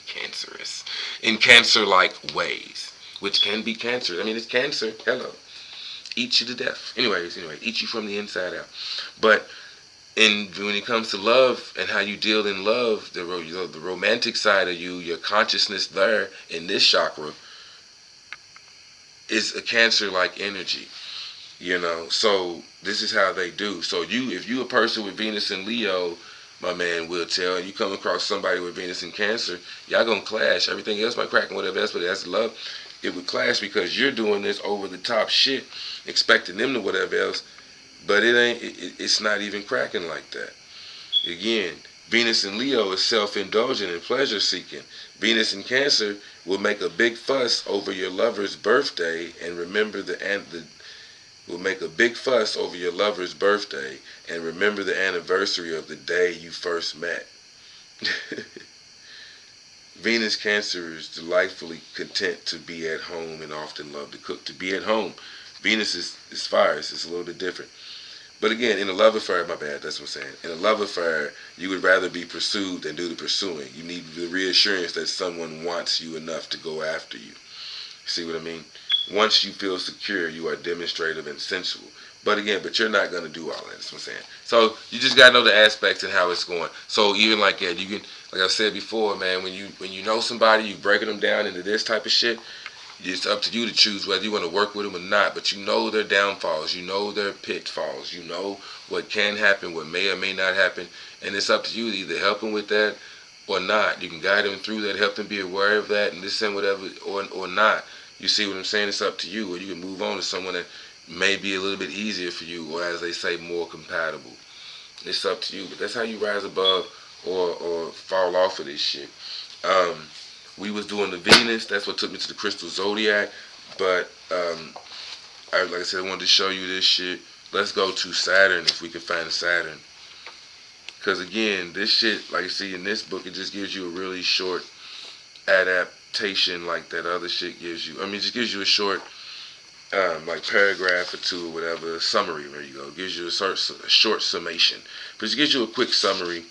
Cancerous. In cancer-like ways. Which can be cancer. I mean, it's cancer. Hello. Eat you to death. Anyway, eat you from the inside out. But when it comes to love and how you deal in love, the romantic side of you, your consciousness there in this chakra is a cancer-like energy. So this is how they do. So if you a person with Venus in Leo, my man will tell, and you come across somebody with Venus in Cancer, y'all gonna clash. Everything else might crack and whatever else, but that's love. It would clash because you're doing this over the top shit, expecting them to whatever else, but it's not even cracking like that. Again, Venus in Leo is self-indulgent and pleasure-seeking. Venus in Cancer will make a big fuss over your lover's birthday and remember will make a big fuss over your lover's birthday and remember the anniversary of the day you first met. Venus Cancer is delightfully content to be at home and often love to cook. To be at home. Venus is fire. It's a little bit different. But again, in a love affair, my bad, that's what I'm saying. In a love affair, you would rather be pursued than do the pursuing. You need the reassurance that someone wants you enough to go after you. See what I mean? Once you feel secure, you are demonstrative and sensual. But you're not going to do all that. That's what I'm saying. So you just got to know the aspects and how it's going. So even like that, you can, like I said before, man, when you know somebody, you breaking them down into this type of shit, it's up to you to choose whether you want to work with them or not. But you know their downfalls. You know their pitfalls. You know what can happen, what may or may not happen. And it's up to you to either help them with that or not. You can guide them through that, help them be aware of that, and this and whatever, or not. You see what I'm saying? It's up to you. Or you can move on to someone that may be a little bit easier for you, or as they say, more compatible. It's up to you. But that's how you rise above or fall off of this shit. We was doing the Venus. That's what took me to the crystal zodiac. But like I said, I wanted to show you this shit. Let's go to Saturn if we can find Saturn. Because again, this shit, like you see in this book, it just gives you a really short adaptation like that other shit gives you. I mean, it just gives you a short like paragraph or two or whatever, summary. There you go. It gives you a short summation. But it gives you a quick summary,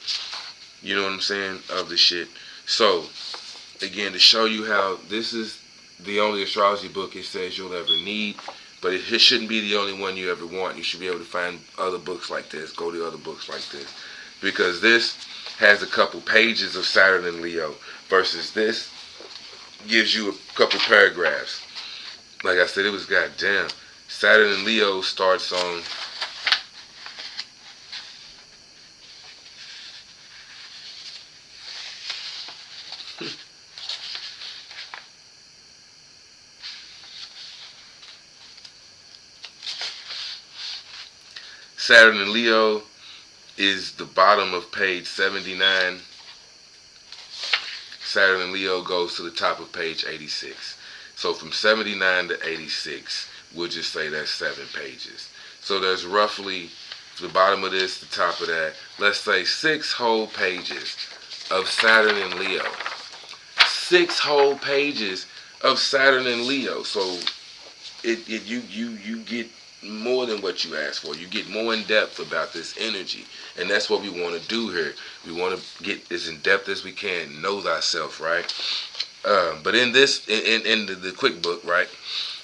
you know what I'm saying, of the shit. So, again, to show you how this is the only astrology book it says you'll ever need, but it shouldn't be the only one you ever want. You should be able to find other books like this, go to other books like this. Because this has a couple pages of Saturn and Leo versus this gives you a couple paragraphs. Like I said, it was goddamn. Saturn and Leo starts on Saturn and Leo is the bottom of page 79. Saturn and Leo goes to the top of page 86. So from 79 to 86, we'll just say that's 7 pages. So there's roughly, the bottom of this, the top of that, let's say 6 whole pages of Saturn and Leo. 6 whole pages of Saturn and Leo. So you get more than what you asked for. You get more in depth about this energy. And that's what we want to do here. We want to get as in depth as we can. Know thyself, right? But in this, in the quick book, right?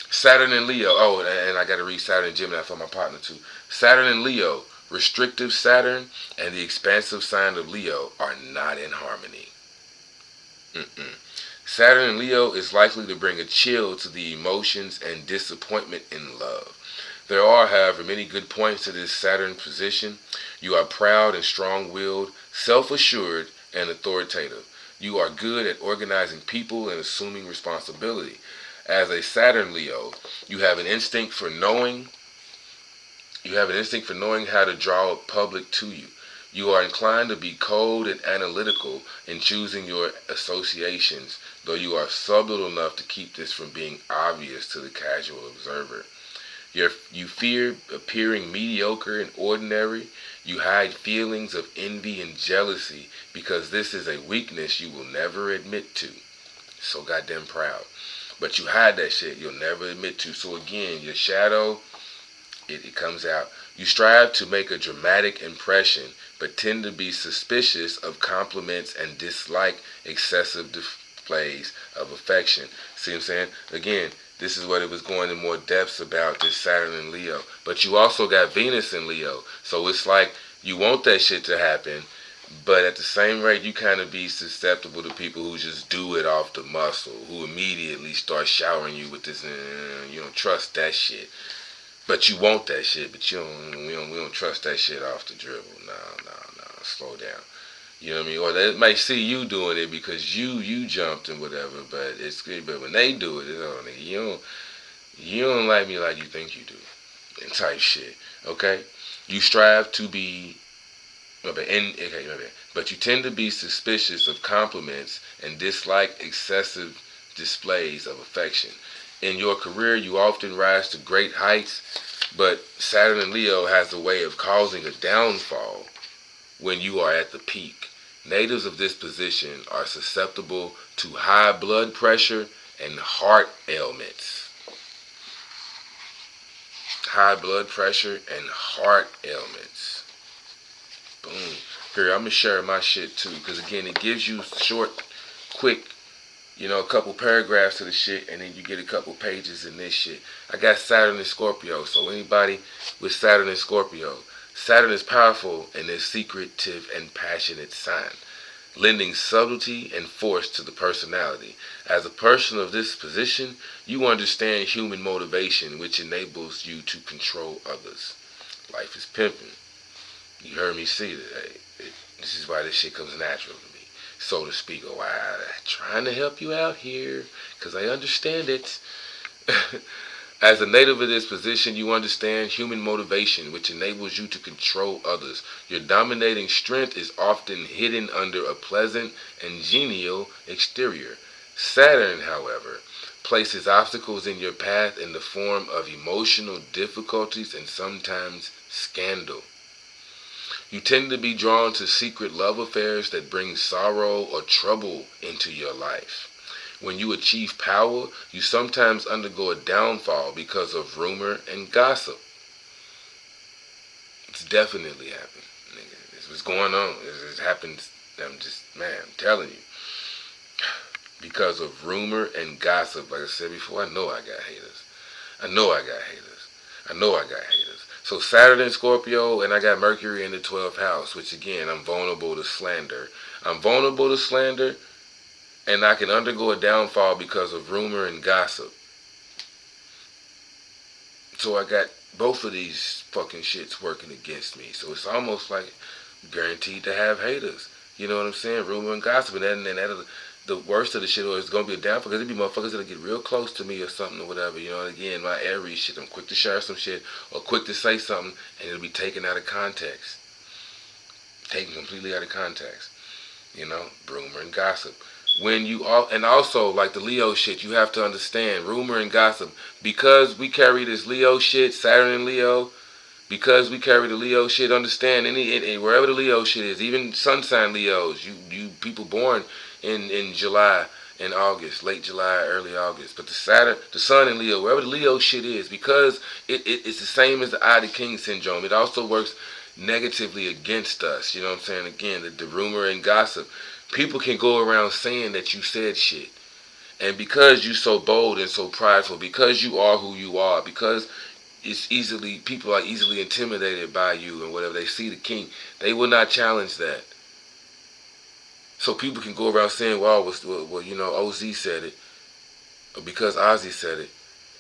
Saturn and Leo. Oh, and I got to read Saturn and Gemini for my partner too. Saturn and Leo. Restrictive Saturn and the expansive sign of Leo are not in harmony. Saturn and Leo is likely to bring a chill to the emotions and disappointment in love. There are, however, many good points to this Saturn position. You are proud and strong-willed, self-assured, and authoritative. You are good at organizing people and assuming responsibility. As a Saturn Leo, you have an instinct for knowing how to draw a public to you. You are inclined to be cold and analytical in choosing your associations, though you are subtle enough to keep this from being obvious to the casual observer. You fear appearing mediocre and ordinary. You hide feelings of envy and jealousy because this is a weakness you will never admit to. So goddamn proud. But you hide that shit you'll never admit to. So again, your shadow, it comes out. You strive to make a dramatic impression, but tend to be suspicious of compliments and dislike excessive displays of affection. See what I'm saying? Again, this is what it was going in more depths about this Saturn in Leo. But you also got Venus in Leo. So it's like you want that shit to happen, but at the same rate, you kind of be susceptible to people who just do it off the muscle, who immediately start showering you with this, you don't trust that shit. But you want that shit, but we don't trust that shit off the dribble. No, slow down. You know what I mean? Or they might see you doing it because you jumped and whatever, but it's good. But when they do it, it's oh nigga, you don't like me like you think you do, and type shit. Okay? You strive to be, but you tend to be suspicious of compliments and dislike excessive displays of affection. In your career, you often rise to great heights, but Saturn in Leo has a way of causing a downfall when you are at the peak. Natives of this position are susceptible to high blood pressure and heart ailments. High blood pressure and heart ailments. Boom. Here, I'm going to share my shit too, because again, it gives you short, quick, a couple paragraphs of the shit, and then you get a couple pages in this shit. I got Saturn in Scorpio, so anybody with Saturn in Scorpio, Saturn is powerful in this secretive and passionate sign, lending subtlety and force to the personality. As a person of this position, you understand human motivation, which enables you to control others. Life is pimping. You heard me say that. This is why this shit comes natural to me, so to speak. Oh, I'm trying to help you out here because I understand it. As a native of this position, you understand human motivation, which enables you to control others. Your dominating strength is often hidden under a pleasant and genial exterior. Saturn, however, places obstacles in your path in the form of emotional difficulties and sometimes scandal. You tend to be drawn to secret love affairs that bring sorrow or trouble into your life. When you achieve power, you sometimes undergo a downfall because of rumor and gossip. It's definitely happened, nigga. This was going on. This happens. I'm telling you. Because of rumor and gossip, like I said before, I know I got haters. So Saturn in Scorpio, and I got Mercury in the 12th house, which again, I'm vulnerable to slander. And I can undergo a downfall because of rumor and gossip. So I got both of these fucking shits working against me. So it's almost like guaranteed to have haters. You know what I'm saying? Rumor and gossip. And that the worst of the shit is going to be a downfall because there be motherfuckers that'll get real close to me or something or whatever. You know, and again, my Aries shit, I'm quick to share some shit or quick to say something and it'll be taken out of context. Taken completely out of context. Rumor and gossip. And also like the Leo shit, you have to understand rumor and gossip, because we carry this Leo shit, Saturn and Leo, because we carry the Leo shit. Understand wherever the Leo shit is, even sun sign Leos, you people born in July and August, late July, early August, but the sun in Leo, wherever the Leo shit is, because it's the same as the Eye of the King syndrome. It also works negatively against us. You know what I'm saying? Again, the rumor and gossip. People can go around saying that you said shit. And because you so bold and so prideful, because you are who you are, because people are easily intimidated by you and whatever, they see the king, they will not challenge that. So people can go around saying, well, OZ said it, or because Ozzy said it.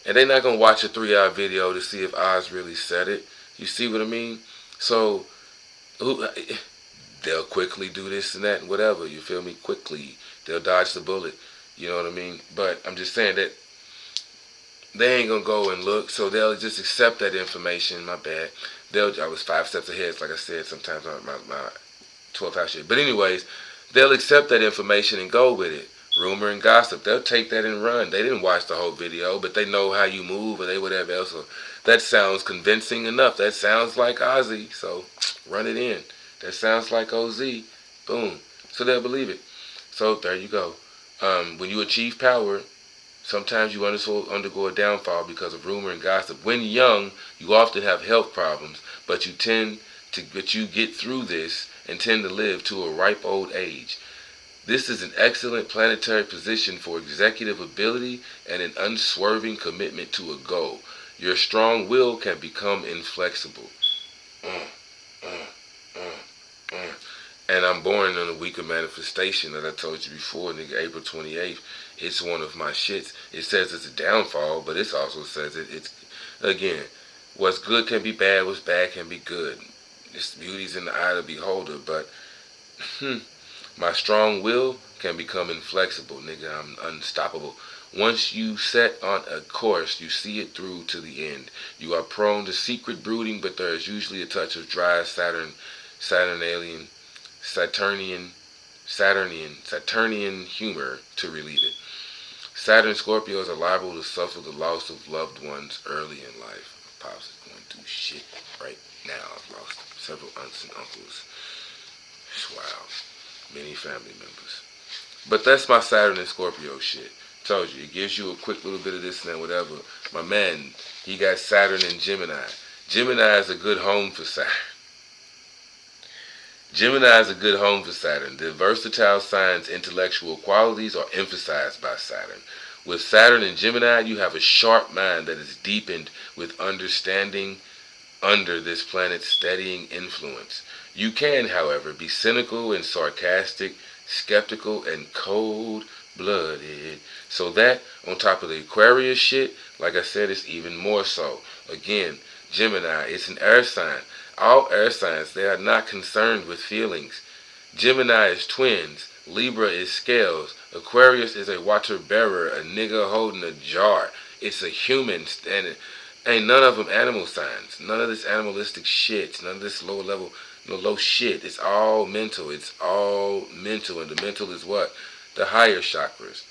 And they're not going to watch a 3-hour video to see if Oz really said it. You see what I mean? So, they'll quickly do this and that and whatever, you feel me? Quickly. They'll dodge the bullet. You know what I mean? But I'm just saying that they ain't going to go and look, so they'll just accept that information. My bad. I was 5 steps ahead, like I said, sometimes my 12th house shit. But anyways, they'll accept that information and go with it. Rumor and gossip, they'll take that and run. They didn't watch the whole video, but they know how you move or they whatever else. So that sounds convincing enough. That sounds like Ozzy, so run it in. That sounds like OZ. Boom. So they'll believe it. So there you go. When you achieve power, sometimes you undergo a downfall because of rumor and gossip. When young, you often have health problems, but you get through this and tend to live to a ripe old age. This is an excellent planetary position for executive ability and an unswerving commitment to a goal. Your strong will can become inflexible. And I'm born on a week of manifestation that I told you before, nigga, April 28th. It's one of my shits. It says it's a downfall, but it also says it's, again, what's good can be bad, what's bad can be good. It's beauty's in the eye of the beholder, but my strong will can become inflexible, nigga. I'm unstoppable. Once you set on a course, you see it through to the end. You are prone to secret brooding, but there is usually a touch of dry Saturnian humor to relieve it. Saturn Scorpios are liable to suffer the loss of loved ones early in life. My pops is going through shit right now. I've lost several aunts and uncles. Wow. Many family members. But that's my Saturn and Scorpio shit. Told you, it gives you a quick little bit of this and that, whatever. My man, he got Saturn and Gemini. Gemini is a good home for Saturn. Gemini is a good home for Saturn. The versatile sign's intellectual qualities are emphasized by Saturn. With Saturn and Gemini, you have a sharp mind that is deepened with understanding under this planet's steadying influence. You can, however, be cynical and sarcastic, skeptical and cold-blooded. So that, on top of the Aquarius shit, like I said, it's even more so. Again, Gemini, it's an air sign. All air signs, they are not concerned with feelings. Gemini is twins. Libra is scales. Aquarius is a water bearer, a nigga holding a jar. It's a human standing. Ain't none of them animal signs. None of this animalistic shit. None of this low level, low shit. It's all mental. It's all mental. And the mental is what? The higher chakras.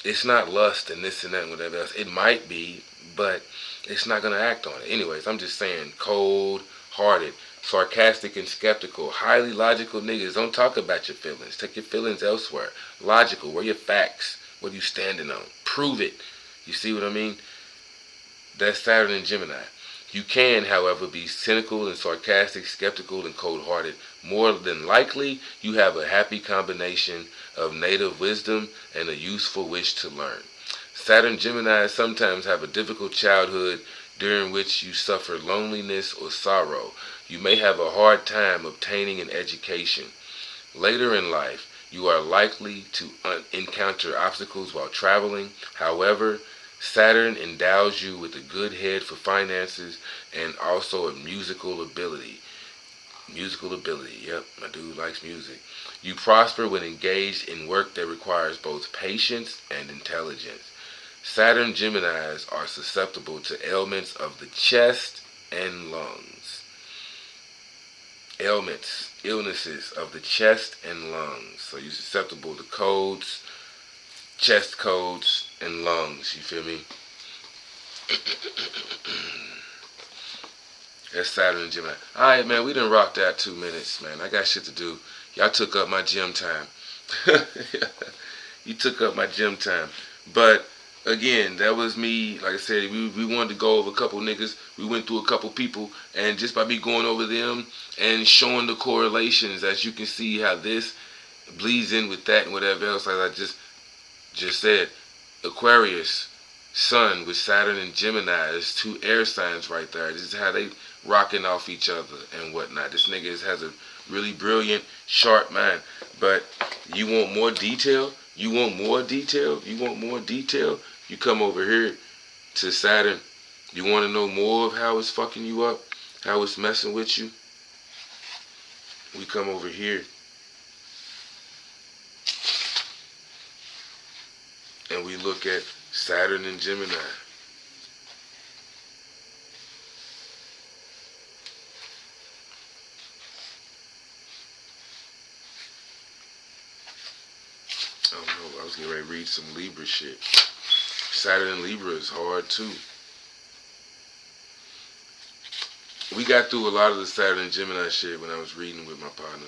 It's not lust and this and that and whatever else. It might be, but it's not going to act on it. Anyways, I'm just saying, cold-hearted, sarcastic and skeptical, highly logical niggas. Don't talk about your feelings. Take your feelings elsewhere. Logical. Where are your facts? What are you standing on? Prove it. You see what I mean? That's Saturn and Gemini. You can, however, be cynical and sarcastic, skeptical and cold-hearted. More than likely, you have a happy combination of native wisdom and a useful wish to learn. Saturn Gemini sometimes have a difficult childhood during which you suffer loneliness or sorrow. You may have a hard time obtaining an education. Later in life, you are likely to encounter obstacles while traveling. However, Saturn endows you with a good head for finances and also a musical ability. Musical ability, yep, my dude likes music. You prosper when engaged in work that requires both patience and intelligence. Saturn Geminis are susceptible to ailments of the chest and lungs. Illnesses of the chest and lungs. So you're susceptible to colds, chest colds, and lungs. You feel me? That's Saturn and Gemini. Alright, man, we done rocked out 2 minutes, man. I got shit to do. Y'all took up my gym time. You took up my gym time. But, again, that was me. Like I said, we wanted to go over a couple niggas. We went through a couple people. And just by me going over them and showing the correlations, as you can see how this bleeds in with that and whatever else, as I just said, Aquarius, Sun with Saturn and Gemini. There's 2 air signs right there. This is how they rocking off each other and whatnot. This nigga has a really brilliant, sharp mind. But you want more detail? You want more detail? You want more detail? You come over here to Saturn. You want to know more of how it's fucking you up? How it's messing with you? We come over here. And we look at Saturn and Gemini. read some Libra shit. Saturn in Libra is hard too. We got through a lot of the Saturn and Gemini shit when I was reading with my partner.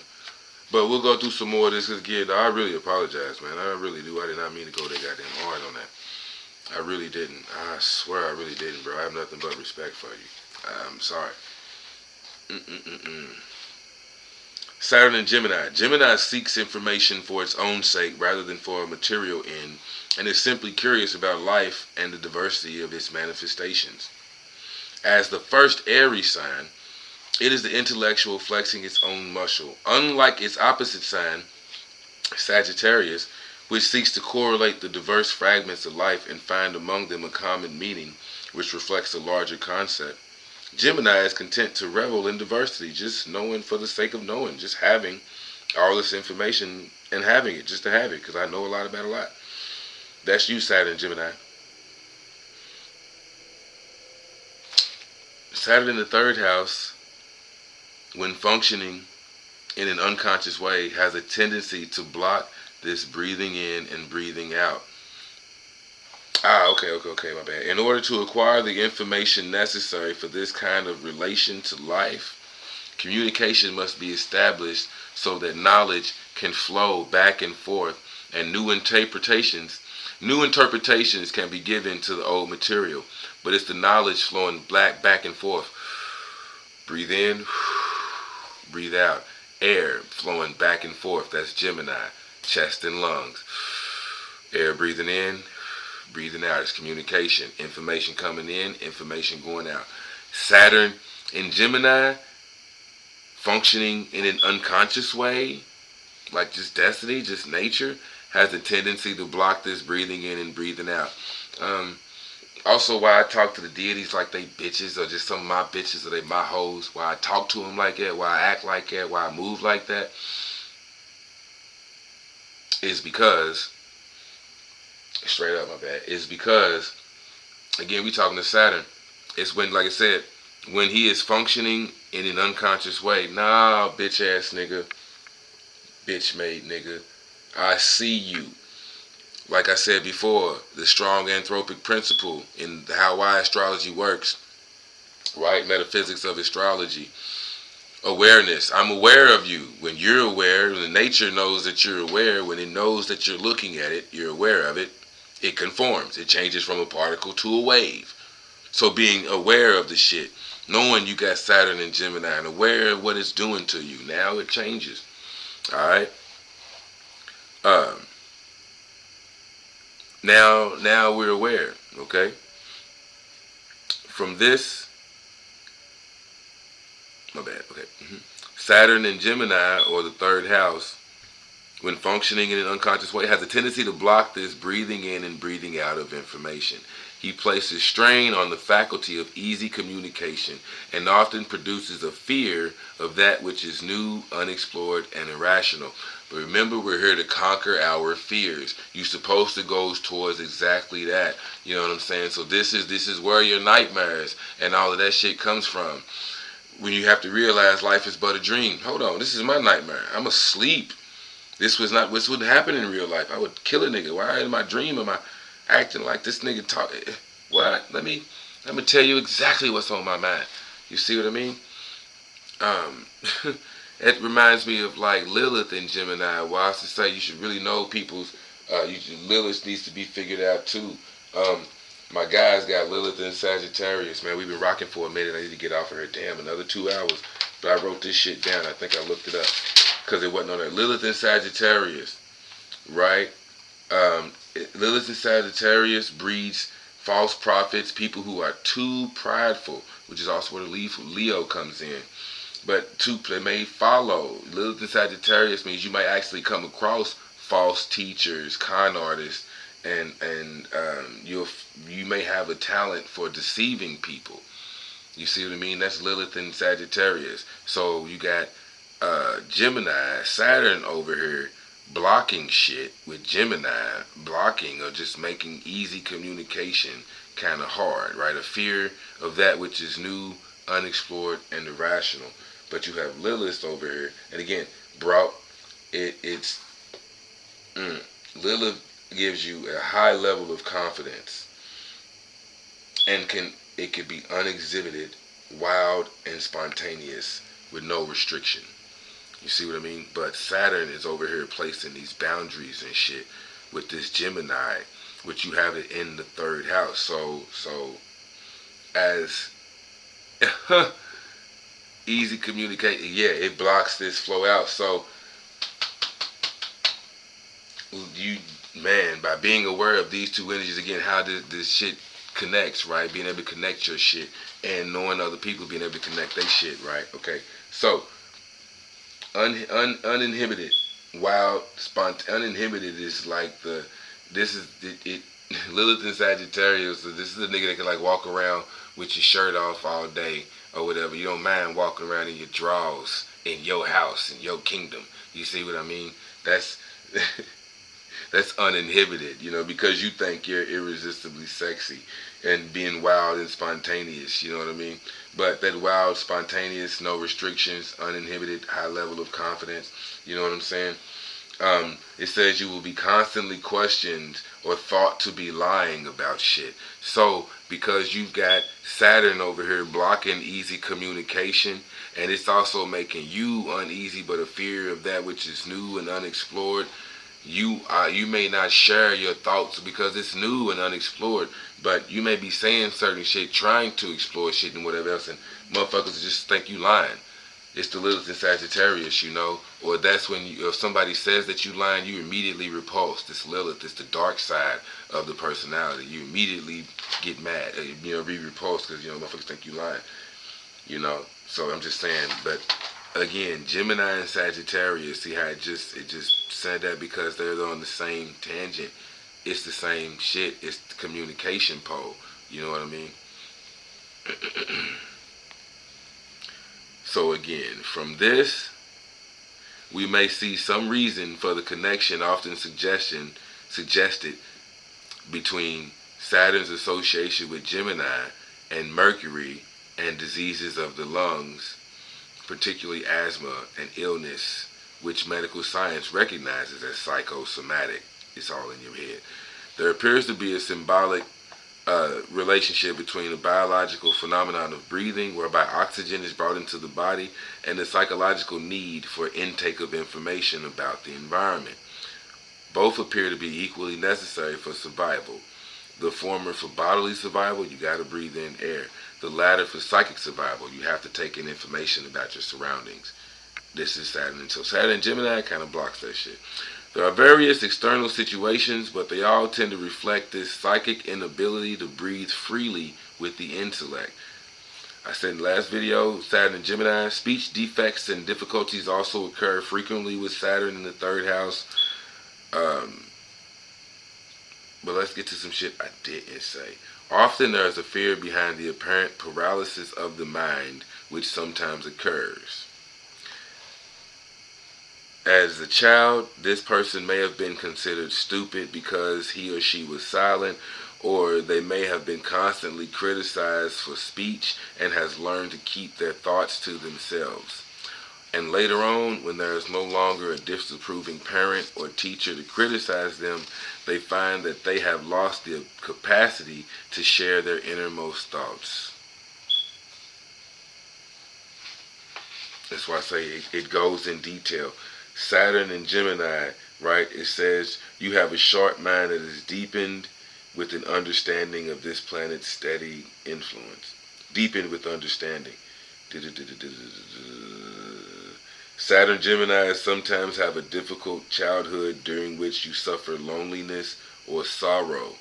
But we'll go through some more of this because, again, I really apologize, man. I really do. I did not mean to go that goddamn hard on that. I really didn't. I swear I really didn't, bro. I have nothing but respect for you. I'm sorry. Saturn and Gemini. Gemini seeks information for its own sake rather than for a material end, and is simply curious about life and the diversity of its manifestations. As the first Aries sign, it is the intellectual flexing its own muscle. Unlike its opposite sign, Sagittarius, which seeks to correlate the diverse fragments of life and find among them a common meaning, which reflects a larger concept, Gemini is content to revel in diversity, just knowing for the sake of knowing, just having all this information and having it, just to have it, because I know a lot about a lot. That's you, Saturn, Gemini. Saturn in the third house, when functioning in an unconscious way, has a tendency to block this breathing in and breathing out. Okay, my bad. In order to acquire the information necessary for this kind of relation to life, communication must be established so that knowledge can flow back and forth, and new interpretations can be given to the old material. But it's the knowledge flowing back and forth. Breathe in, breathe out. Air flowing back and forth. That's Gemini. Chest and lungs. Air breathing in, breathing out. It's communication. Information coming in, information going out. Saturn in Gemini, functioning in an unconscious way, like just destiny, just nature, has a tendency to block this breathing in and breathing out. Also, why I talk to the deities like they bitches, or just some of my bitches, or they my hoes, why I talk to them like that, why I act like that, why I move like that, is because, straight up, my bad, is because, again, we talking to Saturn. It's when, like I said, when he is functioning in an unconscious way. Nah, bitch ass nigga, bitch made nigga, I see you. Like I said before, the strong anthropic principle in how why astrology works, right? Metaphysics of astrology. Awareness. I'm aware of you. When you're aware, when nature knows that you're aware, when it knows that you're looking at it, you're aware of it, it conforms. It changes from a particle to a wave. So being aware of the shit, knowing you got Saturn and Gemini, and aware of what it's doing to you, now it changes. Alright? Now we're aware, okay? From this, my bad, okay. Saturn in Gemini, or the third house, when functioning in an unconscious way, has a tendency to block this breathing in and breathing out of information. He places strain on the faculty of easy communication and often produces a fear of that which is new, unexplored, and irrational. But remember, we're here to conquer our fears. You're supposed to go towards exactly that. You know what I'm saying? So this is where your nightmares and all of that shit comes from. When you have to realize life is but a dream. Hold on, this is my nightmare. I'm asleep. This wouldn't happen in real life. I would kill a nigga. Why in my dream am I acting like this nigga talk? What? Let me tell you exactly what's on my mind. You see what I mean? It reminds me of like Lilith in Gemini. Why I used to say you should really know people's. Lilith needs to be figured out too. My guys got Lilith in Sagittarius. Man, we've been rocking for a minute. I need to get off of her. Damn, another 2 hours. But I wrote this shit down. I think I looked it up because it wasn't on there. Lilith in Sagittarius, right? Lilith in Sagittarius breeds false prophets, people who are too prideful, which is also where the Leo comes in. But they may follow. Lilith in Sagittarius means you might actually come across false teachers, con artists, and you may have a talent for deceiving people. You see what I mean? That's Lilith in Sagittarius. So you got Gemini, Saturn over here blocking shit with Gemini, blocking or just making easy communication kind of hard, right? A fear of that which is new, unexplored, and irrational. But you have Lilith over here, and again, bro, Lilith gives you a high level of confidence, and it can be unexhibited, wild, and spontaneous with no restriction. You see what I mean? But Saturn is over here placing these boundaries and shit with this Gemini, which you have it in the third house. So as easy communicate, yeah, it blocks this flow out. So you, man, by being aware of these two energies again, how this shit connects, right? Being able to connect your shit and knowing other people, being able to connect their shit, right? Okay, so uninhibited, wild, uninhibited is like this is it Lilith and Sagittarius. So this is a nigga that can like walk around with your shirt off all day or whatever. You don't mind walking around in your drawers in your house in your kingdom. You see what I mean? That's that's uninhibited, you know, because you think you're irresistibly sexy and being wild and spontaneous, you know what I mean? But that wild, spontaneous, no restrictions, uninhibited, high level of confidence, you know what I'm saying? It says you will be constantly questioned or thought to be lying about shit. So, because you've got Saturn over here blocking easy communication, and it's also making you uneasy, but a fear of that which is new and unexplored, you may not share your thoughts because it's new and unexplored, but you may be saying certain shit, trying to explore shit and whatever else, and motherfuckers just think you lying. It's the Lilith in Sagittarius, you know, or that's when if somebody says that you lying, you immediately repulse. It's Lilith. It's the dark side of the personality. You immediately get mad, you know, be repulsed because, you know, motherfuckers think you lying, you know. So I'm just saying, but again, Gemini and Sagittarius, see how it just said that because they're on the same tangent. It's the same shit. It's the communication pole. You know what I mean? So again, from this, we may see some reason for the connection often suggested between Saturn's association with Gemini and Mercury and diseases of the lungs, particularly asthma and illness, which medical science recognizes as psychosomatic. It's all in your head. There appears to be a symbolic relationship between the biological phenomenon of breathing, whereby oxygen is brought into the body, and the psychological need for intake of information about the environment. Both appear to be equally necessary for survival. The former for bodily survival, you got to breathe in air. The latter for psychic survival, you have to take in information about your surroundings. This is Saturn. So Saturn and Gemini kind of blocks that shit. There are various external situations, but they all tend to reflect this psychic inability to breathe freely with the intellect. I said in the last video, Saturn and Gemini, speech defects and difficulties also occur frequently with Saturn in the third house. But let's get to some shit I didn't say. Often there is a fear behind the apparent paralysis of the mind, which sometimes occurs. As a child, this person may have been considered stupid because he or she was silent, or they may have been constantly criticized for speech and has learned to keep their thoughts to themselves. And later on, when there is no longer a disapproving parent or teacher to criticize them, they find that they have lost the capacity to share their innermost thoughts. That's why I say it goes in detail. Saturn and Gemini, right? It says you have a sharp mind that is deepened with an understanding of this planet's steady influence. Deepened with understanding. Saturn Gemini sometimes have a difficult childhood during which you suffer loneliness or sorrow.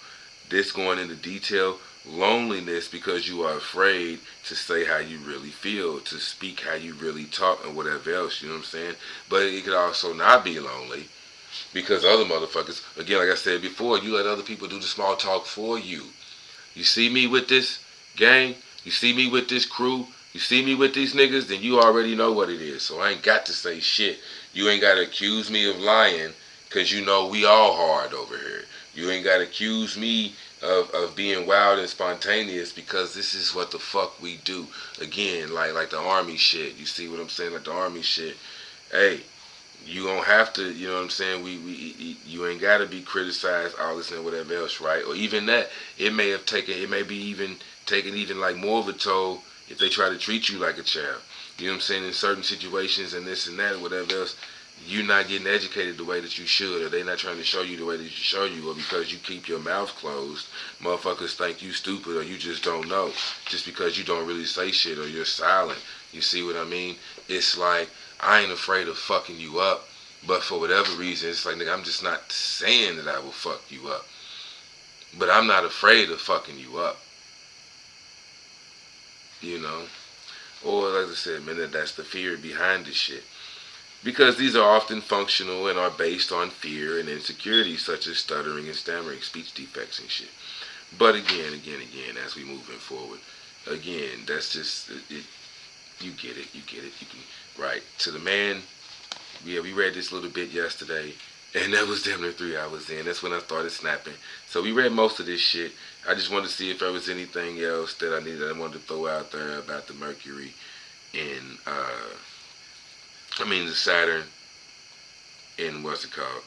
This going into detail, loneliness because you are afraid to say how you really feel, to speak how you really talk and whatever else, you know what I'm saying? But it could also not be lonely because other motherfuckers, again, like I said before, you let other people do the small talk for you. You see me with this gang, you see me with this crew, you see me with these niggas, then you already know what it is. So I ain't got to say shit. You ain't got to accuse me of lying because you know we all hard over here. You ain't got to accuse me of being wild and spontaneous because this is what the fuck we do. Again, like the army shit. You see what I'm saying? Like the army shit. Hey, You don't have to, you know what I'm saying? You ain't got to be criticized, all this and whatever else, right? Or even that, it may be even taking even like more of a toll if they try to treat you like a child. You know what I'm saying? In certain situations and this and that and whatever else, you're not getting educated the way that you should, or they're not trying to show you the way that you show you, or because you keep your mouth closed, motherfuckers think you stupid or you just don't know, just because you don't really say shit or you're silent. You see what I mean? It's like, I ain't afraid of fucking you up, but for whatever reason, it's like, nigga, I'm just not saying that I will fuck you up, but I'm not afraid of fucking you up, you know? Or, like I said, man, that's the fear behind this shit. Because these are often functional and are based on fear and insecurities such as stuttering and stammering, speech defects and shit. But again, as we moving forward, again, that's just, you get it, you can, right. To the man, yeah, we read this little bit yesterday, and that was damn near 3 hours in. That's when I started snapping. So we read most of this shit. I just wanted to see if there was anything else that I wanted to throw out there about the Mercury and, the Saturn and what's it called?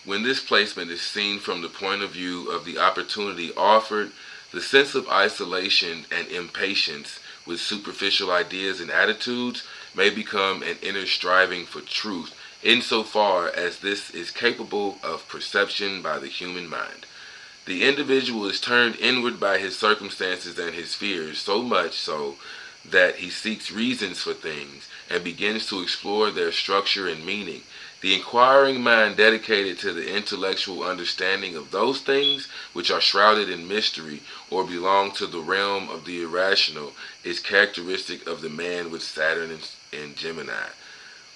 When this placement is seen from the point of view of the opportunity offered, the sense of isolation and impatience with superficial ideas and attitudes may become an inner striving for truth, insofar as this is capable of perception by the human mind. The individual is turned inward by his circumstances and his fears, so much so that he seeks reasons for things and begins to explore their structure and meaning. The inquiring mind dedicated to the intellectual understanding of those things which are shrouded in mystery or belong to the realm of the irrational is characteristic of the man with Saturn and Gemini,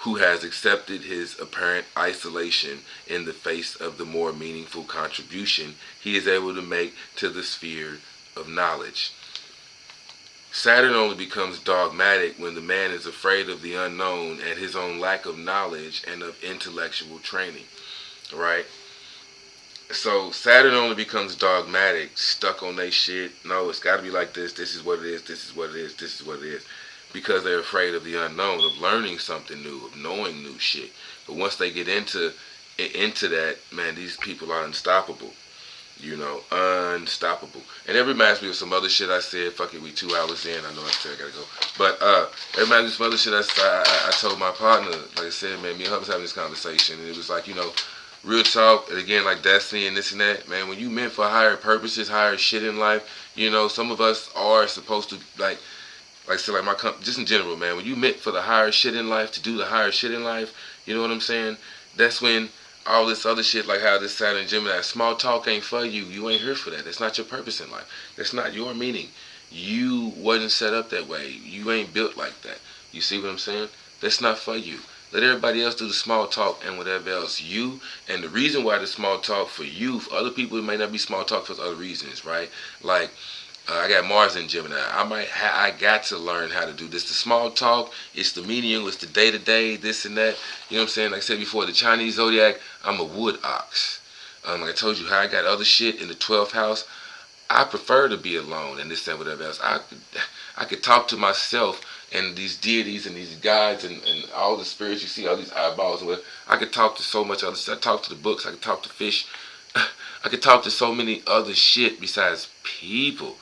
who has accepted his apparent isolation in the face of the more meaningful contribution he is able to make to the sphere of knowledge. Saturn only becomes dogmatic when the man is afraid of the unknown and his own lack of knowledge and of intellectual training, right? So Saturn only becomes dogmatic, stuck on they shit. No, it's got to be like this. This is what it is. This is what it is. This is what it is. Because they're afraid of the unknown, of learning something new, of knowing new shit. But once they get into that, man, these people are unstoppable. Unstoppable. And it reminds me of some other shit I said. Fuck it, we 2 hours in. I know I said I gotta go. But it reminds me of some other shit I told my partner. Like I said, man, me and her was having this conversation. And it was like, real talk. And again, like destiny and this and that. Man, when you meant for higher purposes, higher shit in life, some of us are supposed to, like I said, like just in general, man, when you meant for the higher shit in life, to do the higher shit in life, you know what I'm saying? That's when all this other shit, like how this Saturn and Gemini, small talk ain't for you. You ain't here for that. That's not your purpose in life. That's not your meaning. You wasn't set up that way. You ain't built like that. You see what I'm saying? That's not for you. Let everybody else do the small talk and whatever else. And the reason why the small talk for you, for other people, it may not be small talk for other reasons, right? Like, I got Mars in Gemini. I got to learn how to do this. The small talk, it's the medium, it's the day-to-day, this and that. You know what I'm saying? Like I said before, the Chinese zodiac, I'm a wood ox. Like I told you how I got other shit in the 12th house. I prefer to be alone and this and whatever else. I could talk to myself and these deities and these guides and all the spirits you see, all these eyeballs and whatever. I could talk to so much other stuff. I talk to the books. I could talk to fish. I could talk to so many other shit besides people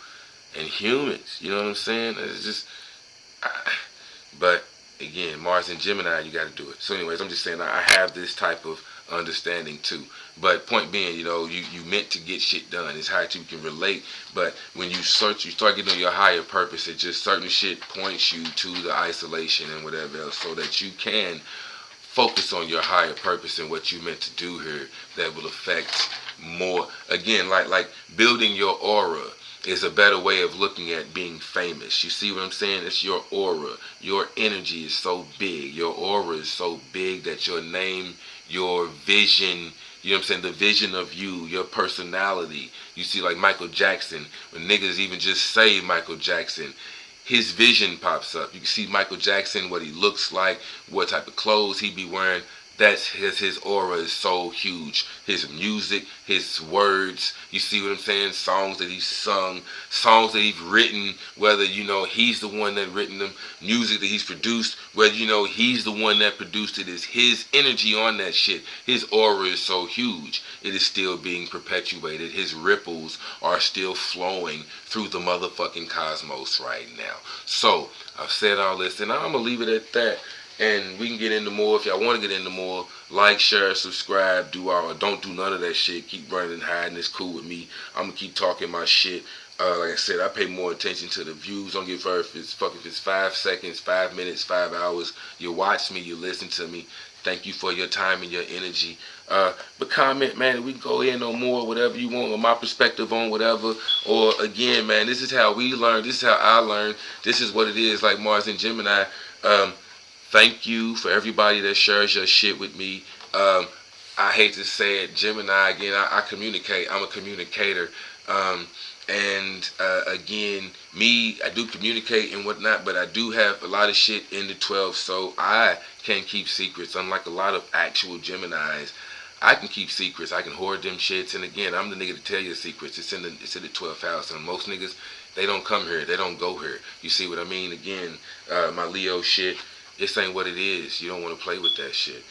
and humans. You know what I'm saying? It's just, but again, Mars and Gemini, you got to do it. So anyways, I'm just saying I have this type of understanding too. But point being, you meant to get shit done. It's how you can relate. But when you start getting on your higher purpose, it just certain shit points you to the isolation and whatever else, so that you can focus on your higher purpose and what you meant to do here that will affect more. Again, like building your aura is a better way of looking at being famous. You see what I'm saying? It's your aura. Your energy is so big. Your aura is so big that your name, your vision, you know what I'm saying, the vision of you, your personality. You see, like Michael Jackson, when niggas even just say Michael Jackson, his vision pops up. You can see Michael Jackson, what he looks like, what type of clothes he be wearing. That's his aura is so huge. His music, his words, you see what I'm saying? Songs that he's sung, songs that he's written, whether he's the one that written them, music that he's produced, whether he's the one that produced it, is his energy on that shit. His aura is so huge. It is still being perpetuated. His ripples are still flowing through the motherfucking cosmos right now. So, I've said all this, and I'm gonna leave it at that. And we can get into more if y'all want to get into more. Like, share, subscribe, don't do none of that shit. Keep running and hiding. It's cool with me. I'm gonna keep talking my shit. Like I said, I pay more attention to the views. Don't give a fuck if it's 5 seconds, 5 minutes, 5 hours. You watch me, you listen to me. Thank you for your time and your energy. But comment, man, we can go in on more, whatever you want, or my perspective on whatever. Or again, man, this is how we learn. This is how I learn. This is what it is, like Mars and Gemini. Thank you for everybody that shares your shit with me. I hate to say it, Gemini, again, I communicate. I'm a communicator. Again, I do communicate and whatnot, but I do have a lot of shit in the 12, so I can't keep secrets. Unlike a lot of actual Geminis, I can keep secrets. I can hoard them shits. And again, I'm the nigga to tell you secrets. It's in the 12th house. And most niggas, they don't come here. They don't go here. You see what I mean? Again, my Leo shit, this ain't what it is. You don't want to play with that shit.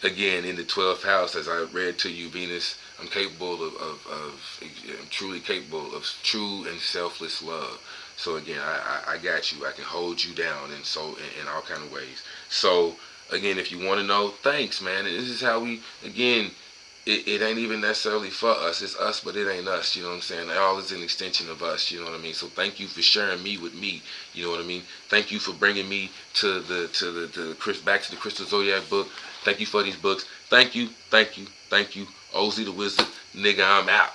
Again, in the 12th house, as I read to you, Venus, I'm capable I'm truly capable of true and selfless love. So again, I got you. I can hold you down in all kind of ways. So again, if you want to know, thanks, man. And this is how we, again, it ain't even necessarily for us. It's us, but it ain't us. You know what I'm saying? All is an extension of us. You know what I mean? So thank you for sharing me with me. You know what I mean? Thank you for bringing me to back to the Crystal Zodiac book. Thank you for these books. Thank you. Ozzy the Wizard. Nigga, I'm out.